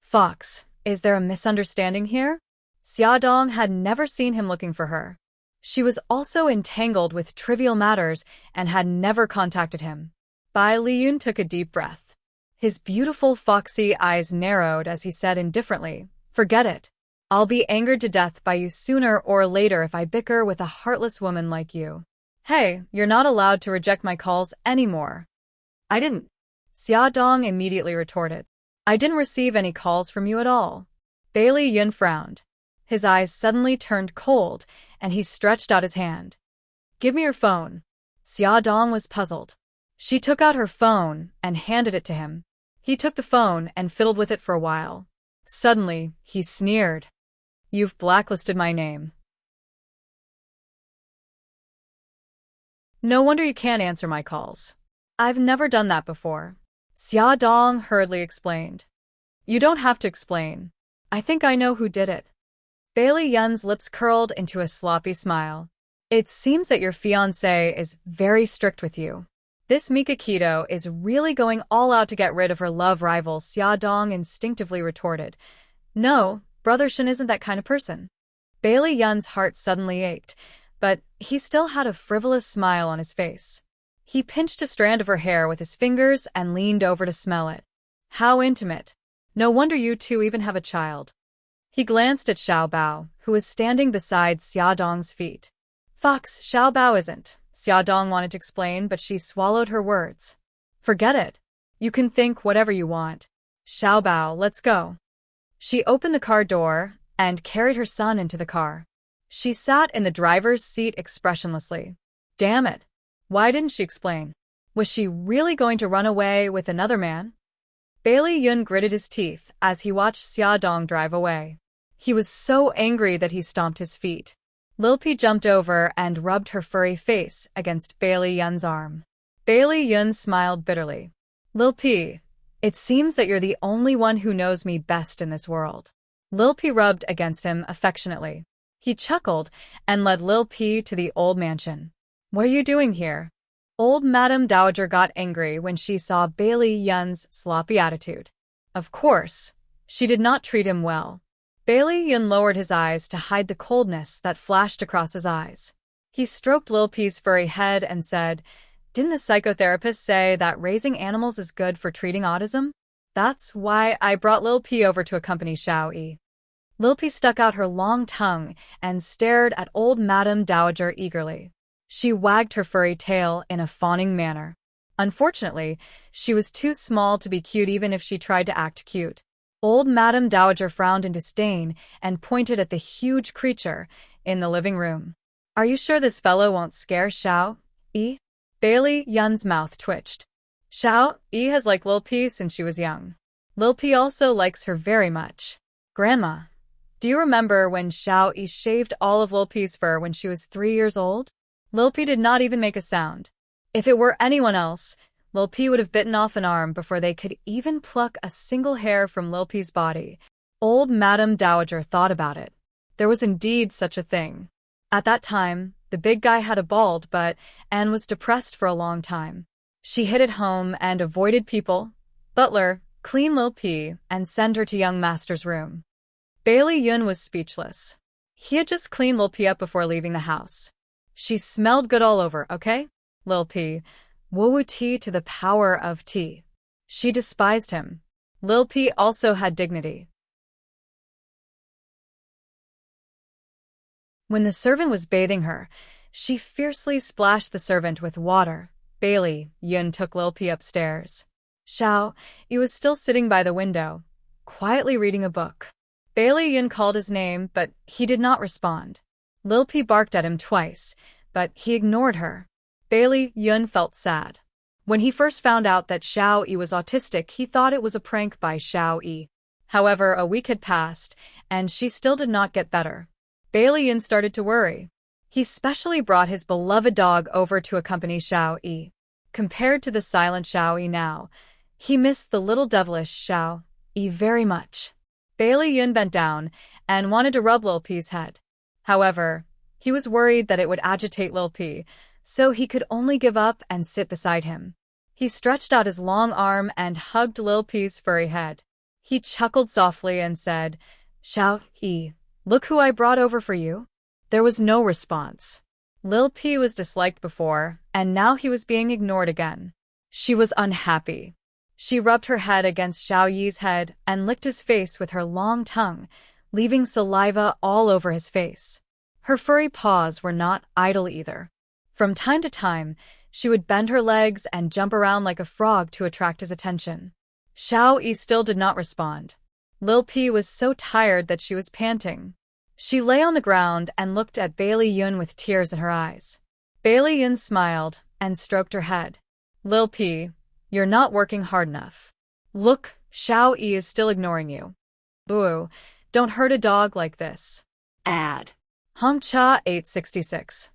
Fox, is there a misunderstanding here? Xiaodong had never seen him looking for her. She was also entangled with trivial matters and had never contacted him. Bai Liyun took a deep breath. His beautiful foxy eyes narrowed as he said indifferently, "Forget it. I'll be angered to death by you sooner or later if I bicker with a heartless woman like you. Hey, you're not allowed to reject my calls anymore." I didn't. Xiaodong immediately retorted. "I didn't receive any calls from you at all." Bailey Yun frowned. His eyes suddenly turned cold, and he stretched out his hand. "Give me your phone." Xiaodong was puzzled. She took out her phone and handed it to him. He took the phone and fiddled with it for a while. Suddenly, he sneered. "You've blacklisted my name. No wonder you can't answer my calls." "I've never done that before," Xiaodong hurriedly explained. "You don't have to explain. I think I know who did it." Bailey Yun's lips curled into a sloppy smile. "It seems that your fiancé is very strict with you. This Mikakito is really going all out to get rid of her love rival," Xiaodong instinctively retorted. "No, Brother Shen isn't that kind of person." Bailey Yun's heart suddenly ached, but he still had a frivolous smile on his face. He pinched a strand of her hair with his fingers and leaned over to smell it. "How intimate. No wonder you two even have a child." He glanced at Xiao Bao, who was standing beside Xiaodong's feet. "Fox, Xiao Bao isn't," Xiaodong wanted to explain, but she swallowed her words. "Forget it. You can think whatever you want. Xiao Bao, let's go." She opened the car door and carried her son into the car. She sat in the driver's seat expressionlessly. Damn it. Why didn't she explain? Was she really going to run away with another man? Bailey Yun gritted his teeth as he watched Xiaodong drive away. He was so angry that he stomped his feet. Lil Pi jumped over and rubbed her furry face against Bailey Yun's arm. Bailey Yun smiled bitterly. "Lil Pi, it seems that you're the only one who knows me best in this world." Lil Pi rubbed against him affectionately. He chuckled and led Lil Pi to the old mansion. "What are you doing here?" Old Madame Dowager got angry when she saw Bailey Yun's sloppy attitude. Of course, she did not treat him well. Bailey Yun lowered his eyes to hide the coldness that flashed across his eyes. He stroked Lil Pi's furry head and said, "Didn't the psychotherapist say that raising animals is good for treating autism? That's why I brought Lil Pi over to accompany Xiao Yi." Lil Pi stuck out her long tongue and stared at old Madame Dowager eagerly. She wagged her furry tail in a fawning manner. Unfortunately, she was too small to be cute even if she tried to act cute. Old Madame Dowager frowned in disdain and pointed at the huge creature in the living room. "Are you sure this fellow won't scare Xiao Yi?" Bailey Yun's mouth twitched. "Xiao Yi has liked Lil Pi since she was young. Lil Pi also likes her very much. Grandma, do you remember when Xiao Yi shaved all of Lil Pi's fur when she was 3 years old?" Lil Pi did not even make a sound. If it were anyone else, Lil Pi would have bitten off an arm before they could even pluck a single hair from Lil Pi's body. Old Madame Dowager thought about it. There was indeed such a thing. At that time, the big guy had a bald butt and was depressed for a long time. She hid at home and avoided people. "Butler, clean Lil Pi and send her to young master's room." Bailey Yun was speechless. He had just cleaned Lil Pi up before leaving the house. "She smelled good all over, okay? Lil Pi, woo-woo tea to the power of tea." She despised him. Lil Pi also had dignity. When the servant was bathing her, she fiercely splashed the servant with water. Bailey Yun took Lil Pi upstairs. Xiao Yi was still sitting by the window, quietly reading a book. Bailey Yun called his name, but he did not respond. Lil Pi barked at him twice, but he ignored her. Bailey Yun felt sad. When he first found out that Xiao Yi was autistic, he thought it was a prank by Xiao Yi. However, a week had passed, and she still did not get better. Bailey Yin started to worry. He specially brought his beloved dog over to accompany Xiao Yi. Compared to the silent Xiao Yi now, he missed the little devilish Xiao Yi very much. Bailey Yin bent down and wanted to rub Lil P's head. However, he was worried that it would agitate Lil P, so he could only give up and sit beside him. He stretched out his long arm and hugged Lil P's furry head. He chuckled softly and said, "Xiao Yi, look who I brought over for you." There was no response. Lil P was disliked before, and now he was being ignored again. She was unhappy. She rubbed her head against Xiao Yi's head and licked his face with her long tongue, leaving saliva all over his face. Her furry paws were not idle either. From time to time, she would bend her legs and jump around like a frog to attract his attention. Xiao Yi still did not respond. Lil P was so tired that she was panting. She lay on the ground and looked at Bailey Yun with tears in her eyes. Bailey Yun smiled and stroked her head. "Lil P, you're not working hard enough. Look, Xiao Yi is still ignoring you. Boo, don't hurt a dog like this." Ad. Hongcha 866.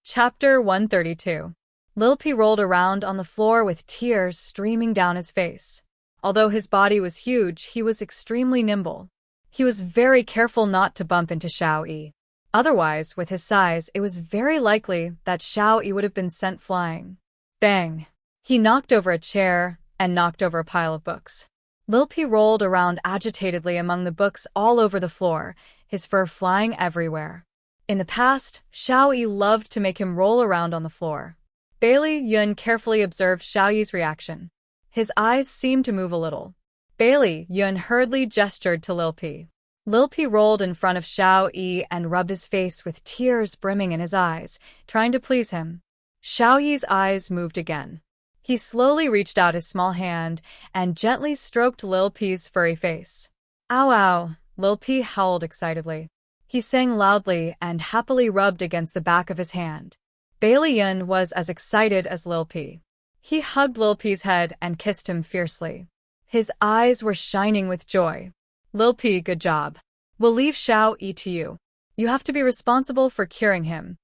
Chapter 132. Lil P rolled around on the floor with tears streaming down his face. Although his body was huge, he was extremely nimble. He was very careful not to bump into Xiao Yi. Otherwise, with his size, it was very likely that Xiao Yi would have been sent flying. Bang! He knocked over a chair and knocked over a pile of books. Lil P rolled around agitatedly among the books all over the floor, his fur flying everywhere. In the past, Xiao Yi loved to make him roll around on the floor. Bailey Yun carefully observed Xiao Yi's reaction. His eyes seemed to move a little. Bailey Yun hurriedly gestured to Lil P. Lil P rolled in front of Xiao Yi and rubbed his face with tears brimming in his eyes, trying to please him. Xiao Yi's eyes moved again. He slowly reached out his small hand and gently stroked Lil P's furry face. "Ow ow," Lil P howled excitedly. He sang loudly and happily rubbed against the back of his hand. Bailey Yun was as excited as Lil P. He hugged Lil P's head and kissed him fiercely. His eyes were shining with joy. "Lil P, good job. We'll leave Xiao Yi to you. You have to be responsible for curing him."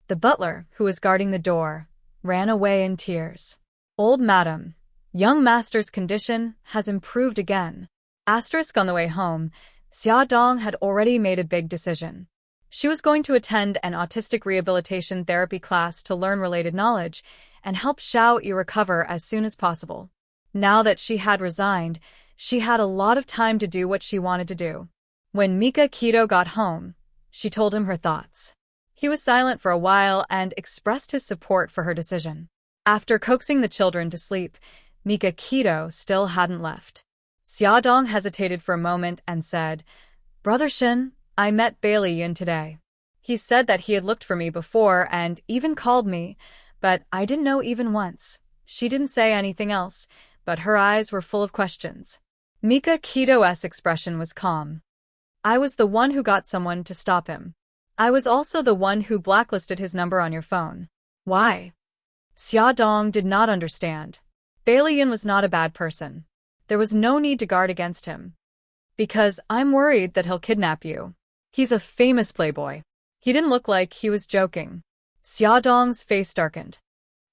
The butler, who was guarding the door, ran away in tears. "Old madam, young master's condition has improved again." Asterisk on the way home, Xia Dong had already made a big decision. She was going to attend an autistic rehabilitation therapy class to learn related knowledge and help Xiao Yi recover as soon as possible. Now that she had resigned, she had a lot of time to do what she wanted to do. When Mika Keto got home, she told him her thoughts. He was silent for a while and expressed his support for her decision. After coaxing the children to sleep, Mika Keto still hadn't left. Xia Dong hesitated for a moment and said, "Brother Shin, I met Bailey Yun today. He said that he had looked for me before and even called me, but I didn't know even once." She didn't say anything else, but her eyes were full of questions. Mika Keto's expression was calm. "I was the one who got someone to stop him. I was also the one who blacklisted his number on your phone." "Why?" Xia Dong did not understand. Bailey Yun was not a bad person. There was no need to guard against him. "Because I'm worried that he'll kidnap you. He's a famous playboy." He didn't look like he was joking. Xia Dong's face darkened.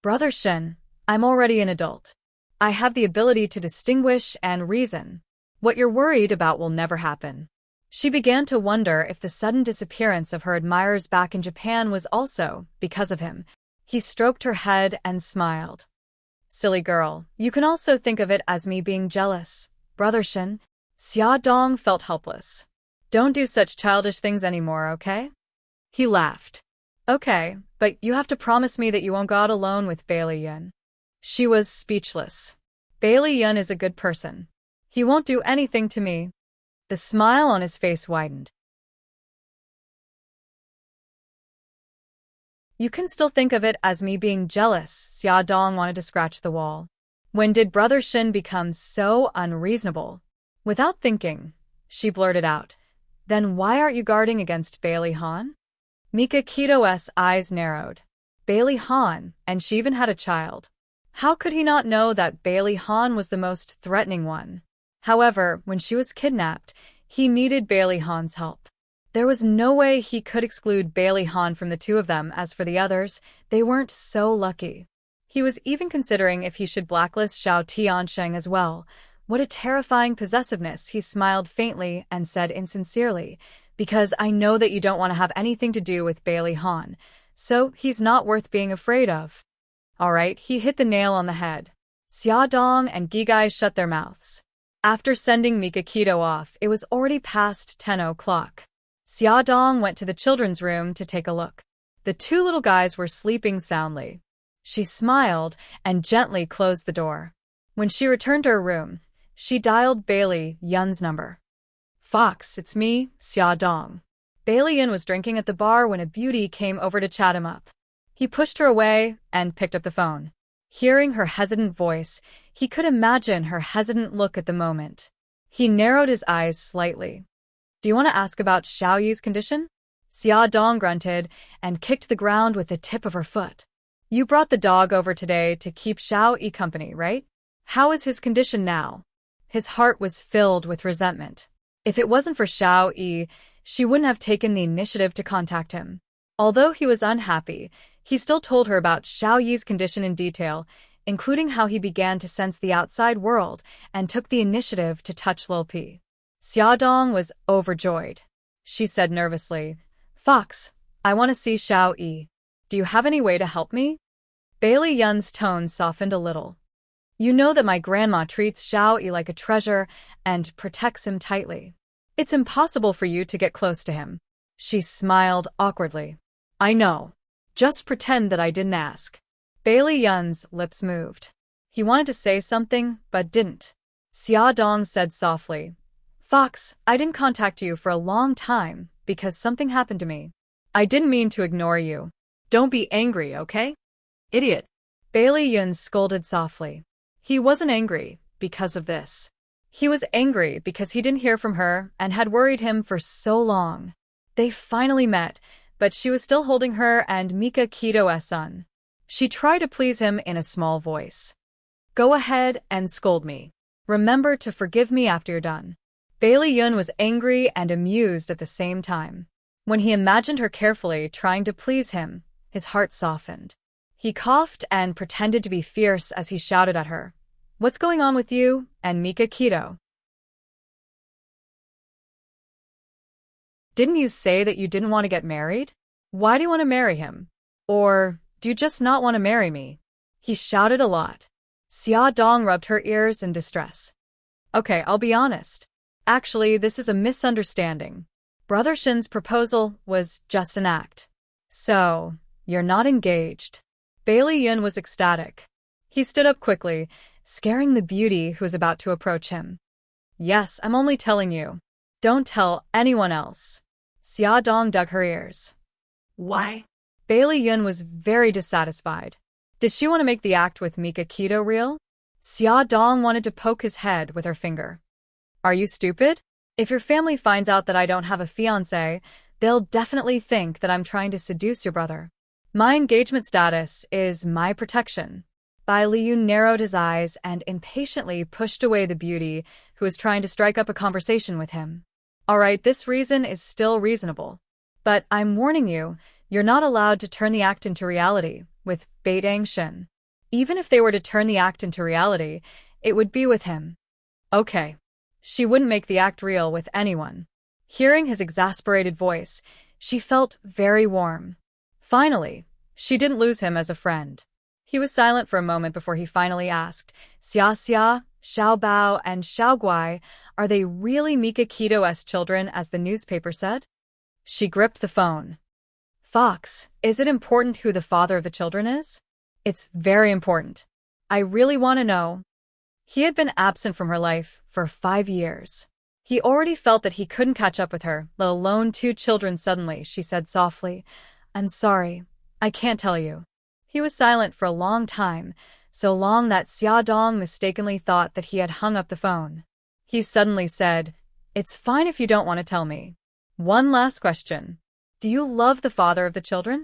"Brother Shen, I'm already an adult. I have the ability to distinguish and reason. What you're worried about will never happen." She began to wonder if the sudden disappearance of her admirers back in Japan was also because of him. He stroked her head and smiled. "Silly girl, you can also think of it as me being jealous, Brother Shen." Xia Dong felt helpless. "Don't do such childish things anymore, okay?" He laughed. "Okay, but you have to promise me that you won't go out alone with Bailey Yun." She was speechless. "Bailey Yun is a good person. He won't do anything to me." The smile on his face widened. "You can still think of it as me being jealous." Xia Dong wanted to scratch the wall. When did Brother Shin become so unreasonable? Without thinking, she blurted out, "Then why aren't you guarding against Bailey Han?" Mika Keto's eyes narrowed. Bailey Han, and she even had a child. How could he not know that Bailey Han was the most threatening one? However, when she was kidnapped, he needed Bailey Han's help. There was no way he could exclude Bailey Han from the two of them. As for the others, they weren't so lucky. He was even considering if he should blacklist Xiao Tiansheng as well. What a terrifying possessiveness, he smiled faintly and said insincerely, because I know that you don't want to have anything to do with Bailey Han, so he's not worth being afraid of. All right, he hit the nail on the head. Xia Dong and Gigai shut their mouths. After sending Mika Keto off, it was already past 10 o'clock. Xia Dong went to the children's room to take a look. The two little guys were sleeping soundly. She smiled and gently closed the door. When she returned to her room, she dialed Bailey Yun's number. Fox, it's me, Xia Dong. Bailey Yun was drinking at the bar when a beauty came over to chat him up. He pushed her away and picked up the phone. Hearing her hesitant voice, he could imagine her hesitant look at the moment. He narrowed his eyes slightly. Do you want to ask about Xiao Yi's condition? Xia Dong grunted and kicked the ground with the tip of her foot. You brought the dog over today to keep Xiao Yi company, right? How is his condition now? His heart was filled with resentment. If it wasn't for Xiao Yi, she wouldn't have taken the initiative to contact him. Although he was unhappy, he still told her about Xiao Yi's condition in detail, including how he began to sense the outside world and took the initiative to touch Lil P. Xia Dong was overjoyed. She said nervously, Fox, I want to see Xiao Yi. Do you have any way to help me? Bailey Yun's tone softened a little. You know that my grandma treats Xiao Yi like a treasure and protects him tightly. It's impossible for you to get close to him. She smiled awkwardly. I know. Just pretend that I didn't ask. Bailey Yun's lips moved. He wanted to say something, but didn't. Xia Dong said softly, Fox, I didn't contact you for a long time because something happened to me. I didn't mean to ignore you. Don't be angry, okay? Idiot. Bailey Yun scolded softly. He wasn't angry because of this. He was angry because he didn't hear from her and had worried him for so long. They finally met, but she was still holding her and Mika Keto's son. She tried to please him in a small voice. Go ahead and scold me. Remember to forgive me after you're done. Bailey Yun was angry and amused at the same time. When he imagined her carefully trying to please him, his heart softened. He coughed and pretended to be fierce as he shouted at her. What's going on with you and Mika Keto? Didn't you say that you didn't want to get married? Why do you want to marry him? Or do you just not want to marry me? He shouted a lot. Xia Dong rubbed her ears in distress. Okay, I'll be honest. Actually, this is a misunderstanding. Brother Shin's proposal was just an act. So, you're not engaged. Bailey Yun was ecstatic. He stood up quickly, scaring the beauty who was about to approach him. Yes, I'm only telling you. Don't tell anyone else. Xia Dong dug her ears. Why? Bailey Yun was very dissatisfied. Did she want to make the act with Mika Keto real? Xia Dong wanted to poke his head with her finger. Are you stupid? If your family finds out that I don't have a fiancé, they'll definitely think that I'm trying to seduce your brother. My engagement status is my protection. Bai Liu narrowed his eyes and impatiently pushed away the beauty who was trying to strike up a conversation with him. All right, this reason is still reasonable. But I'm warning you, you're not allowed to turn the act into reality with Bai Dangshin. Even if they were to turn the act into reality, it would be with him. Okay. She wouldn't make the act real with anyone. Hearing his exasperated voice, she felt very warm. Finally, she didn't lose him as a friend. He was silent for a moment before he finally asked, Xia Xia, Xiao Bao, and Xiao Guai, are they really Mika Keto's children as the newspaper said? She gripped the phone. Fox, is it important who the father of the children is? It's very important. I really want to know. He had been absent from her life for 5 years. He already felt that he couldn't catch up with her, let alone 2 children suddenly, she said softly. I'm sorry, I can't tell you. He was silent for a long time, so long that Xia Dong mistakenly thought that he had hung up the phone. He suddenly said, It's fine if you don't want to tell me. One last question. Do you love the father of the children?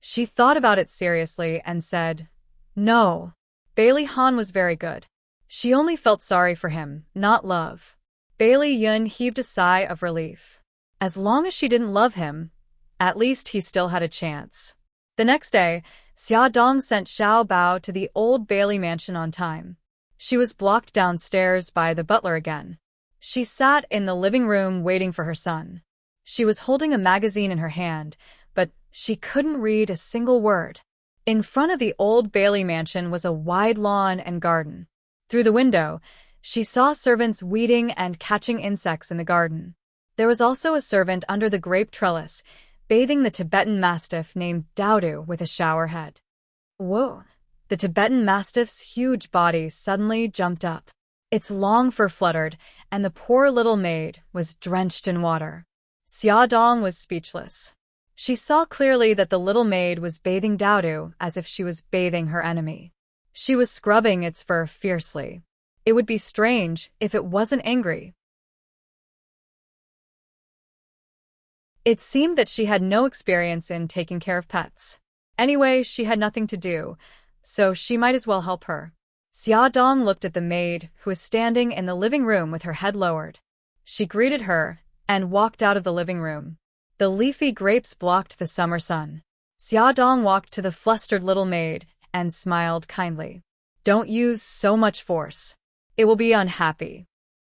She thought about it seriously and said, No. Bailey Han was very good. She only felt sorry for him, not love. Bailey Yun heaved a sigh of relief. As long as she didn't love him, at least he still had a chance. The next day, Xia Dong sent Xiao Bao to the old Bailey mansion on time. She was blocked downstairs by the butler again. She sat in the living room waiting for her son. She was holding a magazine in her hand, but she couldn't read a single word. In front of the old Bailey mansion was a wide lawn and garden. Through the window, she saw servants weeding and catching insects in the garden. There was also a servant under the grape trellis, bathing the Tibetan Mastiff named Dowdu with a shower head. Whoa! The Tibetan Mastiff's huge body suddenly jumped up. Its long fur fluttered, and the poor little maid was drenched in water. Xia Dong was speechless. She saw clearly that the little maid was bathing Dowdu as if she was bathing her enemy. She was scrubbing its fur fiercely. It would be strange if it wasn't angry. It seemed that she had no experience in taking care of pets. Anyway, she had nothing to do, so she might as well help her. Xia Dong looked at the maid, who was standing in the living room with her head lowered. She greeted her and walked out of the living room. The leafy grapes blocked the summer sun. Xia Dong walked to the flustered little maid and smiled kindly. Don't use so much force. It will be unhappy.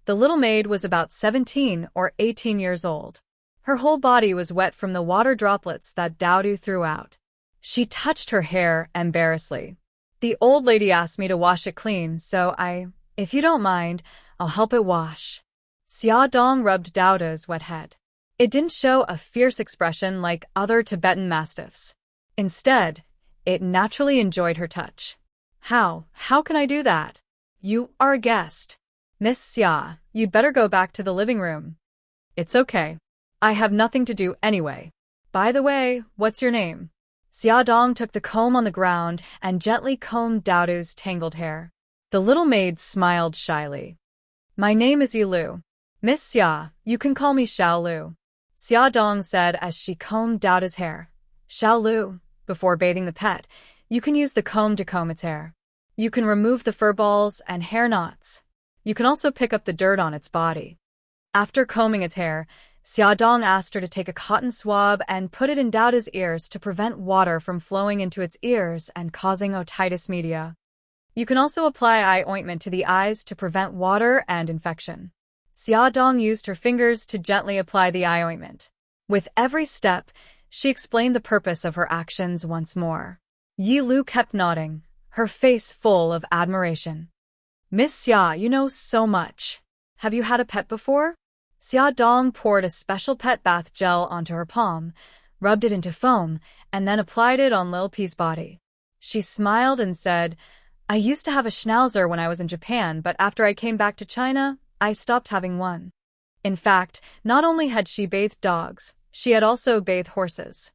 The little maid was about 17 or 18 years old. Her whole body was wet from the water droplets that Dowdu threw out. She touched her hair embarrassedly. The old lady asked me to wash it clean, so if you don't mind, I'll help it wash. Xia Dong rubbed Dowdu's wet head. It didn't show a fierce expression like other Tibetan Mastiffs. Instead, it naturally enjoyed her touch. How can I do that? You are a guest. Miss Xia, you'd better go back to the living room. It's okay. I have nothing to do anyway. By the way, what's your name? Xia Dong took the comb on the ground and gently combed Dowdu's tangled hair. The little maid smiled shyly. My name is Yilu. Miss Xia, you can call me Xiao Lu. Xia Dong said as she combed Dowdu's hair. Xiao Lu, before bathing the pet, you can use the comb to comb its hair. You can remove the fur balls and hair knots. You can also pick up the dirt on its body. After combing its hair, Xia Dong asked her to take a cotton swab and put it in Dowdu's ears to prevent water from flowing into its ears and causing otitis media. You can also apply eye ointment to the eyes to prevent water and infection. Xia Dong used her fingers to gently apply the eye ointment. With every step, she explained the purpose of her actions once more. Yi Lu kept nodding, her face full of admiration. Miss Xia, you know so much. Have you had a pet before? Xia Dong poured a special pet bath gel onto her palm, rubbed it into foam, and then applied it on Lil P's body. She smiled and said, I used to have a schnauzer when I was in Japan, but after I came back to China, I stopped having one. In fact, not only had she bathed dogs, she had also bathed horses.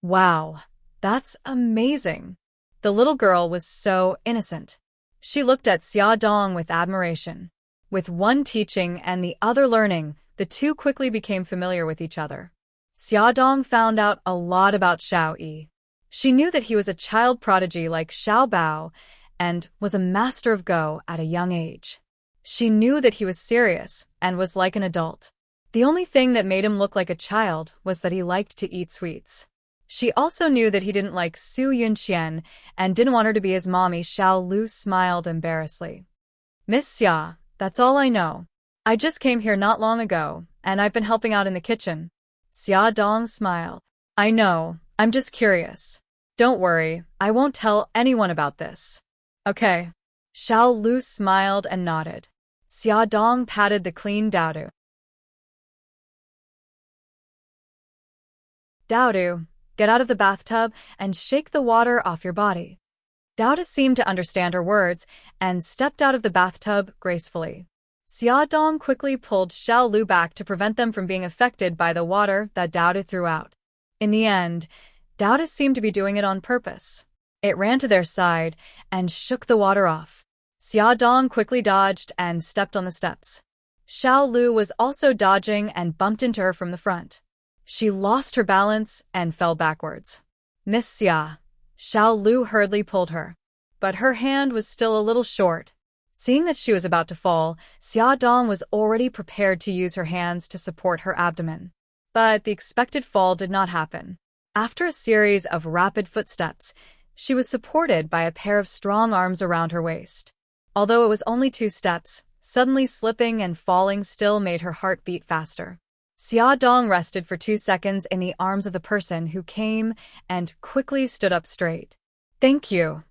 Wow, that's amazing. The little girl was so innocent. She looked at Xia Dong with admiration. With one teaching and the other learning, the two quickly became familiar with each other. Xia Dong found out a lot about Xiao Yi. She knew that he was a child prodigy like Xiao Bao and was a master of Go at a young age. She knew that he was serious and was like an adult. The only thing that made him look like a child was that he liked to eat sweets. She also knew that he didn't like Su Yunqian and didn't want her to be his mommy. Xiao Lu smiled embarrassedly. Miss Xia, that's all I know. I just came here not long ago, and I've been helping out in the kitchen. Xia Dong smiled. I know, I'm just curious. Don't worry, I won't tell anyone about this. Okay. Xiao Lu smiled and nodded. Xia Dong patted the clean Dowdu. Dowdu, get out of the bathtub and shake the water off your body. Dowdu seemed to understand her words and stepped out of the bathtub gracefully. Xia Dong quickly pulled Xiao Lu back to prevent them from being affected by the water that Dowdu threw out. In the end, Dowdu seemed to be doing it on purpose. It ran to their side and shook the water off. Xia Dong quickly dodged and stepped on the steps. Xiao Lu was also dodging and bumped into her from the front. She lost her balance and fell backwards. Miss Xia. Xiao Lu hurriedly pulled her. but her hand was still a little short. Seeing that she was about to fall, Xiaodong was already prepared to use her hands to support her abdomen. But the expected fall did not happen. After a series of rapid footsteps, she was supported by a pair of strong arms around her waist. Although it was only 2 steps, suddenly slipping and falling still made her heart beat faster. Xiaodong rested for 2 seconds in the arms of the person who came and quickly stood up straight. "Thank you."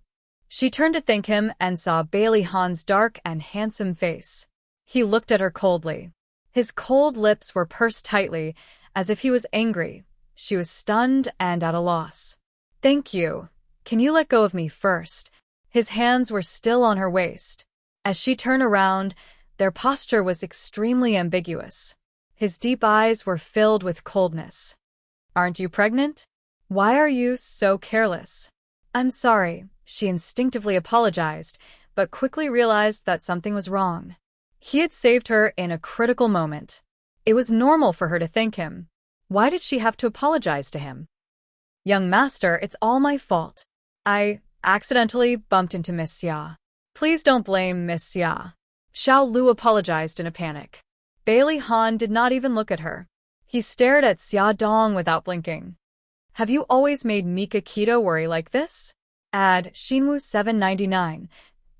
She turned to thank him and saw Bailey Han's dark and handsome face. He looked at her coldly. His cold lips were pursed tightly, as if he was angry. She was stunned and at a loss. "Thank you. Can you let go of me first?" His hands were still on her waist. As she turned around, their posture was extremely ambiguous. His deep eyes were filled with coldness. "Aren't you pregnant? Why are you so careless?" "I'm sorry," she instinctively apologized, but quickly realized that something was wrong. He had saved her in a critical moment. It was normal for her to thank him. Why did she have to apologize to him? "Young master, it's all my fault. I accidentally bumped into Miss Xia." "Please don't blame Miss Xia." Xiao Lu apologized in a panic. Bailey Han did not even look at her. He stared at Xiaodong without blinking. "Have you always made Mika Keto worry like this?" Ad Shinwu 799.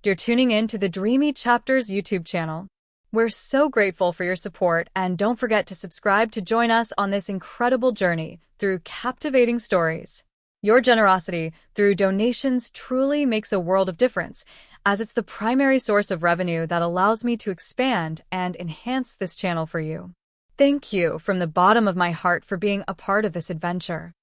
You're tuning in to the Dreamy Chapters YouTube channel. We're so grateful for your support, and don't forget to subscribe to join us on this incredible journey through captivating stories. Your generosity through donations truly makes a world of difference, as it's the primary source of revenue that allows me to expand and enhance this channel for you. Thank you from the bottom of my heart for being a part of this adventure.